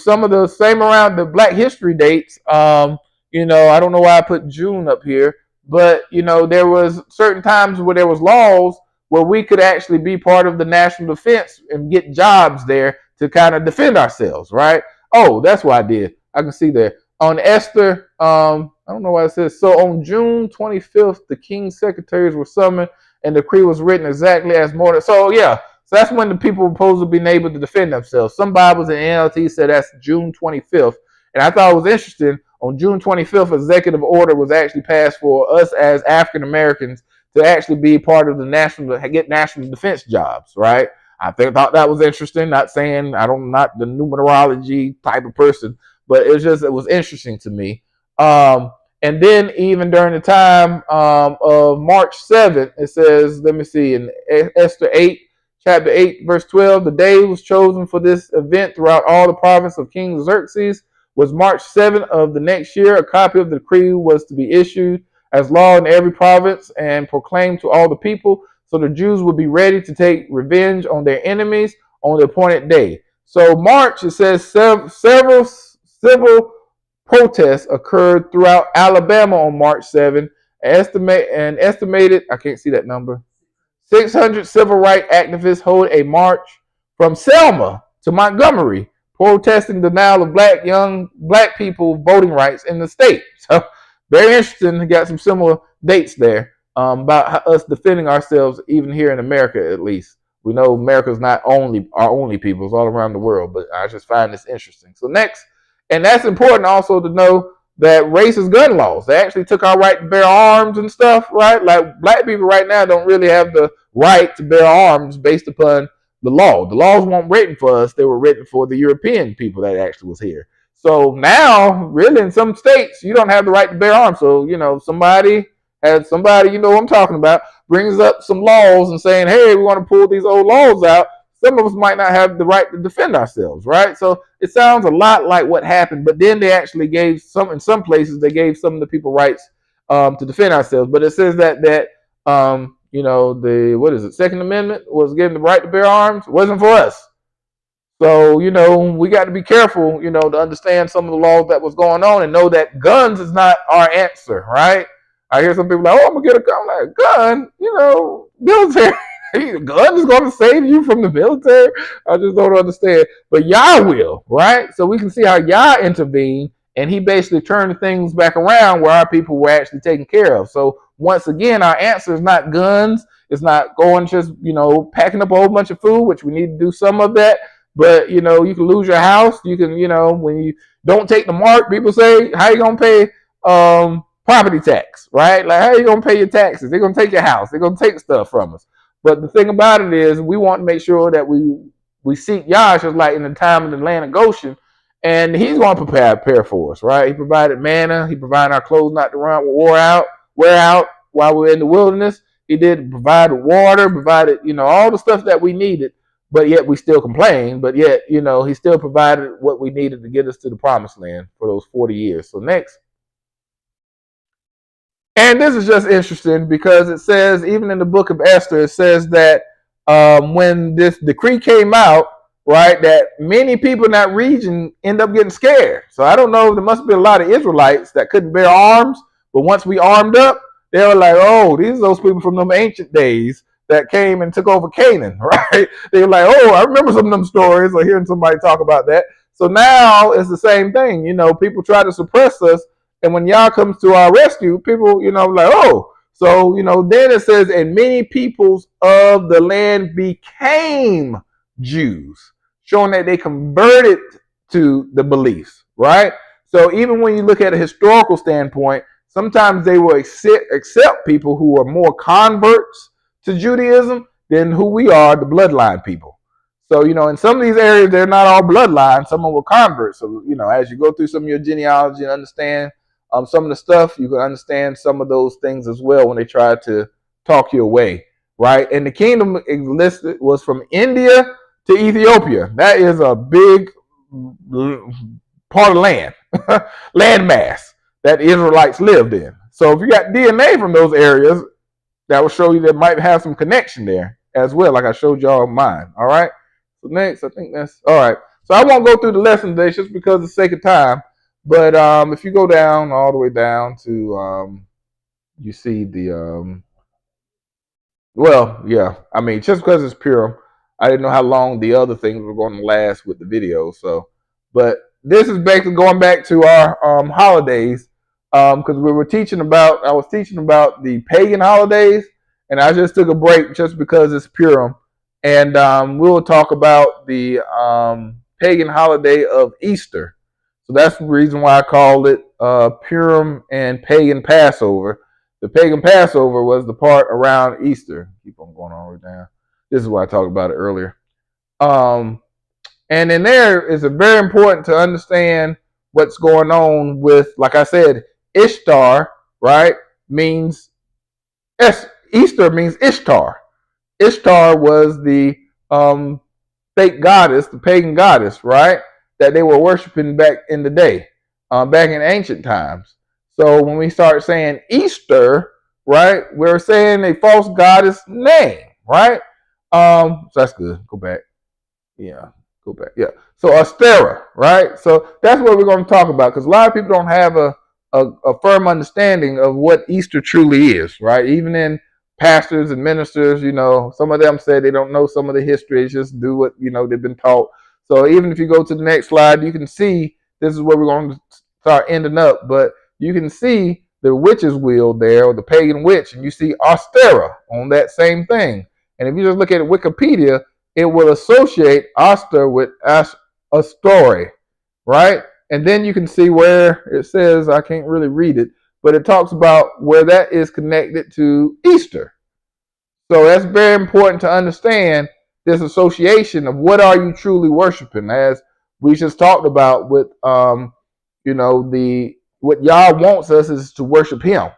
some of the same around the Black History dates, I don't know why I put June up here, but there was certain times where there was laws where we could actually be part of the national defense and get jobs there to kind of defend ourselves, right? Oh, that's what I did. I can see there. On Esther, I don't know why it says. So on June 25th, the king's secretaries were summoned and the decree was written exactly as more. So yeah, so that's when the people were supposed to be able to defend themselves. Some Bibles in NLT said that's June 25th. And I thought it was interesting. On June 25th, executive order was actually passed for us as African Americans to actually be part of get national defense jobs, right? I thought that was interesting. Not saying not the numerology type of person, but it was interesting to me. And then even during the time of March 7th, it says, let me see, in Esther 8, chapter 8, verse 12, the day was chosen for this event throughout all the province of King Xerxes was March 7th of the next year. A copy of the decree was to be issued as law in every province and proclaimed to all the people, so the Jews would be ready to take revenge on their enemies on the appointed day. So March, it says several civil protests occurred throughout Alabama on March 7th. Estimated, I can't see that number, 600 civil rights activists hold a march from Selma to Montgomery, protesting denial of young black people voting rights in the state. So very interesting. Got some similar dates there about us defending ourselves, even here in America, at least. We know America's not our only people, it's all around the world, but I just find this interesting. So next, and that's important also to know that racist gun laws, they actually took our right to bear arms and stuff, right? Like black people right now don't really have the right to bear arms based upon the law. The laws weren't written for us, they were written for the European people that actually was here. So now, really, in some states, you don't have the right to bear arms. So, somebody, what I'm talking about, brings up some laws and saying, hey, we want to pull these old laws out. Some of us might not have the right to defend ourselves, right? So it sounds a lot like what happened, but then they actually in some places, they gave some of the people rights to defend ourselves. But it says that Second Amendment was given the right to bear arms. It wasn't for us. So, we got to be careful, to understand some of the laws that was going on and know that guns is not our answer, right? I hear some people like, I'm going to get a gun. I'm like, gun, military. A gun is going to save you from the military? I just don't understand. But Yah will, right? So we can see how Yah intervened, and he basically turned things back around where our people were actually taken care of. So once again, our answer is not guns. It's not going just, packing up a whole bunch of food, which we need to do some of that. But, you can lose your house. You can, when you don't take the mark, people say, how you going to pay property tax, right? Like, how you going to pay your taxes? They're going to take your house. They're going to take stuff from us. But the thing about it is we want to make sure that we seek Yah, just like in the time of the land of Goshen, and he's going to prepare for us, right? He provided manna. He provided our clothes not to wear out while we're in the wilderness. He did provide water, provided, all the stuff that we needed. But yet we still complain. But yet, he still provided what we needed to get us to the promised land for those 40 years. So next. And this is just interesting because it says, even in the book of Esther, it says that when this decree came out, right, that many people in that region end up getting scared. So I don't know, there must be a lot of Israelites that couldn't bear arms. But once we armed up, they were like, oh, these are those people from them ancient days that came and took over Canaan, right? They were like, oh, I remember some of them stories or hearing somebody talk about that. So now it's the same thing. People try to suppress us, and when Yah comes to our rescue, people, like, oh. So, then it says, and many peoples of the land became Jews, showing that they converted to the beliefs, right? So even when you look at a historical standpoint, sometimes they will accept people who are more converts to Judaism than who we are, the bloodline people. So, in some of these areas, they're not all bloodline. Some of them were converts. So, as you go through some of your genealogy and understand some of the stuff, you can understand some of those things as well when they try to talk you away, right? And the kingdom listed was from India to Ethiopia. That is a big part of land, land mass that Israelites lived in. So if you got DNA from those areas, that will show you that might have some connection there as well, like I showed y'all mine. All right. So next, I think that's all right. So I won't go through the lesson today just because of the sake of time. But if you go down all the way down to you see the well, yeah. I mean, just because it's Purim, I didn't know how long the other things were going to last with the video. So, but this is basically going back to our holidays because we were teaching about. I was teaching about the pagan holidays, and I just took a break just because it's Purim, and we will talk about the pagan holiday of Easter. So that's the reason why I called it Purim and pagan Passover. The pagan Passover was the part around Easter. Keep on going all the way down. This is why I talked about it earlier. And in there is a very important to understand what's going on with, like I said, Ishtar, right? Means Easter means Ishtar. Ishtar was the fake goddess, the pagan goddess, right? That they were worshiping back in the day, back in ancient times. So when we start saying Easter, right, we're saying a false goddess name, right? So that's good. Go back. Yeah, go back. Yeah. So Astera, right? So that's what we're going to talk about because a lot of people don't have a firm understanding of what Easter truly is, right? Even in pastors and ministers, some of them say they don't know some of the history. It's just do what, they've been taught. So even if you go to the next slide, you can see this is where we're going to start ending up. But you can see the witch's wheel there, or the pagan witch, and you see Astera on that same thing. And if you just look at Wikipedia, it will associate Aster with Astore, right? And then you can see where it says, I can't really read it, but it talks about where that is connected to Easter. So that's very important to understand this association of what are you truly worshiping, as we just talked about with what Yah wants us is to worship him,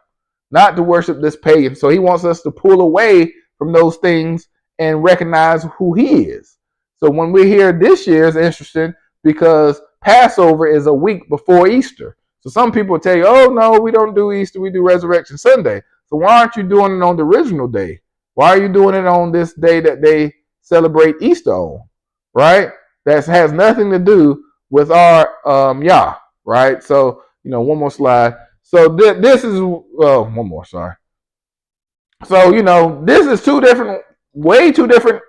not to worship this pagan. So he wants us to pull away from those things and recognize who he is. So when we're here this year, it's interesting because Passover is a week before Easter. So some people tell you, oh, no, we don't do Easter, we do Resurrection Sunday. So why aren't you doing it on the original day? Why are you doing it on this day that they celebrate Easter on, right? That has nothing to do with our Yah, right? So, one more slide. So this is, one more, sorry. So, this is way two different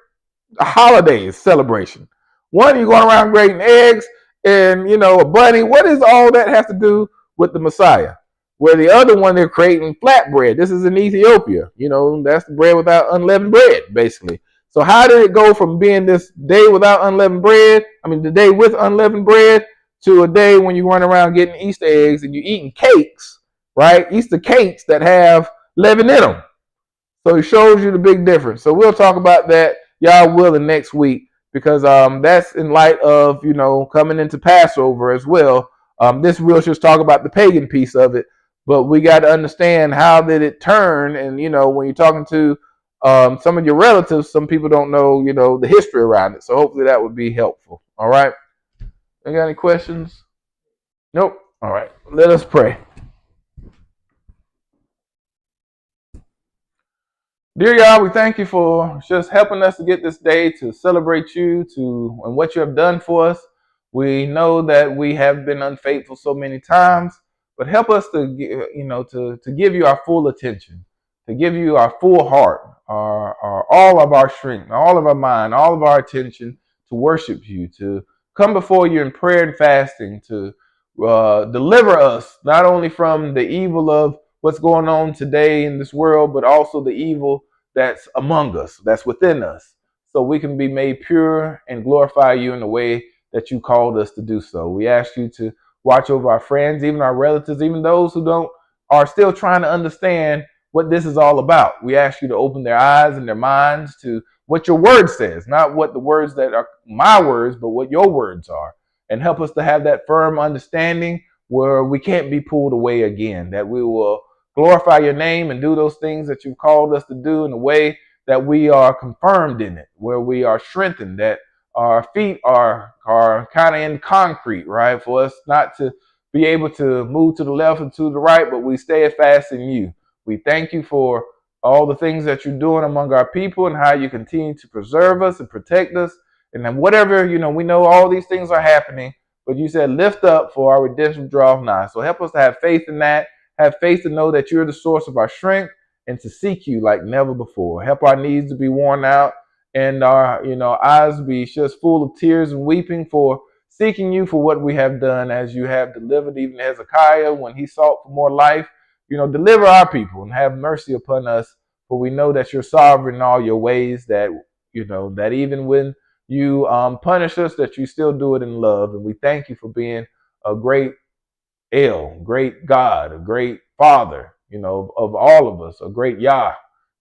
holidays celebration. One, you're going around grading eggs and, a bunny. What does all that have to do with the Messiah? Where the other one, they're creating flatbread. This is in Ethiopia. That's the bread without unleavened bread, basically. So how did it go from being this day without unleavened bread, the day with unleavened bread, to a day when you run around getting Easter eggs and you're eating cakes, right? Easter cakes that have leaven in them. So it shows you the big difference. So we'll talk about that, y'all willing, next week, because that's in light of, coming into Passover as well. This we'll just talk about the pagan piece of it, but we got to understand how did it turn. And, when you're talking to some of your relatives, some people don't know, the history around it. So hopefully that would be helpful. All right. You got any questions? Nope. All right. Let us pray. Dear God, we thank you for just helping us to get this day to celebrate you and what you have done for us. We know that we have been unfaithful so many times, but help us to give you our full attention. to give you our full heart, all of our strength, all of our mind, all of our attention to worship you, to come before you in prayer and fasting, to deliver us not only from the evil of what's going on today in this world, but also the evil that's among us, that's within us, so we can be made pure and glorify you in the way that you called us to do so. We ask you to watch over our friends, even our relatives, even those who don't are still trying to understand what this is all about. We ask you to open their eyes and their minds to what your word says, not what the words that are my words, but what your words are. And help us to have that firm understanding where we can't be pulled away again, that we will glorify your name and do those things that you've called us to do in a way that we are confirmed in it, where we are strengthened, that our feet are kind of in concrete, right? For us not to be able to move to the left and to the right, but we stay fast in you. We thank you for all the things that you're doing among our people and how you continue to preserve us and protect us. And then whatever, we know all these things are happening, but you said lift up for our redemption draweth nigh. So help us to have faith in that, have faith to know that you're the source of our strength and to seek you like never before. Help our needs to be worn out and our, eyes be just full of tears and weeping for seeking you for what we have done, as you have delivered even Hezekiah when he sought for more life. Deliver our people and have mercy upon us, for we know that you're sovereign in all your ways, that, that even when you punish us, that you still do it in love. And we thank you for being a great great God, a great Father, of all of us, a great Yah,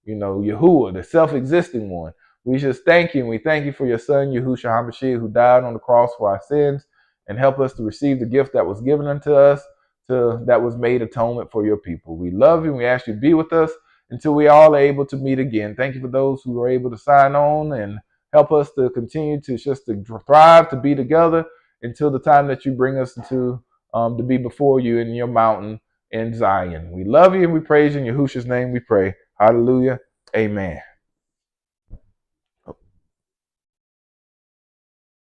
Yahuwah, the self-existing one. We just thank you, and we thank you for your son, Yahushua HaMashiach, who died on the cross for our sins, and help us to receive the gift that was given unto us, that was made atonement for your people. We love you, and we ask you to be with us until we all are able to meet again. Thank you for those who are able to sign on and help us to continue to thrive, to be together until the time that you bring us to be before you in your mountain in Zion. We love you and we praise you. In Yahushua's name we pray. Hallelujah. Amen.